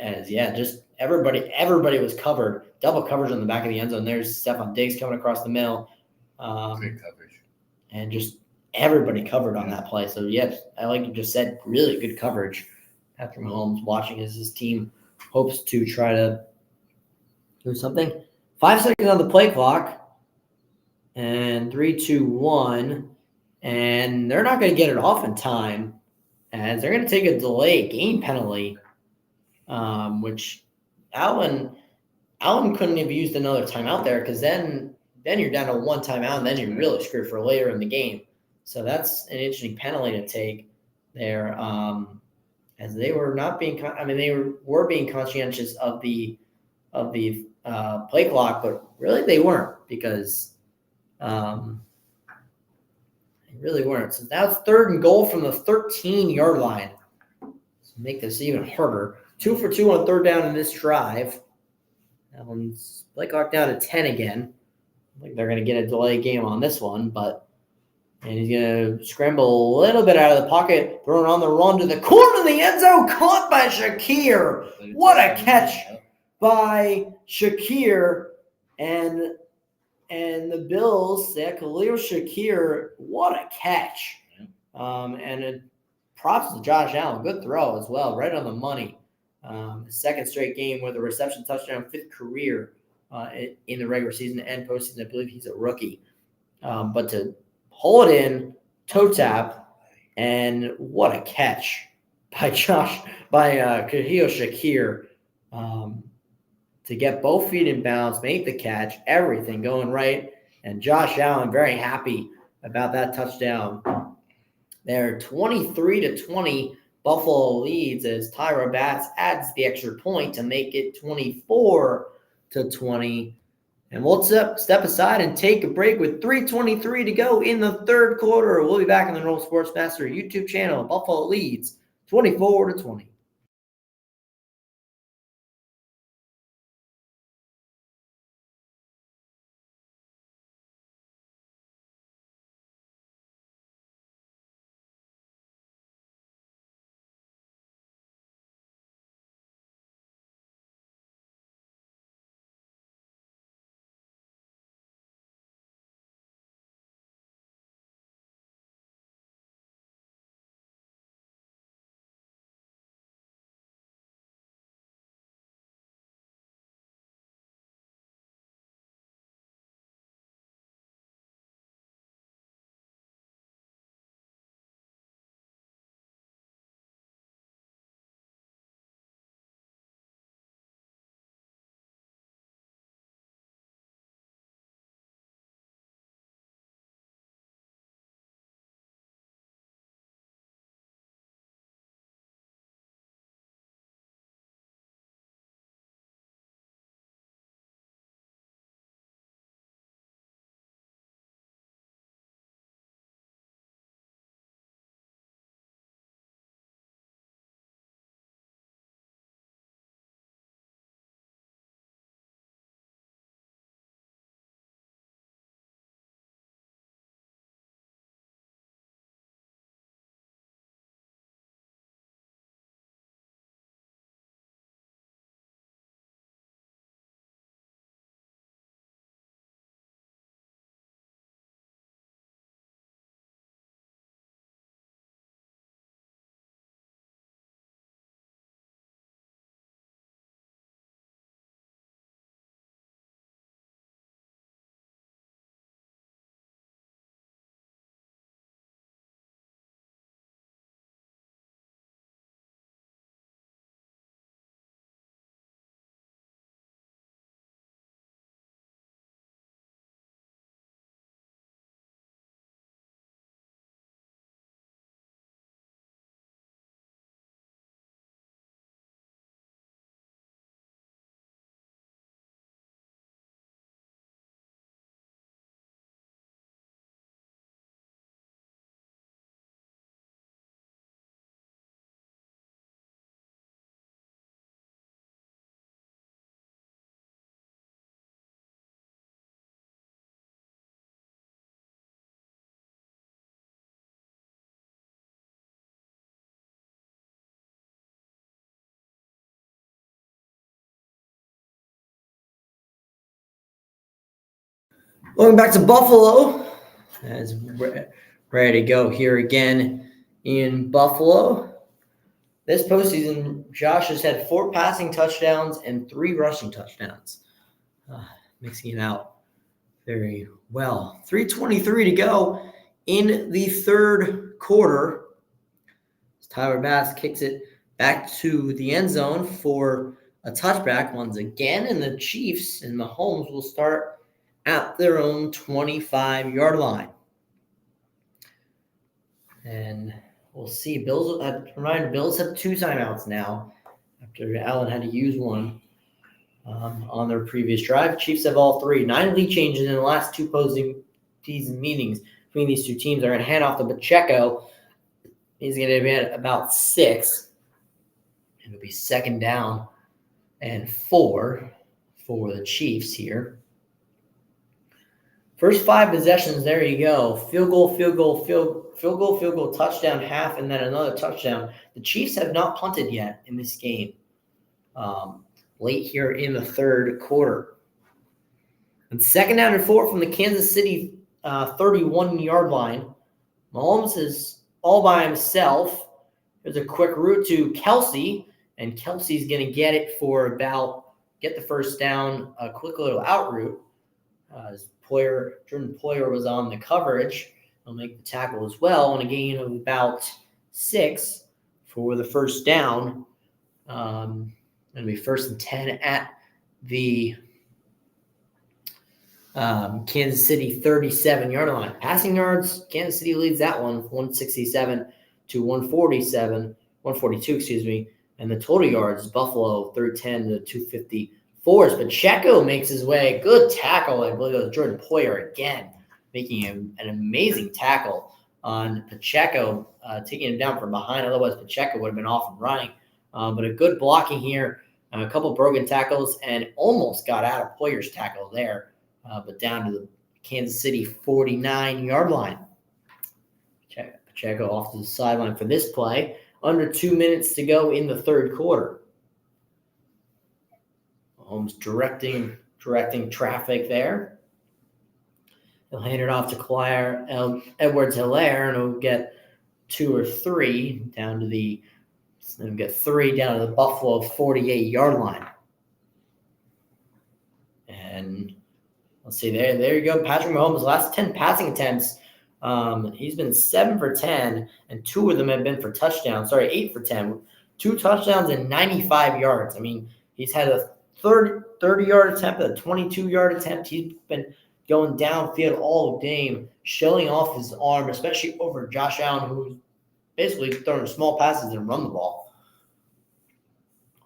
Just everybody was covered. Double coverage on the back of the end zone. There's Stephon Diggs coming across the middle. Great coverage. And just everybody covered on that play. So, yes, like you just said, really good coverage. Patrick Mahomes watching as his team hopes to try to do something. 5 seconds on the play clock. And 3, 2, 1. And they're not going to get it off in time, as they're going to take a delay game penalty, which Allen couldn't have used another timeout there, because then you're down to 1 timeout, and then you're really screwed for later in the game. So that's an interesting penalty to take there, as they were not being. They were being conscientious of the play clock, but really they weren't, because. They really weren't. So now it's 3rd and goal from the 13-yard line. Let's make this even harder. 2 for 2 on 3rd down in this drive. That one's play clock down to 10 again. I think they're going to get a delay game on this one, and he's going to scramble a little bit out of the pocket, throwing on the run to the corner of the end zone, caught by Shakir. What a catch by Shakir. And the Bills, Khalil Shakir, what a catch. And props to Josh Allen. Good throw as well, right on the money. 2nd straight game with a reception touchdown, 5th career in the regular season and postseason. I believe he's a rookie. But to pull it in, toe tap, and what a catch by Khalil Shakir. To get both feet in bounds, make the catch, everything going right. And Josh Allen very happy about that touchdown. They're 23-20. Buffalo leads as Tyra Batts adds the extra point to make it 24-20. And we'll step aside and take a break with 3:23 to go in the 3rd quarter. We'll be back on the Normal Sportsmaster YouTube channel. Buffalo leads 24-20. Welcome back to Buffalo. As we're ready to go here again in Buffalo. This postseason, Josh has had 4 passing touchdowns and 3 rushing touchdowns. Mixing it out very well. 3:23 to go in the third quarter. Tyler Bass kicks it back to the end zone for a touchback once again, and the Chiefs and Mahomes will start at their own 25-yard line. And we'll see. Bills have 2 timeouts now after Allen had to use one on their previous drive. Chiefs have all 3. 9 lead changes in the last 2 postseason meetings between these 2 teams. They're going to hand off to Pacheco. He's going to be at about 6. It'll be 2nd down and 4 for the Chiefs here. First 5 possessions, there you go. Field goal, touchdown, half, and then another touchdown. The Chiefs have not punted yet in this game. Late here in the third quarter. And 2nd down and 4 from the Kansas City 31-yard line. Mahomes is all by himself. There's a quick route to Kelsey, and Kelsey's going to get it for get the first down, a quick little out route. Jordan Poyer was on the coverage. He'll make the tackle as well on a gain of about 6 for the first down. It'll be 1st and 10 at the Kansas City 37-yard line. Passing yards, Kansas City leads that one, 167 to 142, and the total yards, Buffalo 310 to 254. Pacheco makes his way. Good tackle. I believe it was Jordan Poyer again, making an amazing tackle on Pacheco, taking him down from behind. Otherwise, Pacheco would have been off and running. But a good blocking here, a couple broken tackles, and almost got out of Poyer's tackle there, but down to the Kansas City 49-yard line. Pacheco off to the sideline for this play. Under 2 minutes to go in the third quarter. Mahomes directing traffic there. He'll hand it off to Edwards-Helaire, and he'll get 2 or 3 down to the Buffalo 48-yard line. And let's see, there you go. Patrick Mahomes' last 10 passing attempts, he's been 7 for 10, and 2 of them have been for touchdowns. 8 for 10. 2 touchdowns and 95 yards. I mean, he's had a 30-yard attempt, a 22-yard attempt. He's been going downfield all game, showing off his arm, especially over Josh Allen, who's basically throwing small passes and run the ball.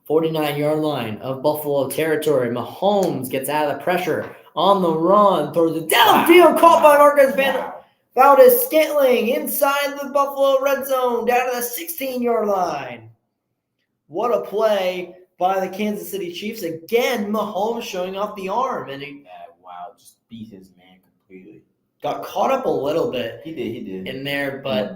49-yard line of Buffalo territory. Mahomes gets out of the pressure on the run, throws it downfield, caught by Marquez Valdes-Scantling inside the Buffalo red zone, down to the 16-yard line. What a play by the Kansas City Chiefs. Again, Mahomes showing off the arm. And just beat his man completely. Got caught up a little bit. He did. In there, but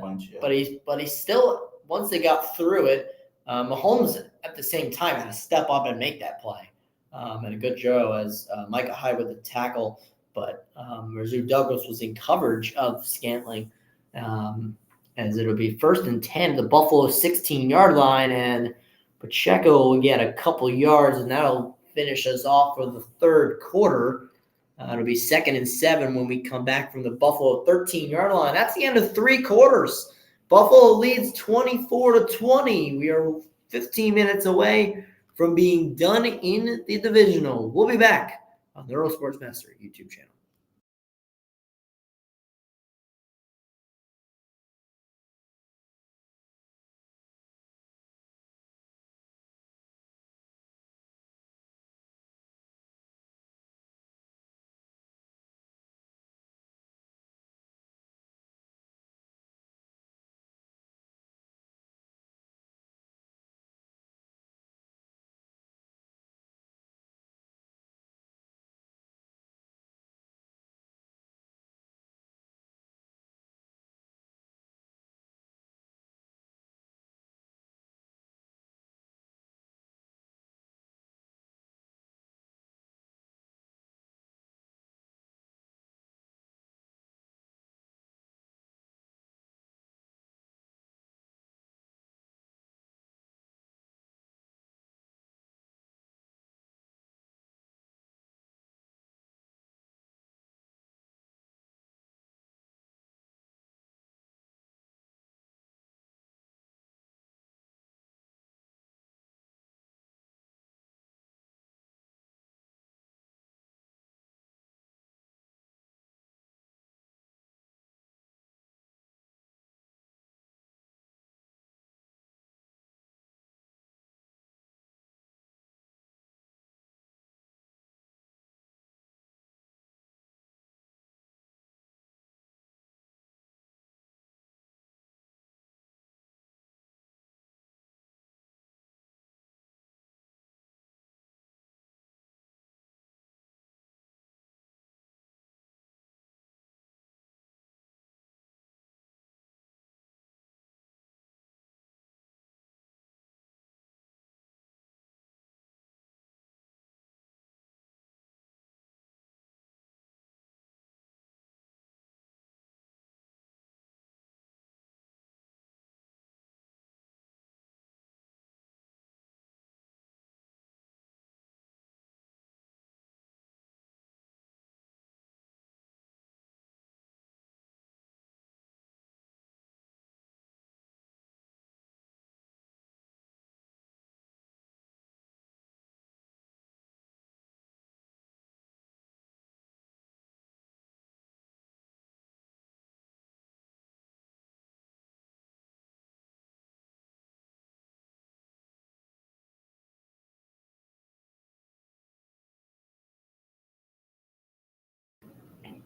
he's still, once they got through it, Mahomes at the same time had to step up and make that play. And a good job as Micah Hyde with the tackle, but Razoo Douglas was in coverage of Scantling, as it'll be 1st and 10, the Buffalo 16-yard line, and Pacheco will get a couple yards, and that'll finish us off for the third quarter. It'll be 2nd and 7 when we come back from the Buffalo 13-yard line. That's the end of 3 quarters. Buffalo leads 24-20. We are 15 minutes away from being done in the divisional. We'll be back on the Earl Sportsmaster YouTube channel.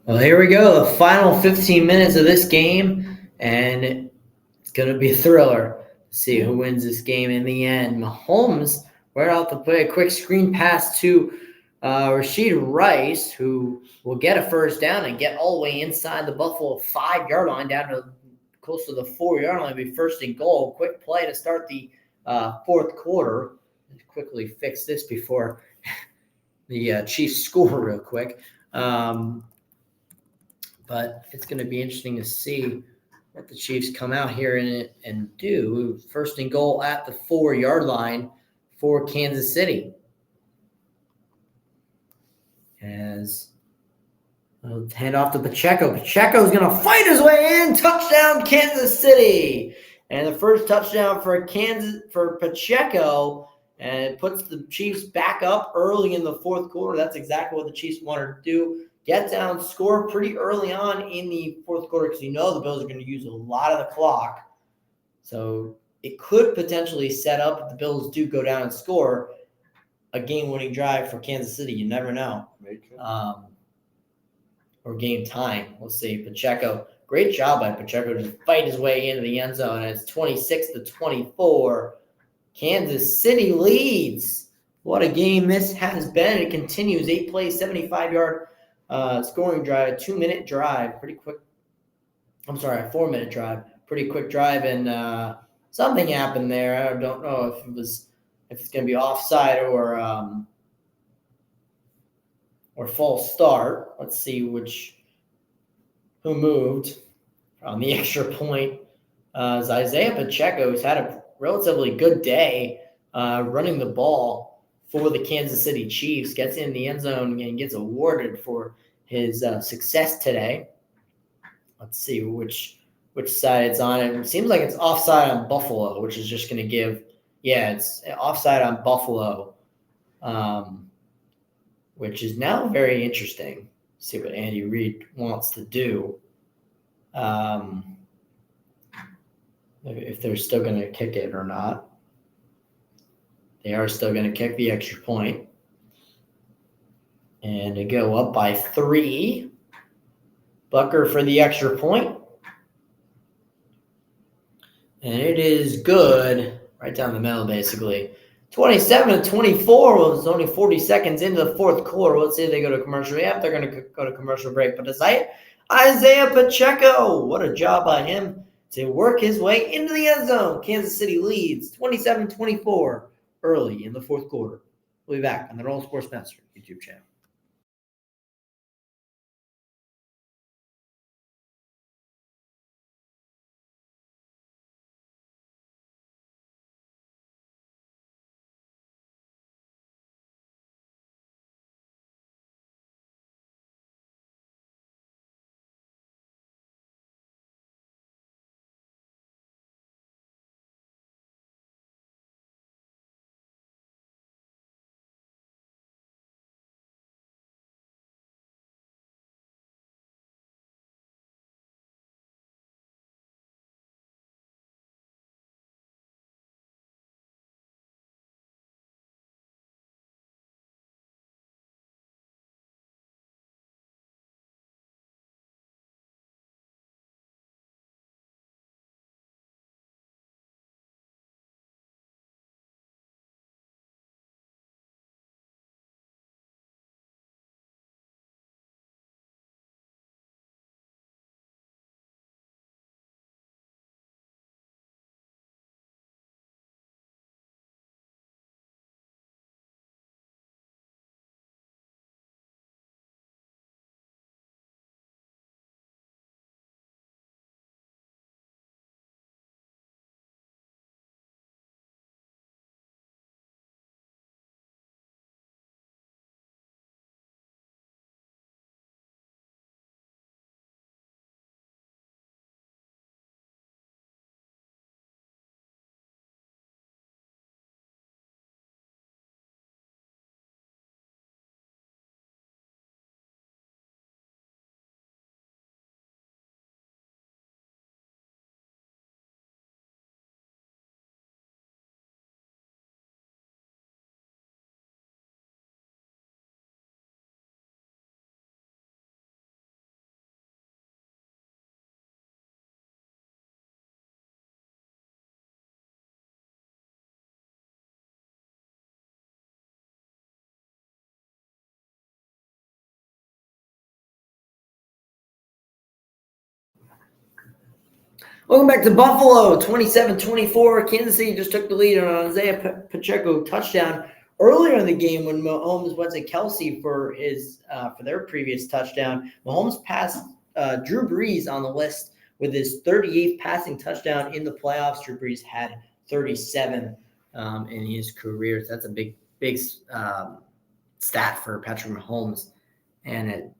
Well, here we go. The final 15 minutes of this game, and it's going to be a thriller. See who wins this game in the end. Mahomes, right off the play, a quick screen pass to Rashid Rice, who will get a first down and get all the way inside the Buffalo 5-yard line down to close to the 4-yard line. Be first and goal. Quick play to start the fourth quarter. Let's quickly fix this before the Chiefs score real quick. But it's going to be interesting to see what the Chiefs come out here and do. First and goal at the 4-yard line for Kansas City. As I'll hand off to Pacheco. Pacheco's going to fight his way in. Touchdown, Kansas City. And the first touchdown for Pacheco, and it puts the Chiefs back up early in the fourth quarter. That's exactly what the Chiefs wanted to do. Get down, score pretty early on in the fourth quarter because you know the Bills are going to use a lot of the clock. So it could potentially set up, if the Bills do go down and score, a game-winning drive for Kansas City. You never know. Or game time. We'll see. Pacheco, great job by Pacheco to fight his way into the end zone. And it's 26-24. Kansas City leads. What a game this has been. It continues. 8 plays, 75-yard scoring drive, a 2-minute drive. Pretty quick. I'm sorry, a 4-minute drive. Pretty quick drive. And something happened there. I don't know if it's going to be offside or false start. Let's see who moved on the extra point. Is Isaiah Pacheco, who's had a relatively good day running the ball for the Kansas City Chiefs, gets in the end zone and gets awarded for his success today. Let's see which side it's on. It seems like it's offside on Buffalo, which is just going to give – it's offside on Buffalo. Which is now very interesting. See what Andy Reid wants to do. If they're still going to kick it or not. They are still going to kick the extra point. And they go up by 3. Bucker for the extra point. And it is good. Right down the middle, basically. 27-24 was only 40 seconds into the fourth quarter. Let's see if they go to commercial. Yeah, they're going to go to commercial break. But Isaiah Pacheco, what a job by him to work his way into the end zone. Kansas City leads 27-24 early in the fourth quarter. We'll be back on the Roll Sports Master YouTube channel. Welcome back to Buffalo, 27-24. Kansas City just took the lead on an Isaiah Pacheco touchdown earlier in the game when Mahomes went to Kelsey for their previous touchdown. Mahomes passed Drew Brees on the list with his 38th passing touchdown in the playoffs. Drew Brees had 37 in his career. So that's a big stat for Patrick Mahomes. And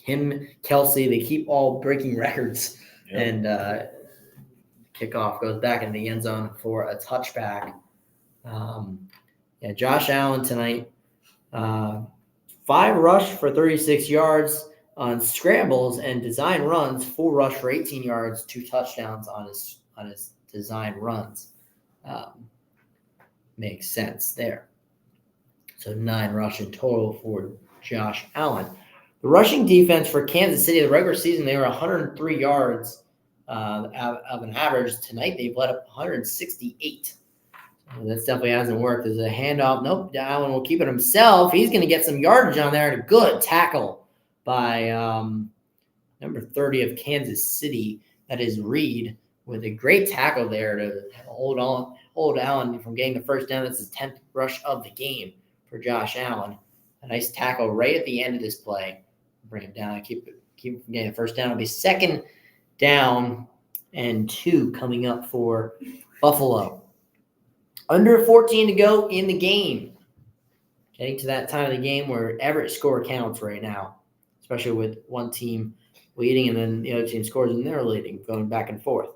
him, Kelsey, they keep all breaking records. Yep. And kickoff goes back in the end zone for a touchback. Josh Allen tonight, 5 rush for 36 yards on scrambles and design runs, 4 rush for 18 yards, 2 touchdowns on his design runs. Makes sense there. So 9 rush in total for Josh Allen. The rushing defense for Kansas City, the regular season, they were 103 yards of an average. Tonight, they've let up 168. So that definitely hasn't worked. There's a handoff. Nope, Allen will keep it himself. He's going to get some yardage on there and a good tackle by number 30 of Kansas City. That is Reed with a great tackle there to hold Allen from getting the first down. That's his 10th rush of the game for Josh Allen. A nice tackle right at the end of this play. Bring him down. Keep him from getting the first down. It'll be 2nd down and 2 coming up for Buffalo. Under 14 to go in the game. Getting to that time of the game where every score counts right now, especially with one team leading and then the other team scores and they're leading, going back and forth.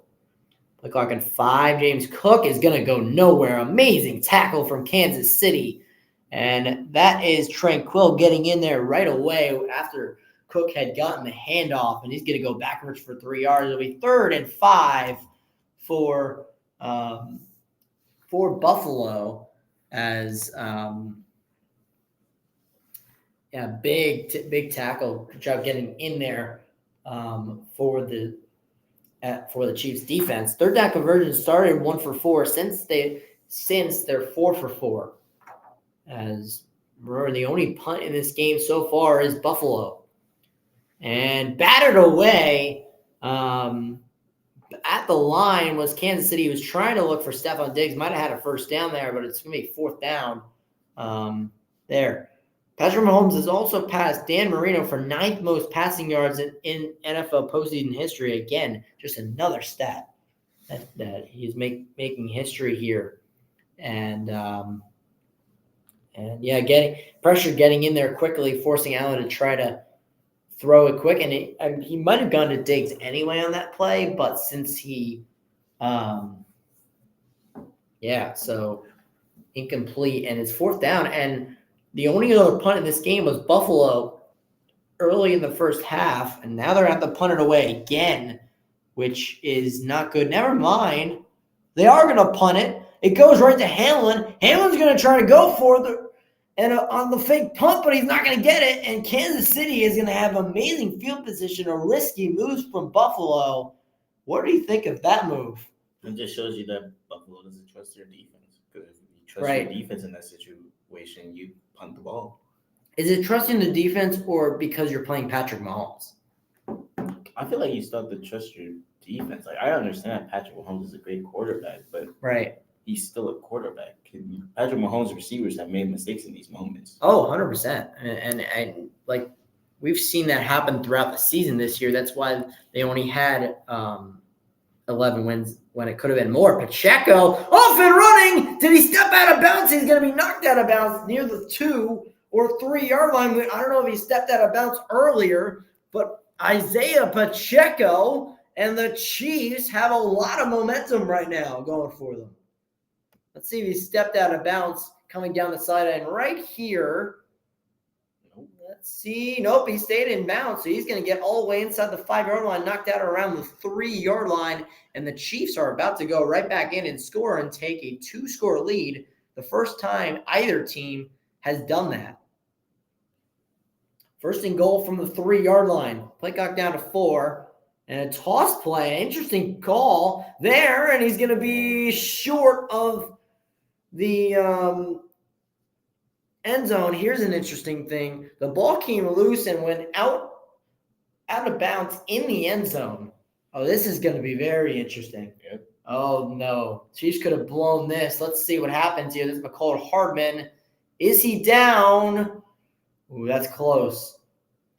Play clock in 5. James Cook is going to go nowhere. Amazing tackle from Kansas City. And that is Tranquil getting in there right away after Cook had gotten the handoff, and he's going to go backwards for 3 yards. It'll be 3rd and 5 for Buffalo as big tackle. Good job getting in there for the Chiefs defense. 3rd down conversion started 1 for 4 since they're 4 for 4. As remember, the only punt in this game so far is Buffalo. And battered away at the line was Kansas City. He was trying to look for Stephon Diggs. Might have had a first down there, but it's going to be 4th down there. Patrick Mahomes has also passed Dan Marino for 9th most passing yards in NFL postseason history. Again, just another stat that he's making history here. And getting in there quickly, forcing Allen to try to throw it quick. And he might have gone to Diggs anyway on that play, but since so incomplete, and it's 4th down. And the only other punt in this game was Buffalo early in the first half, and now they're at the punt it away again, which is not good. Never mind. They are going to punt it. It goes right to Hamlin. Hamlin's going to try to go for it on the fake punt, but he's not going to get it. And Kansas City is going to have amazing field position, a risky move from Buffalo. What do you think of that move? It just shows you that Buffalo doesn't trust their defense. Because if you trust your defense in that situation, you punt the ball. Is it trusting the defense or because you're playing Patrick Mahomes? I feel like you still have to trust your defense. Like, I understand Patrick Mahomes is a great quarterback, but he's still a quarterback. Patrick Mahomes' receivers have made mistakes in these moments. Oh, 100%. And like we've seen that happen throughout the season this year. That's why they only had 11 wins when it could have been more. Pacheco off and running. Did he step out of bounds? He's going to be knocked out of bounds near the 2 or 3 yard line. I don't know if he stepped out of bounds earlier, but Isaiah Pacheco and the Chiefs have a lot of momentum right now going for them. Let's see if he stepped out of bounds coming down the sideline right here. Let's see. Nope, he stayed in bounds, so he's going to get all the way inside the 5 yard line, knocked out around the 3 yard line, and the Chiefs are about to go right back in and score and take a 2-score lead. The first time either team has done that. 1st and goal from the 3 yard line. Play clock down to 4. And a toss play. Interesting call there. And he's going to be short of the end zone. Here's an interesting thing. The ball came loose and went out of bounds in the end zone. Oh, this is going to be very interesting. Yep. Oh, no. Chiefs could have blown this. Let's see what happens here. This is McCall Hardman. Is he down? Ooh, that's close.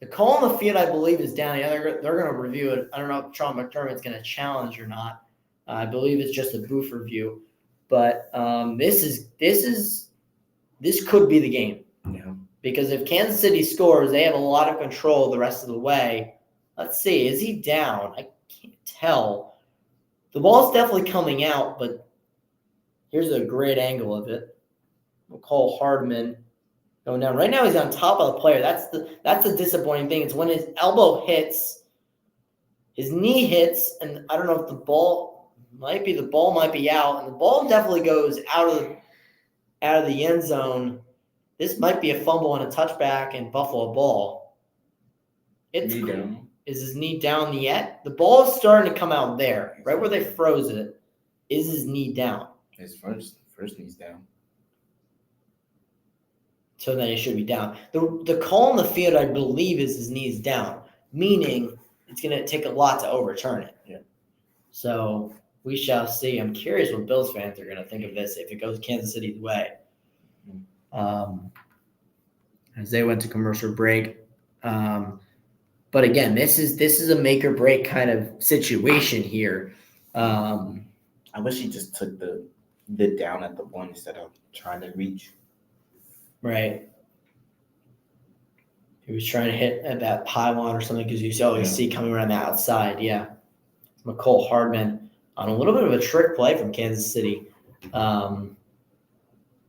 The call on the field, I believe, is down. Yeah, they're going to review it. I don't know if Sean McDermott's going to challenge or not. I believe it's just a booth review. But this could be the game. Yeah. Because if Kansas City scores, they have a lot of control the rest of the way. Let's see. Is he down? I can't tell. The ball's definitely coming out, but here's a great angle of it. We'll call Hardman going down. Right now he's on top of the player. That's the disappointing thing. It's when his elbow hits, his knee hits, and I don't know if the ball might be out, and the ball definitely goes out of the end zone. This might be a fumble and a touchback and Buffalo ball. Is his knee down yet? The ball is starting to come out there, right where they froze it. Is his knee down? His first knee's down. So then he should be down. The call on the field, I believe, is his knee's down, meaning it's going to take a lot to overturn it. Yeah. So we shall see. I'm curious what Bills fans are going to think of this if it goes Kansas City's way. As they went to commercial break. But again, this is a make or break kind of situation here. I wish he just took the down at the one instead of trying to reach. Right. He was trying to hit at that pylon or something because you always see coming around the outside. Yeah. McCall Hardman on a little bit of a trick play from Kansas City.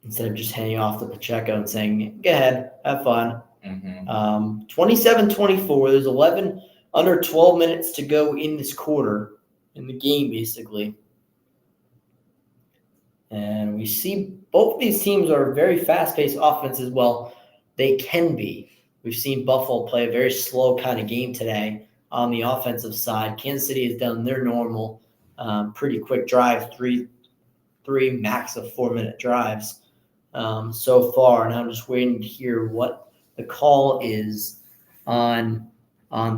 Instead of just hanging off to Pacheco and saying, go ahead, have fun. 27-24. There's under 12 minutes to go in this quarter, in the game, basically. And we see both of these teams are very fast-paced offenses. Well, they can be. We've seen Buffalo play a very slow kind of game today on the offensive side. Kansas City has done their normal, pretty quick drive, three max of 4-minute drives so far. And I'm just waiting to hear what the call is on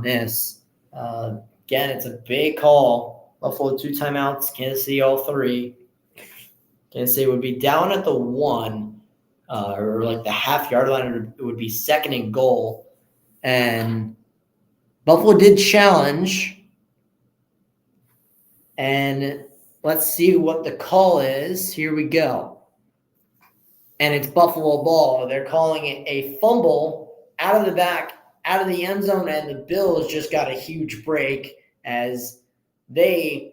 this. Again, it's a big call. Buffalo 2 timeouts, Kansas City all 3. Kansas City would be down at the 1, or like the half-yard line. It would be 2nd and goal. And Buffalo did challenge. And let's see what the call is. Here we go. And it's Buffalo ball. They're calling it a fumble out of the back, out of the end zone, and the Bills just got a huge break as they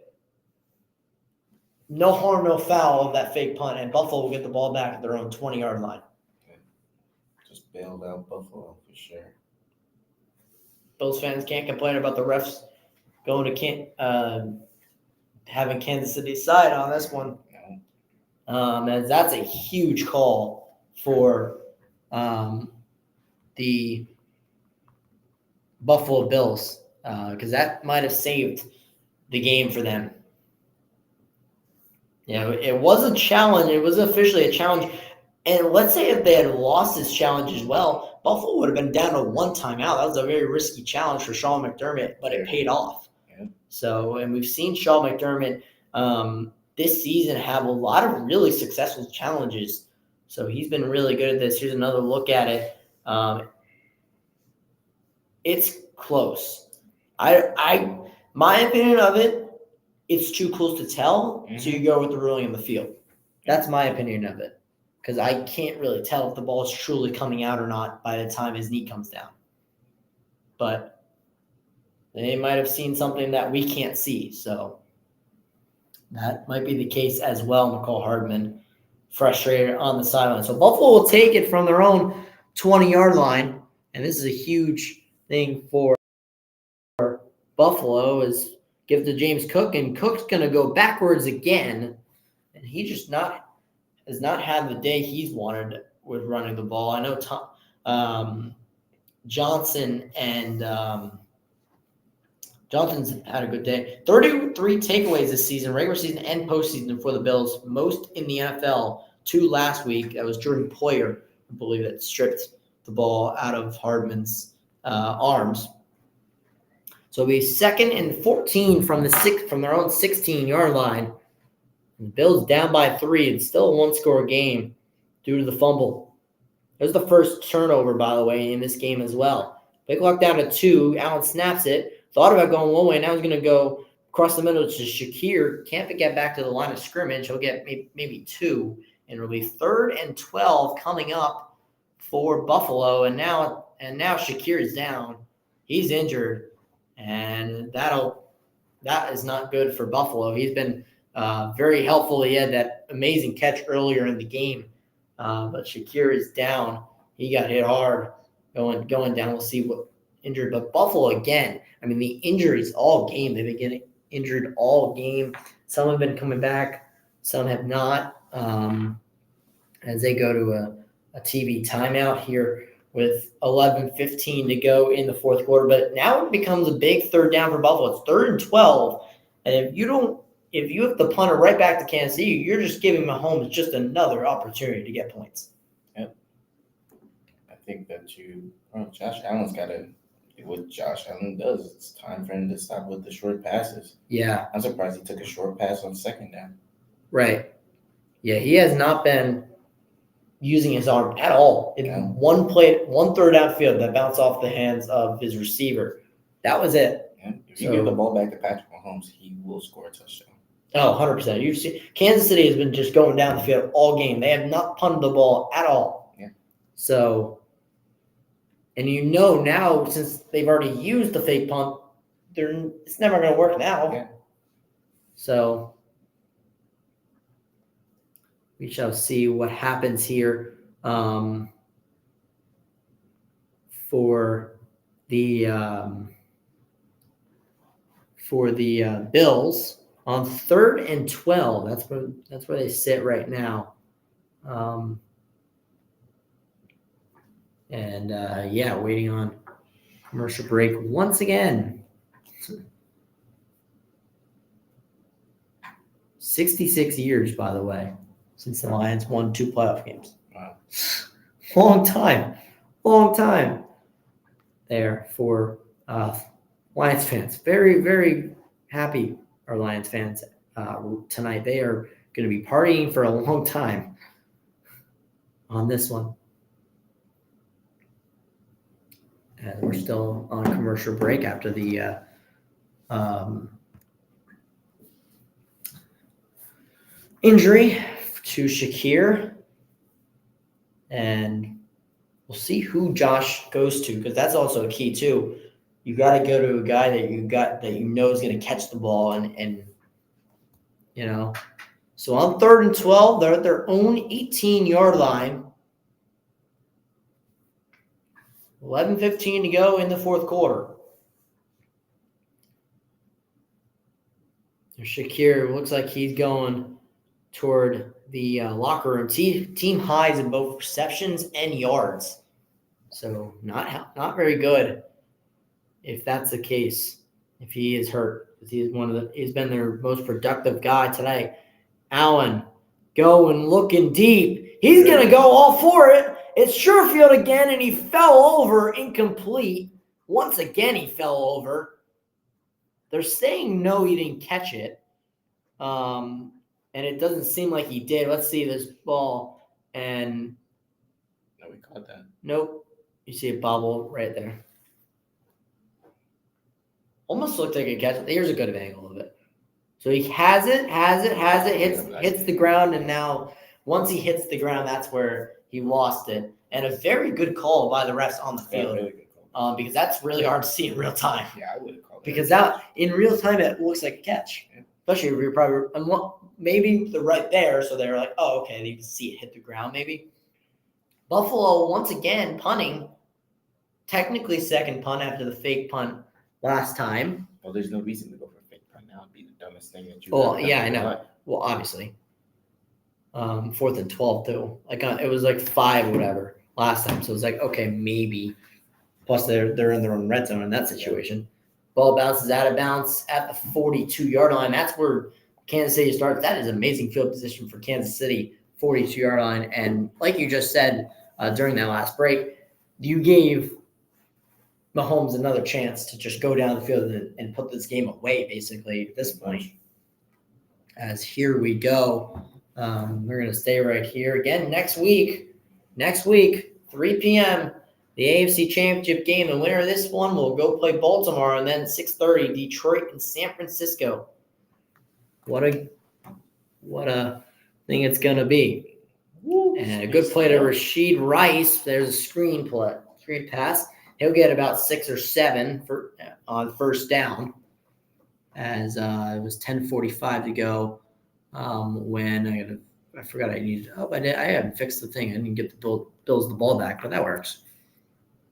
no harm, no foul of that fake punt, and Buffalo will get the ball back at their own 20-yard line. Just bailed out Buffalo for sure. Bills fans can't complain about the refs going to having Kansas City's side on this one. As that's a huge call for the Buffalo Bills because that might have saved the game for them. Yeah, it was a challenge. It was officially a challenge. And let's say if they had lost this challenge as well, Buffalo would have been down to 1 timeout. That was a very risky challenge for Sean McDermott, but it paid off. Yeah. So, and we've seen Sean McDermott this season have a lot of really successful challenges. So he's been really good at this. Here's another look at it. It's close. My opinion of it, it's too close to tell, so you go with the ruling on the field. That's my opinion of it, because I can't really tell if the ball is truly coming out or not by the time his knee comes down. But they might have seen something that we can't see, so that might be the case as well. McCall Hardman frustrated on the sideline. So Buffalo will take it from their own 20-yard line, and this is a huge thing for Buffalo is give to James Cook, and Cook's going to go backwards again, and he just has not had the day he's wanted with running the ball. I know Johnson and Johnson's had a good day. 33 takeaways this season, regular season and postseason for the Bills, most in the NFL. 2 last week. That was Jordan Poyer, I believe, that stripped the ball out of Hardman's arms. So it'll be 2nd and 14 from their own 16-yard line. And the Bills down by 3. It's still a one-score game due to the fumble. There's the first turnover, by the way, in this game as well. Big clock down to 2. Allen snaps it. Thought about going one way. Now he's going to go across the middle to Shakir. Can't get back to the line of scrimmage. He'll get maybe 2. And it'll be 3rd and 12 coming up for Buffalo. And now Shakir is down. He's injured. And that is not good for Buffalo. He's been very helpful. He had that amazing catch earlier in the game. But Shakir is down. He got hit hard going down. We'll see what injured. But Buffalo, again, I mean, the injuries all game. They've been getting injured all game. Some have been coming back. Some have not. As they go to a TV timeout here with 11:15 to go in the fourth quarter. But now it becomes a big 3rd down for Buffalo. It's 3rd and 12. And if you have to punt it right back to Kansas City, you're just giving Mahomes just another opportunity to get points. Yep. I think that Josh Allen's got to do what Josh Allen does. It's time for him to stop with the short passes. Yeah. I'm surprised he took a short pass on 2nd down. Right. Yeah, he has not been using his arm at all. In one third downfield that bounced off the hands of his receiver. That was it. Yeah. If you give the ball back to Patrick Mahomes, he will score a touchdown. Oh, 100%. You see, Kansas City has been just going down the field all game. They have not punted the ball at all. Yeah. So, and now, since they've already used the fake punt, it's never going to work now. Yeah. So, we shall see what happens here for the Bills on 3rd and 12. That's where they sit right now. Waiting on commercial break once again. 66 years, by the way, since the Lions won 2 playoff games. Wow. Long time there for Lions fans. Very, very happy our Lions fans tonight. They are going to be partying for a long time on this one. And we're still on commercial break after the injury to Shakir. And we'll see who Josh goes to, because that's also a key too. You got to go to a guy that you know is going to catch the ball and So on 3rd and 12, they're at their own 18-yard line. 11:15 to go in the fourth quarter. Shakir looks like he's going toward the locker room. Team highs in both receptions and yards. So not very good if that's the case, if he is hurt. He's been their most productive guy tonight. Allen going, looking deep. He's going to go all for it. It's Sherfield again, and he fell over, incomplete. Once again, he fell over. They're saying no, he didn't catch it. And it doesn't seem like he did. Let's see this ball. And no, we caught that. Nope. You see a bobble right there. Almost looked like a catch. Here's a good angle of it. So he has it, hits the ground, and now once he hits the ground, that's where he lost it. And a very good call by the refs on the field. Really good call. Because that's really hard to see in real time. Yeah, I would have called it. Because in real time, it looks like a catch. Yeah. Especially if you're probably maybe they're right there, so they're like, oh, okay, you can see it hit the ground maybe. Buffalo, once again, punting. Technically second punt after the fake punt last time. Well, there's no reason to go for a fake punt now. It'd be the dumbest thing that you Well, yeah, I know. Well, obviously. 4th and 12, too. It was like 5 or whatever last time. So it was like, okay, maybe. Plus, they're in their own red zone in that situation. Ball bounces out of bounds at the 42-yard line. That's where Kansas City starts. That is amazing field position for Kansas City, 42-yard line. And like you just said during that last break, you gave Mahomes another chance to just go down the field and put this game away, basically, at this point. As here we go. We're going to stay right here. Again, next week, 3 p.m., the AFC Championship game. The winner of this one will go play Baltimore, and then 6:30, Detroit and San Francisco. What a thing it's going to be. And a good play to Rashid Rice. There's a screen pass. He'll get about 6 or 7 on first down, as it was 10:45 to go. When I forgot I needed. I hadn't fixed the thing. I didn't get the Bills the ball back, but that works.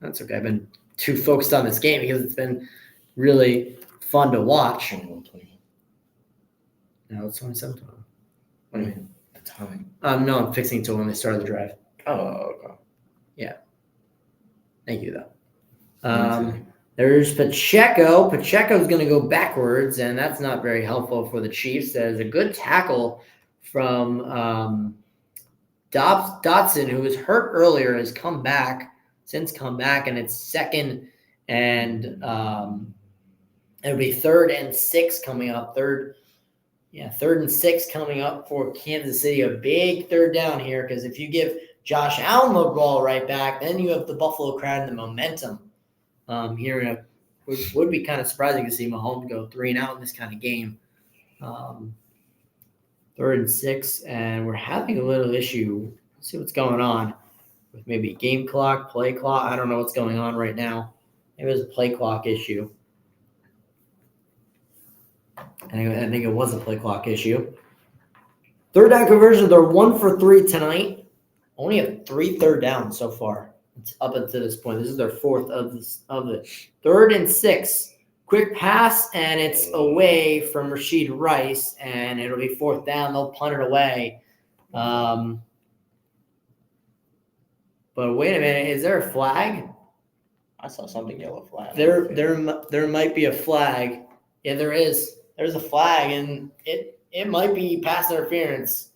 That's okay. I've been too focused on this game because it's been really fun to watch. No, it's 27. What do you mean? The time? No, I'm fixing it to when they started the drive. Oh, okay. Yeah. Thank you, though. There's Pacheco. Pacheco's going to go backwards, and that's not very helpful for the Chiefs. There's a good tackle from Dotson, who was hurt earlier, has come back, and it's second and it'll be 3rd and 6 coming up. 3rd and 6 coming up for Kansas City. A big third down here, because if you give Josh Allen the ball right back, then you have the Buffalo crowd and the momentum. Here would be kind of surprising to see Mahomes go 3 and out in this kind of game. 3rd and 6, and we're having a little issue. Let's see what's going on with maybe game clock, play clock. I don't know what's going on right now. Maybe it was a play clock issue. I think it was a play clock issue. 3rd down conversion. They're 1 for 3 tonight. Only have 3 third downs so far. It's up until this point. This is their 4th of it. 3rd and 6. Quick pass, and it's away from Rashid Rice, and it'll be 4th down. They'll punt it away. But wait a minute. Is there a flag? I saw something yellow flag. There might be a flag. Yeah, there is. There's a flag, and it might be pass interference.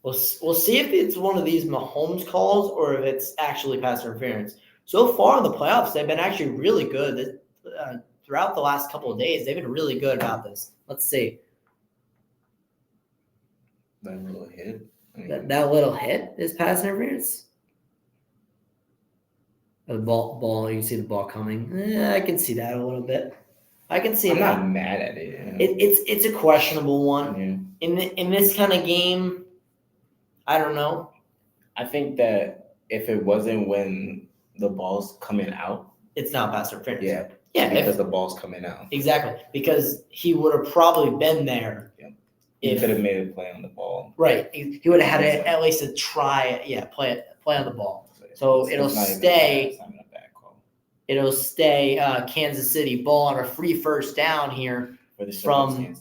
We'll see if it's one of these Mahomes calls or if it's actually pass interference. So far in the playoffs, they've been actually really good. Throughout the last couple of days, they've been really good about this. Let's see. That little hit? That little hit is pass interference? The ball, you see the ball coming. I can see that a little bit. I can see I'm that. not mad at it. It's a questionable one. Yeah. In this kind of game, I don't know. I think that if it wasn't when the ball's coming out, it's not pass interference. Yeah, because the ball's coming out. Exactly, because he would have probably been there. Yeah. He could have made a play on the ball. Right. He would have had at least a try. Yeah, play on the ball. So it'll stay. It'll stay Kansas City ball on a free first down here from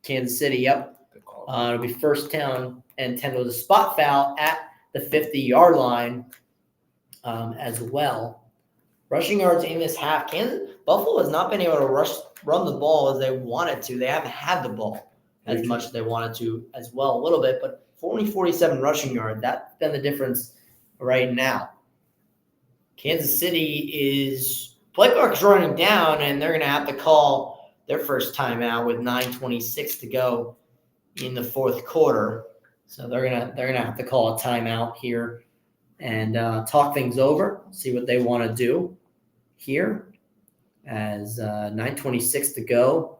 Kansas City. Yep. It'll be first down and 10. There was a spot foul at the 50-yard line as well. Rushing yards in this half. Buffalo has not been able to run the ball as they wanted to. They haven't had the ball as much as they wanted to as well a little bit, but only 47 rushing yards. That's been the difference right now. Kansas City is play clock's running down, and they're going to have to call their first timeout with 9:26 to go in the 4th quarter. So they're gonna have to call a timeout here and talk things over, see what they want to do here as 9:26 to go.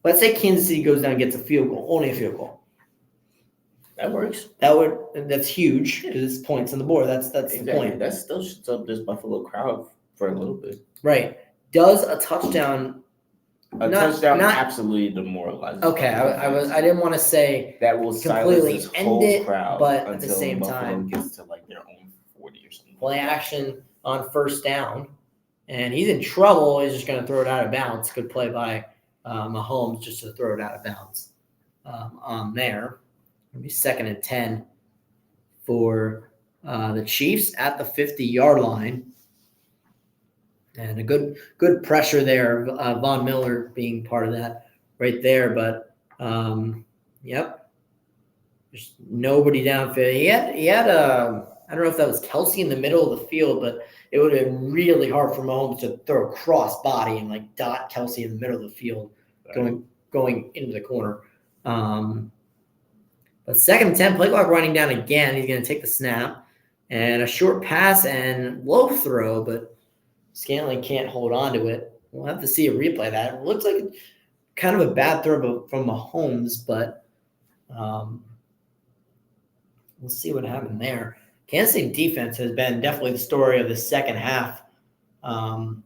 Let's say Kansas City goes down and gets a field goal, only a field goal. That works. That's huge because it's points on the board. That's exactly the point. That still shuts up this Buffalo crowd for a little bit. Right. Does a touchdown? Touchdown absolutely demoralizes. Okay, I didn't want to say that will completely silence this end whole it, crowd, but at the same time, gets to like their own 40 or something. Play action on first down, and he's in trouble. He's just going to throw it out of bounds. Good play by Mahomes just to throw it out of bounds on there. It'll be 2nd and 10 for the Chiefs at the 50-yard line. And a good pressure there, Von Miller being part of that right there. But, yep, there's nobody downfield. He had I don't know if that was Kelsey in the middle of the field, but it would have been really hard for Mahomes to throw a cross body and like dot Kelsey in the middle of the field going into the corner. But 2nd and 10, play clock running down again. He's going to take the snap and a short pass and low throw, but Scantling can't hold on to it. We'll have to see a replay of that. It looks like kind of a bad throw from Mahomes, but we'll see what happened there. Kansas City defense has been definitely the story of the second half to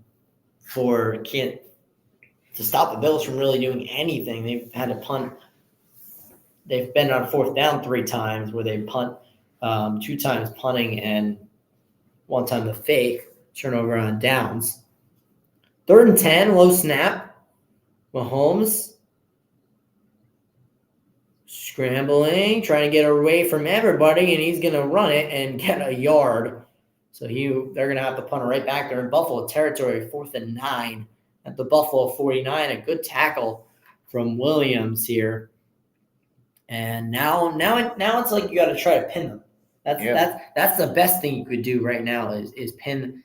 stop the Bills from really doing anything. They've had to punt. They've been on 4th down 3 times where they punt 2 times punting and 1 time the fake turnover on downs. 3rd and 10, low snap. Mahomes scrambling, trying to get away from everybody, and he's going to run it and get a yard. So they're going to have to punt it right back there in Buffalo territory, 4th and 9 at the Buffalo 49. A good tackle from Williams here. And now it's like you got to try to pin them. That's the best thing you could do right now is pin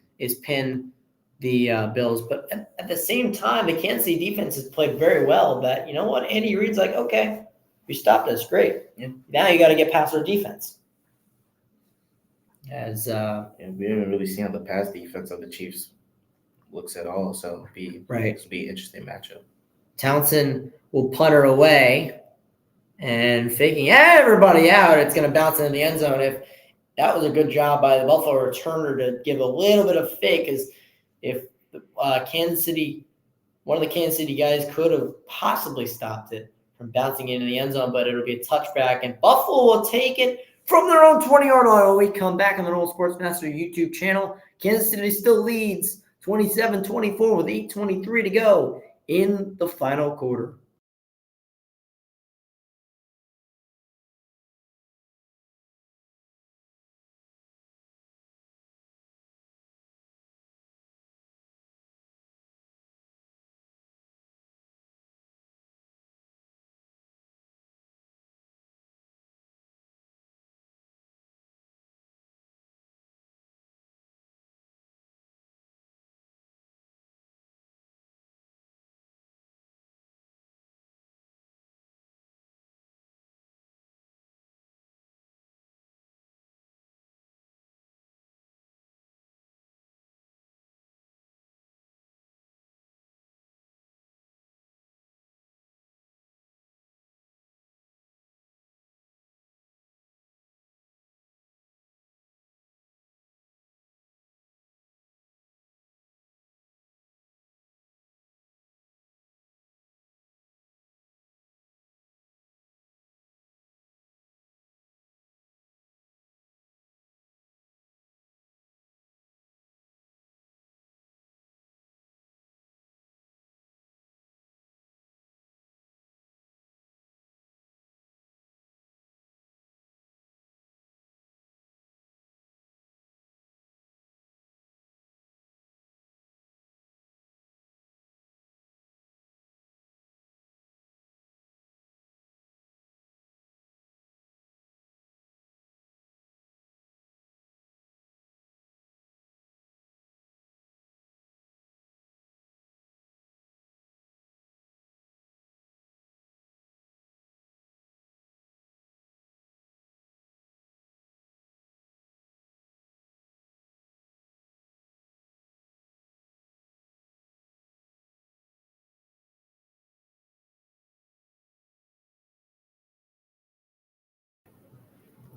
the Bills. But at the same time, the Kansas City defense has played very well. That you know what, Andy Reid's like, okay, you stopped us, great. Yeah. Now you got to get past our defense. We haven't really seen how the pass defense of the Chiefs looks at all. So this will be an interesting matchup. Townsend will putter away. And faking everybody out, it's going to bounce into the end zone. If that was a good job by the Buffalo returner to give a little bit of fake, as if Kansas City, one of the Kansas City guys could have possibly stopped it from bouncing into the end zone, but it'll be a touchback, and Buffalo will take it from their own 20-yard line. When we come back on the Noel Sportsmaster YouTube channel, Kansas City still leads 27-24 with 8:23 to go in the final quarter.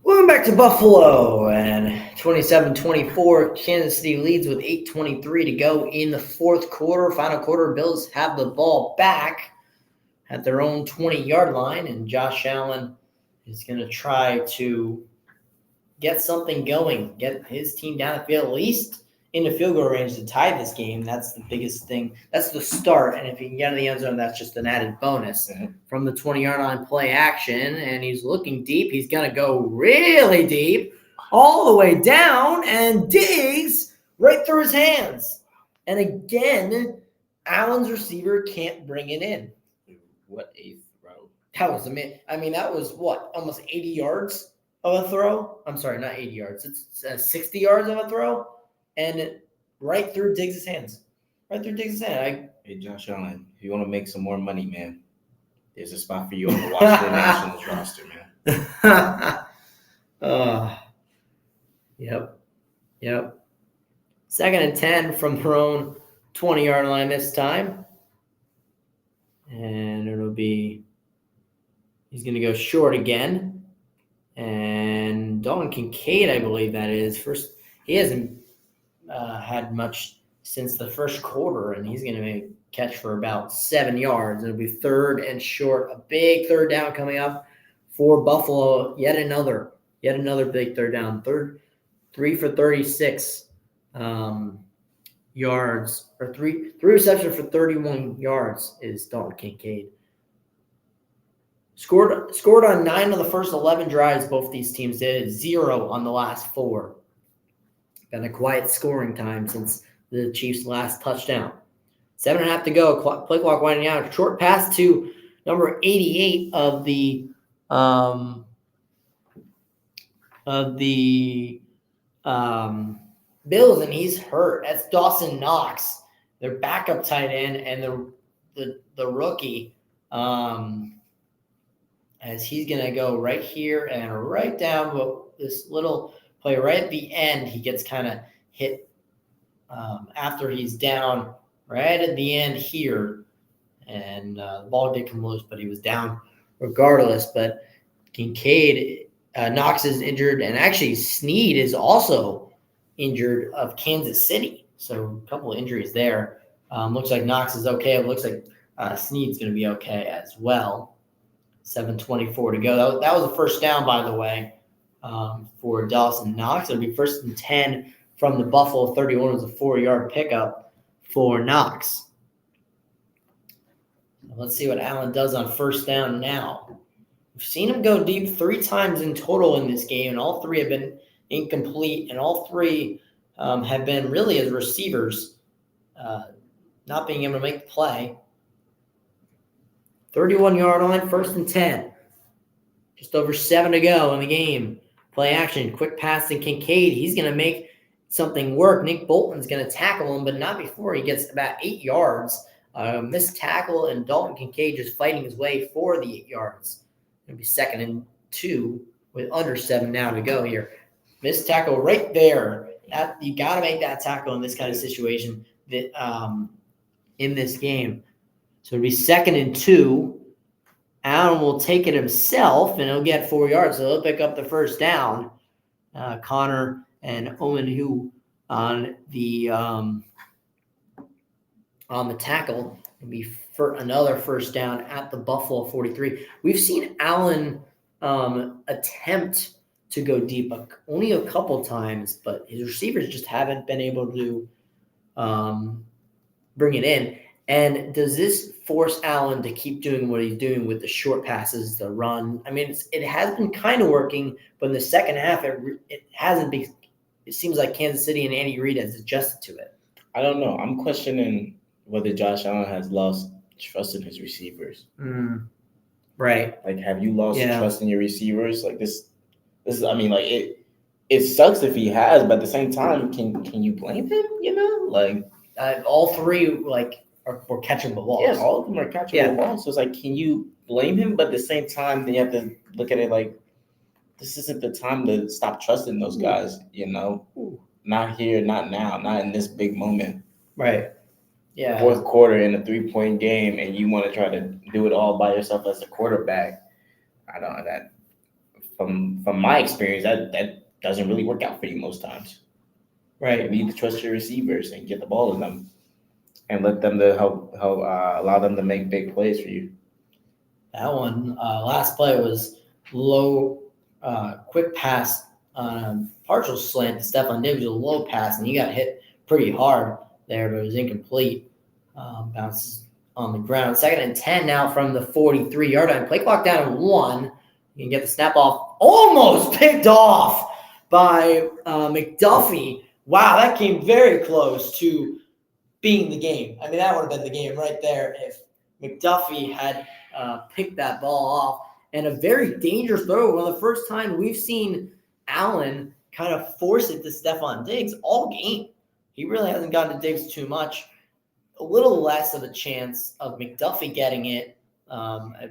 Welcome back to Buffalo, and 27-24, Kansas City leads with 8:23 to go in the 4th quarter. Final quarter, Bills have the ball back at their own 20-yard line, and Josh Allen is going to try to get something going, get his team down the field, at least in the field goal range to tie this game. That's the biggest thing. That's the start, and if he can get in the end zone, that's just an added bonus. From the 20-yard line play action, and he's looking deep. He's going to go really deep, all the way down, and Diggs right through his hands. And again, Allen's receiver can't bring it in. What a throw. That was amazing. I mean, that was what, almost 80 yards of a throw. I'm sorry, not 80 yards. It's 60 yards of a throw, and right through Diggs' hands. Right through Diggs' hand. Hey, Josh Allen, if you want to make some more money, man, there's a spot for you on the Washington Nationals roster, man. Yep. 2nd and 10 from their own 20-yard line this time. And it'll be, he's going to go short again. And Dalton Kincaid, I believe that is. He hasn't had much since the first quarter, and he's going to catch for about 7 yards. It'll be 3rd and short. A big 3rd down coming up for Buffalo. Yet another big 3rd down. 3 for 36 yards, or three receptions for 31 yards is Dalton Kincaid. Scored on 9 of the first 11 drives. Both these teams did 0 on the last 4. Been a quiet scoring time since the Chiefs' last touchdown. 7.5 to go. Play clock winding out. Short pass to number 88 of the Bills, and he's hurt. That's Dawson Knox, their backup tight end, and the rookie. As he's gonna go right here and right down, but this little play right at the end, he gets kind of hit after he's down right at the end here, and the ball did come loose, but he was down regardless. But Kincaid, Knox is injured, and actually Snead is also injured of Kansas City. So a couple of injuries there. Looks like Knox is okay. It looks like Snead's going to be okay as well. 7:24 to go. That was a first down, by the way, for Dawson Knox. It'll be 1st and 10 from the Buffalo 31. It was a 4-yard pickup for Knox. Let's see what Allen does on 1st down now. We've seen him go deep 3 times in total in this game, and all 3 have been incomplete, and all 3 have been really as receivers, not being able to make the play. 31-yard line, 1st and 10. Just over 7 to go in the game. Play action, quick pass to Kincaid. He's going to make something work. Nick Bolton's going to tackle him, but not before he gets about 8 yards. Missed tackle, and Dalton Kincaid just fighting his way for the 8 yards. It'll be 2nd and 2 with under 7 now to go here. Missed tackle right there. You got to make that tackle in this kind of situation that in this game. So it'll be 2nd and 2. Allen will take it himself, and he'll get 4 yards. So he'll pick up the 1st down. Connor and Owen who on the tackle. It'll be for another 1st down at the Buffalo 43. We've seen Allen attempt to go deep only a couple times, but his receivers just haven't been able to bring it in. And does this force Allen to keep doing what he's doing with the short passes, the run? I mean, it has been kind of working, but in the second half, it hasn't been. It seems like Kansas City and Andy Reid has adjusted to it. I don't know. I'm questioning whether Josh Allen has lost trust in his receivers. Right. Like, have you lost trust in your receivers? Like this is. I mean, like it sucks if he has, but at the same time, can you blame him? You know, like all 3 were catching the balls. Yeah, all of them are catching the balls. So it's like, can you blame him? But at the same time, then you have to look at it like, this isn't the time to stop trusting those guys, you know? Not here, not now, not in this big moment. Right. Yeah. 4th quarter in a 3-point game, and you want to try to do it all by yourself as a quarterback. I don't know that. From my experience, that doesn't really work out for you most times. Right. You need to trust your receivers and get the ball to them, and let them to help allow them to make big plays for you. That one, last play was low, quick pass on a partial slant to Stephon Diggs, was a low pass, and he got hit pretty hard there, but it was incomplete. Bounces on the ground. 2nd and 10 now from the 43-yard line. Play clock down to 1. You can get the snap off. Almost picked off by McDuffie. Wow, that came very close to being the game. I mean, that would have been the game right there if McDuffie had picked that ball off. and a very dangerous throw. One of the first time we've seen Allen kind of force it to Stephon Diggs all game. He really hasn't gotten to Diggs too much. A little less of a chance of McDuffie getting it. Merlo,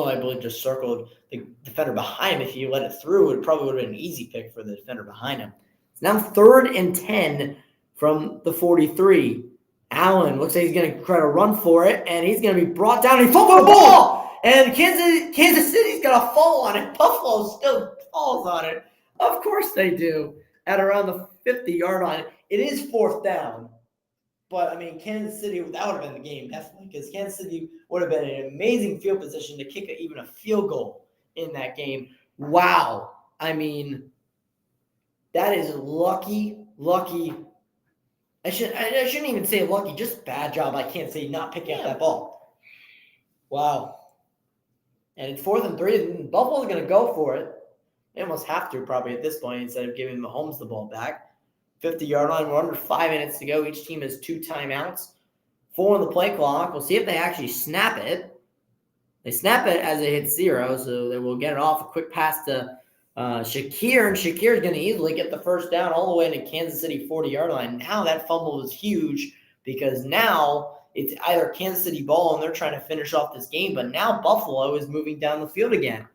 I believe, just circled the defender behind him. If he let it through, it probably would have been an easy pick for the defender behind him. It's now 3rd and 10 from the 43. Allen looks like he's going to try to run for it, and he's going to be brought down. He fumbled the ball, and Kansas City's got to fall on it. Buffalo still falls on it. Of course they do. At around the 50-yard line, it is 4th down. But, I mean, Kansas City, that would have been the game, definitely, because Kansas City would have been in an amazing field position to kick even a field goal in that game. Wow. I mean, that is lucky. I shouldn't even say lucky, just bad job. I can't say not picking up that ball. Wow. And it's 4th and 3. And Buffalo's going to go for it. They almost have to probably at this point instead of giving Mahomes the ball back. 50-yard line. We're under 5 minutes to go. Each team has 2 timeouts. 4 on the play clock. We'll see if they actually snap it. They snap it as it hits 0, so they will get it off. A quick pass to Shakir, and Shakir is going to easily get the first down all the way to Kansas City 40-yard line. Now that fumble is huge because now it's either Kansas City ball and they're trying to finish off this game, but now Buffalo is moving down the field again,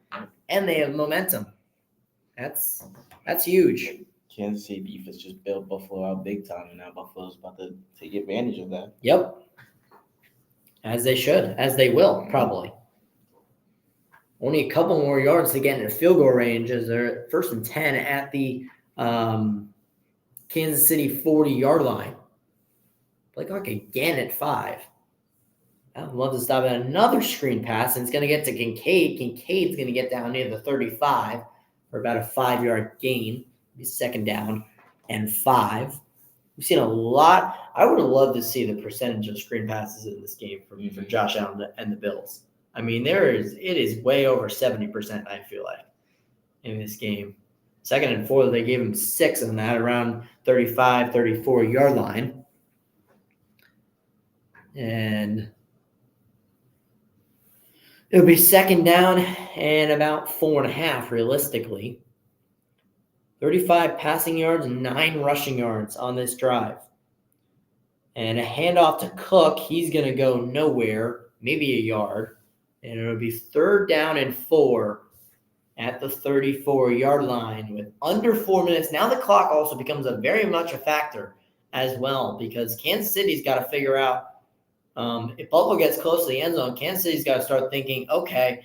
and they have momentum. That's huge. Kansas City defense just bailed Buffalo out big time, and now Buffalo's about to take advantage of that. Yep. As they should, as they will, probably. Only a couple more yards to get in field goal range as they're at 1st and 10 at the Kansas City 40-yard line. Play clock again at 5. I'd love to stop at another screen pass, and it's going to get to Kincaid. Kincaid's going to get down near the 35 for about a 5-yard gain. 2nd down and 5. We've seen a lot. I would have loved to see the percentage of screen passes in this game for Josh Allen and the Bills. I mean, it is way over 70%, I feel like, in this game. 2nd and 4, they gave him 6 on that, around 35, 34-yard line. And it'll be 2nd down and about 4.5, realistically. 35 passing yards and 9 rushing yards on this drive. And a handoff to Cook. He's going to go nowhere, maybe a yard. And it'll be 3rd down and 4 at the 34-yard line with under 4 minutes. Now the clock also becomes very much a factor as well because Kansas City's got to figure out if Buffalo gets close to the end zone, Kansas City's got to start thinking, okay,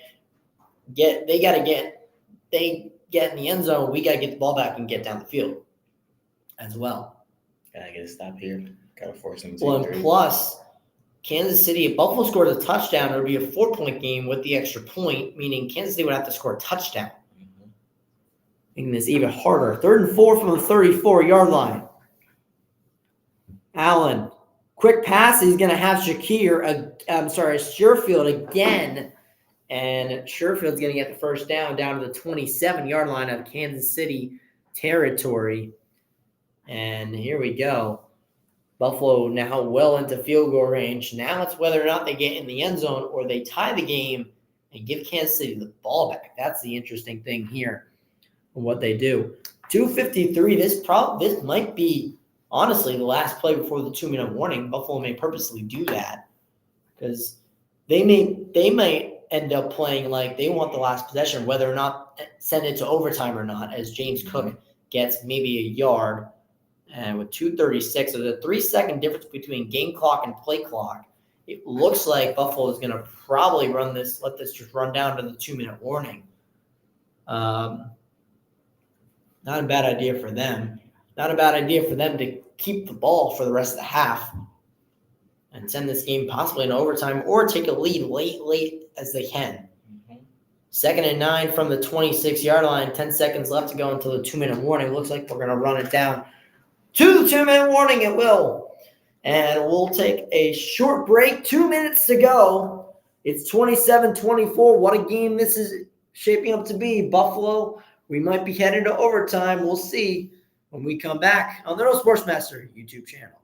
they get in the end zone, we got to get the ball back and get down the field as well. Got to get a stop here. Got to force them to. Well, and plus, Kansas City, if Buffalo scored a touchdown, it would be a 4-point game with the extra point, meaning Kansas City would have to score a touchdown. Making this even harder. 3rd and 4 from the 34-yard line. Allen, quick pass. He's going to have Sherfield again. And Sherfield's going to get the first down to the 27-yard line of Kansas City territory. And here we go. Buffalo now well into field goal range. Now it's whether or not they get in the end zone or they tie the game and give Kansas City the ball back. That's the interesting thing here on what they do. 2:53. This might be, honestly, the last play before the 2-minute warning. Buffalo may purposely do that because they might end up playing like they want the last possession, whether or not send it to overtime or not, as James Cook gets maybe a yard. And with 2:36, there's a 3-second difference between game clock and play clock. It looks like Buffalo is going to probably let this just run down to the 2-minute warning. Not a bad idea for them. Not a bad idea for them to keep the ball for the rest of the half and send this game possibly into overtime or take a lead late as they can. 2nd and 9 from the 26-yard line. 10 seconds left to go until the 2-minute warning. Looks like we're going to run it down to the 2-minute warning. It will. And we'll take a short break. 2 minutes to go. It's 27-24. What a game this is shaping up to be. Buffalo, we might be headed to overtime. We'll see when we come back on the No Sports Master YouTube channel.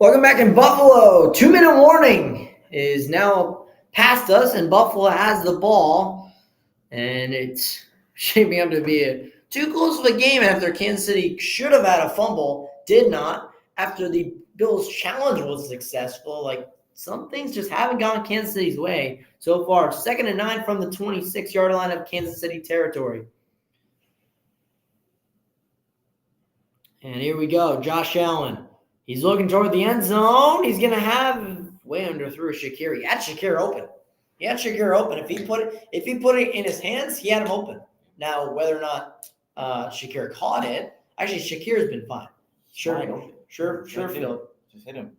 Welcome back in Buffalo. 2-minute warning is now past us, and Buffalo has the ball. And it's shaping up to be too close of a game after Kansas City should have had a fumble, did not. After the Bills' challenge was successful, like some things just haven't gone Kansas City's way so far. 2nd and 9 from the 26-yard line of Kansas City territory. And here we go, Josh Allen. He's looking toward the end zone. He's going to have way underthrew Shakir. He had Shakir open. If he put it in his hands, he had him open. Now, whether or not Shakir caught it, actually Shakir's been fine. Sure field. Just hit him.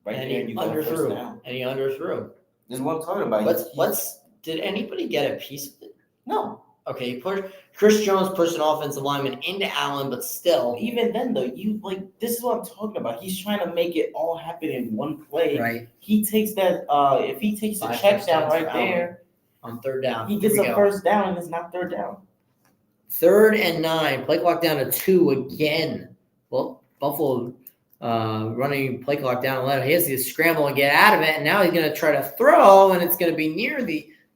Right and there, he you got first underthrew. down. And he underthrew. This is what I'm talking about. Did anybody get a piece of it? No. Okay, Chris Jones pushed an offensive lineman into Allen, but still. Even then, though, this is what I'm talking about. He's trying to make it all happen in one play. Right. He takes that. If he takes the check down right there on 3rd down, he gets a first down, and it's not 3rd down. 3rd and 9. Play clock down to 2 again. Well, Buffalo running play clock down 11. He has to scramble and get out of it, and now he's going to try to throw, and it's going to be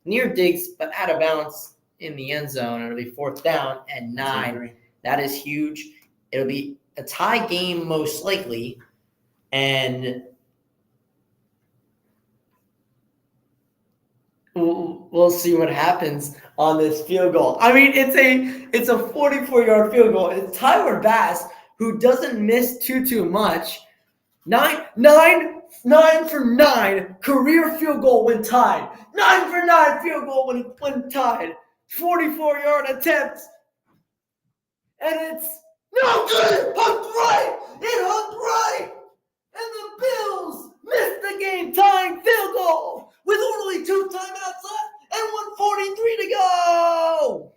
near Diggs, but out of bounds in the end zone. It'll be 4th down and 9. That is huge. It'll be a tie game most likely, and we'll see what happens on this field goal. I mean, it's a 44-yard field goal. It's Tyler Bass, who doesn't miss too much. 9 for 9 career field goal when tied. 9 for 9 field goal when tied. 44-yard attempt. And it's no good. It hooked right. And the Bills missed the game-tying field goal with only 2 timeouts left and 1:43 to go.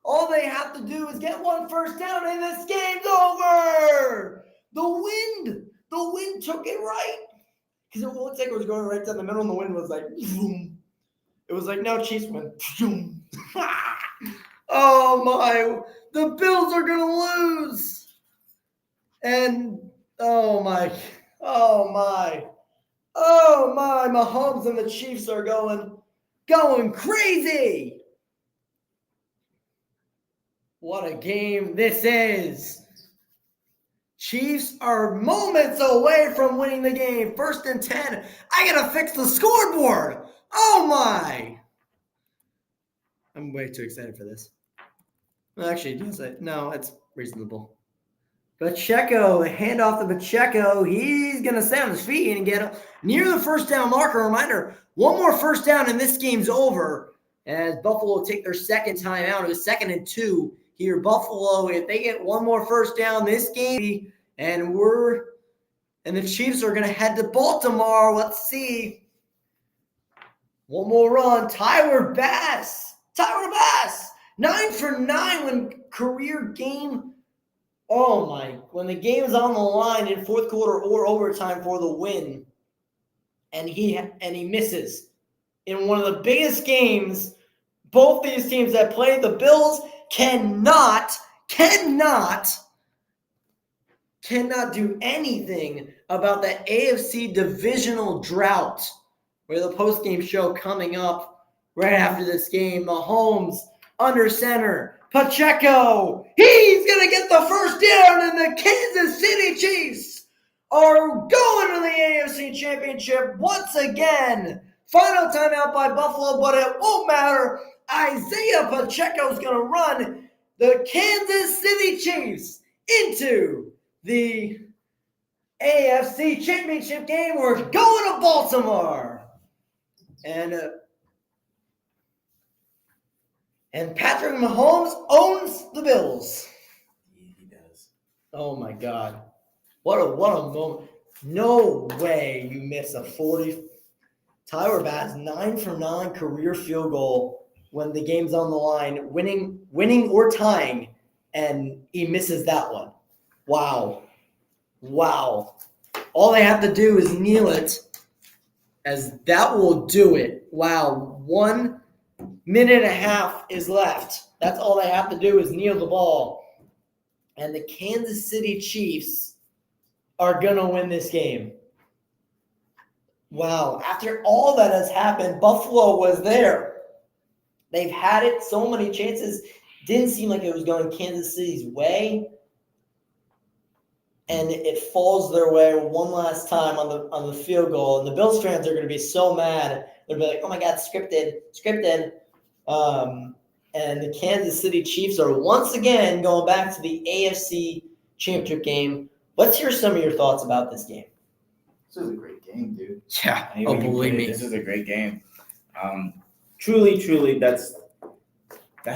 All they have to do is get 1 first down and this game's over. The wind took it right. Because it looks like it was going right down the middle and the wind was like, boom. It was like, no, Chiefs went, boom. Oh my, the Bills are going to lose. And, oh my, Mahomes and the Chiefs are going crazy. What a game this is. Chiefs are moments away from winning the game. 1st and 10. I got to fix the scoreboard. Oh, my. I'm way too excited for this. Well, actually, no, it's reasonable. Pacheco, handoff to Pacheco. He's going to stay on his feet and get near the first down marker. Reminder, 1 more first down and this game's over. As Buffalo will take their 2nd timeout. It was 2nd and 2 here. Buffalo, if they get 1 more first down this game, and the Chiefs are going to head to Baltimore. Let's see. 1 more run. Tyler Bass. 9 for 9 when career game. Oh my! When the game is on the line in 4th quarter or overtime for the win, and he misses in one of the biggest games. Both these teams that played, the Bills cannot do anything about that AFC divisional drought. We have the post-game show coming up right after this game. Mahomes under center. Pacheco. He's going to get the first down, and the Kansas City Chiefs are going to the AFC Championship once again. Final timeout by Buffalo, but it won't matter. Isaiah Pacheco is going to run the Kansas City Chiefs into the AFC Championship game. We're going to Baltimore. And Patrick Mahomes owns the Bills. Yeah, he does. Oh my God. What a moment. No way you miss a 40. Tyler Bass, 9 for 9 career field goal when the game's on the line, winning or tying, and he misses that one. Wow. All they have to do is kneel it, as that will do it. Wow. 1 minute and a half is left. That's all they have to do is kneel the ball. And the Kansas City Chiefs are going to win this game. Wow. After all that has happened, Buffalo was there. They've had it, so many chances. Didn't seem like it was going Kansas City's way. And it falls their way one last time on the field goal. And the Bills fans are going to be so mad. They'll be like, oh, my God, scripted. And the Kansas City Chiefs are once again going back to the AFC Championship game. Let's hear some of your thoughts about this game. This is a great game, dude. Yeah, believe me. This is a great game. Truly, that's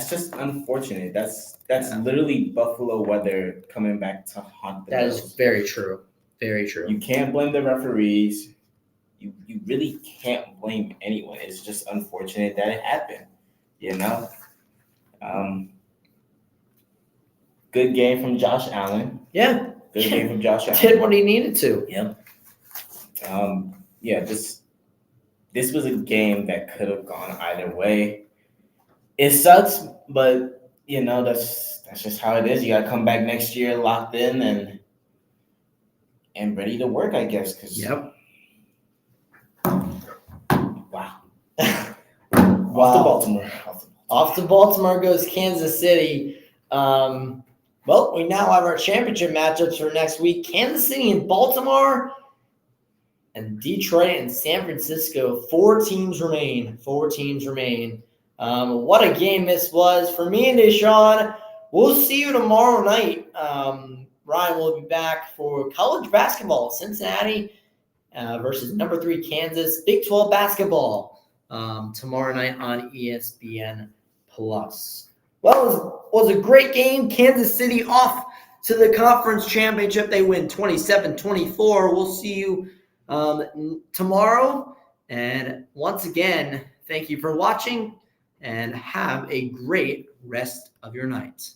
just unfortunate. That's literally Buffalo weather coming back to haunt the Bills. That is very true. Very true. You can't blame the referees. You really can't blame anyone. It's just unfortunate that it happened. Good game from Josh Allen. Yeah. Good game from Josh Allen. Did what he needed to. Yep. This was a game that could have gone either way. It sucks, but that's just how it is. You got to come back next year locked in and ready to work, I guess. Yep. Wow. Off to Baltimore. Off to Baltimore goes Kansas City. Well, we now have our championship matchups for next week. Kansas City and Baltimore, and Detroit and San Francisco. 4 teams remain. What a game this was. For me and Deshaun, we'll see you tomorrow night. Ryan will be back for college basketball. Cincinnati versus number 3 Kansas. Big 12 basketball tomorrow night on ESPN+. Well, it was a great game. Kansas City off to the conference championship. They win 27-24. We'll see you tomorrow. And once again, thank you for watching and have a great rest of your night.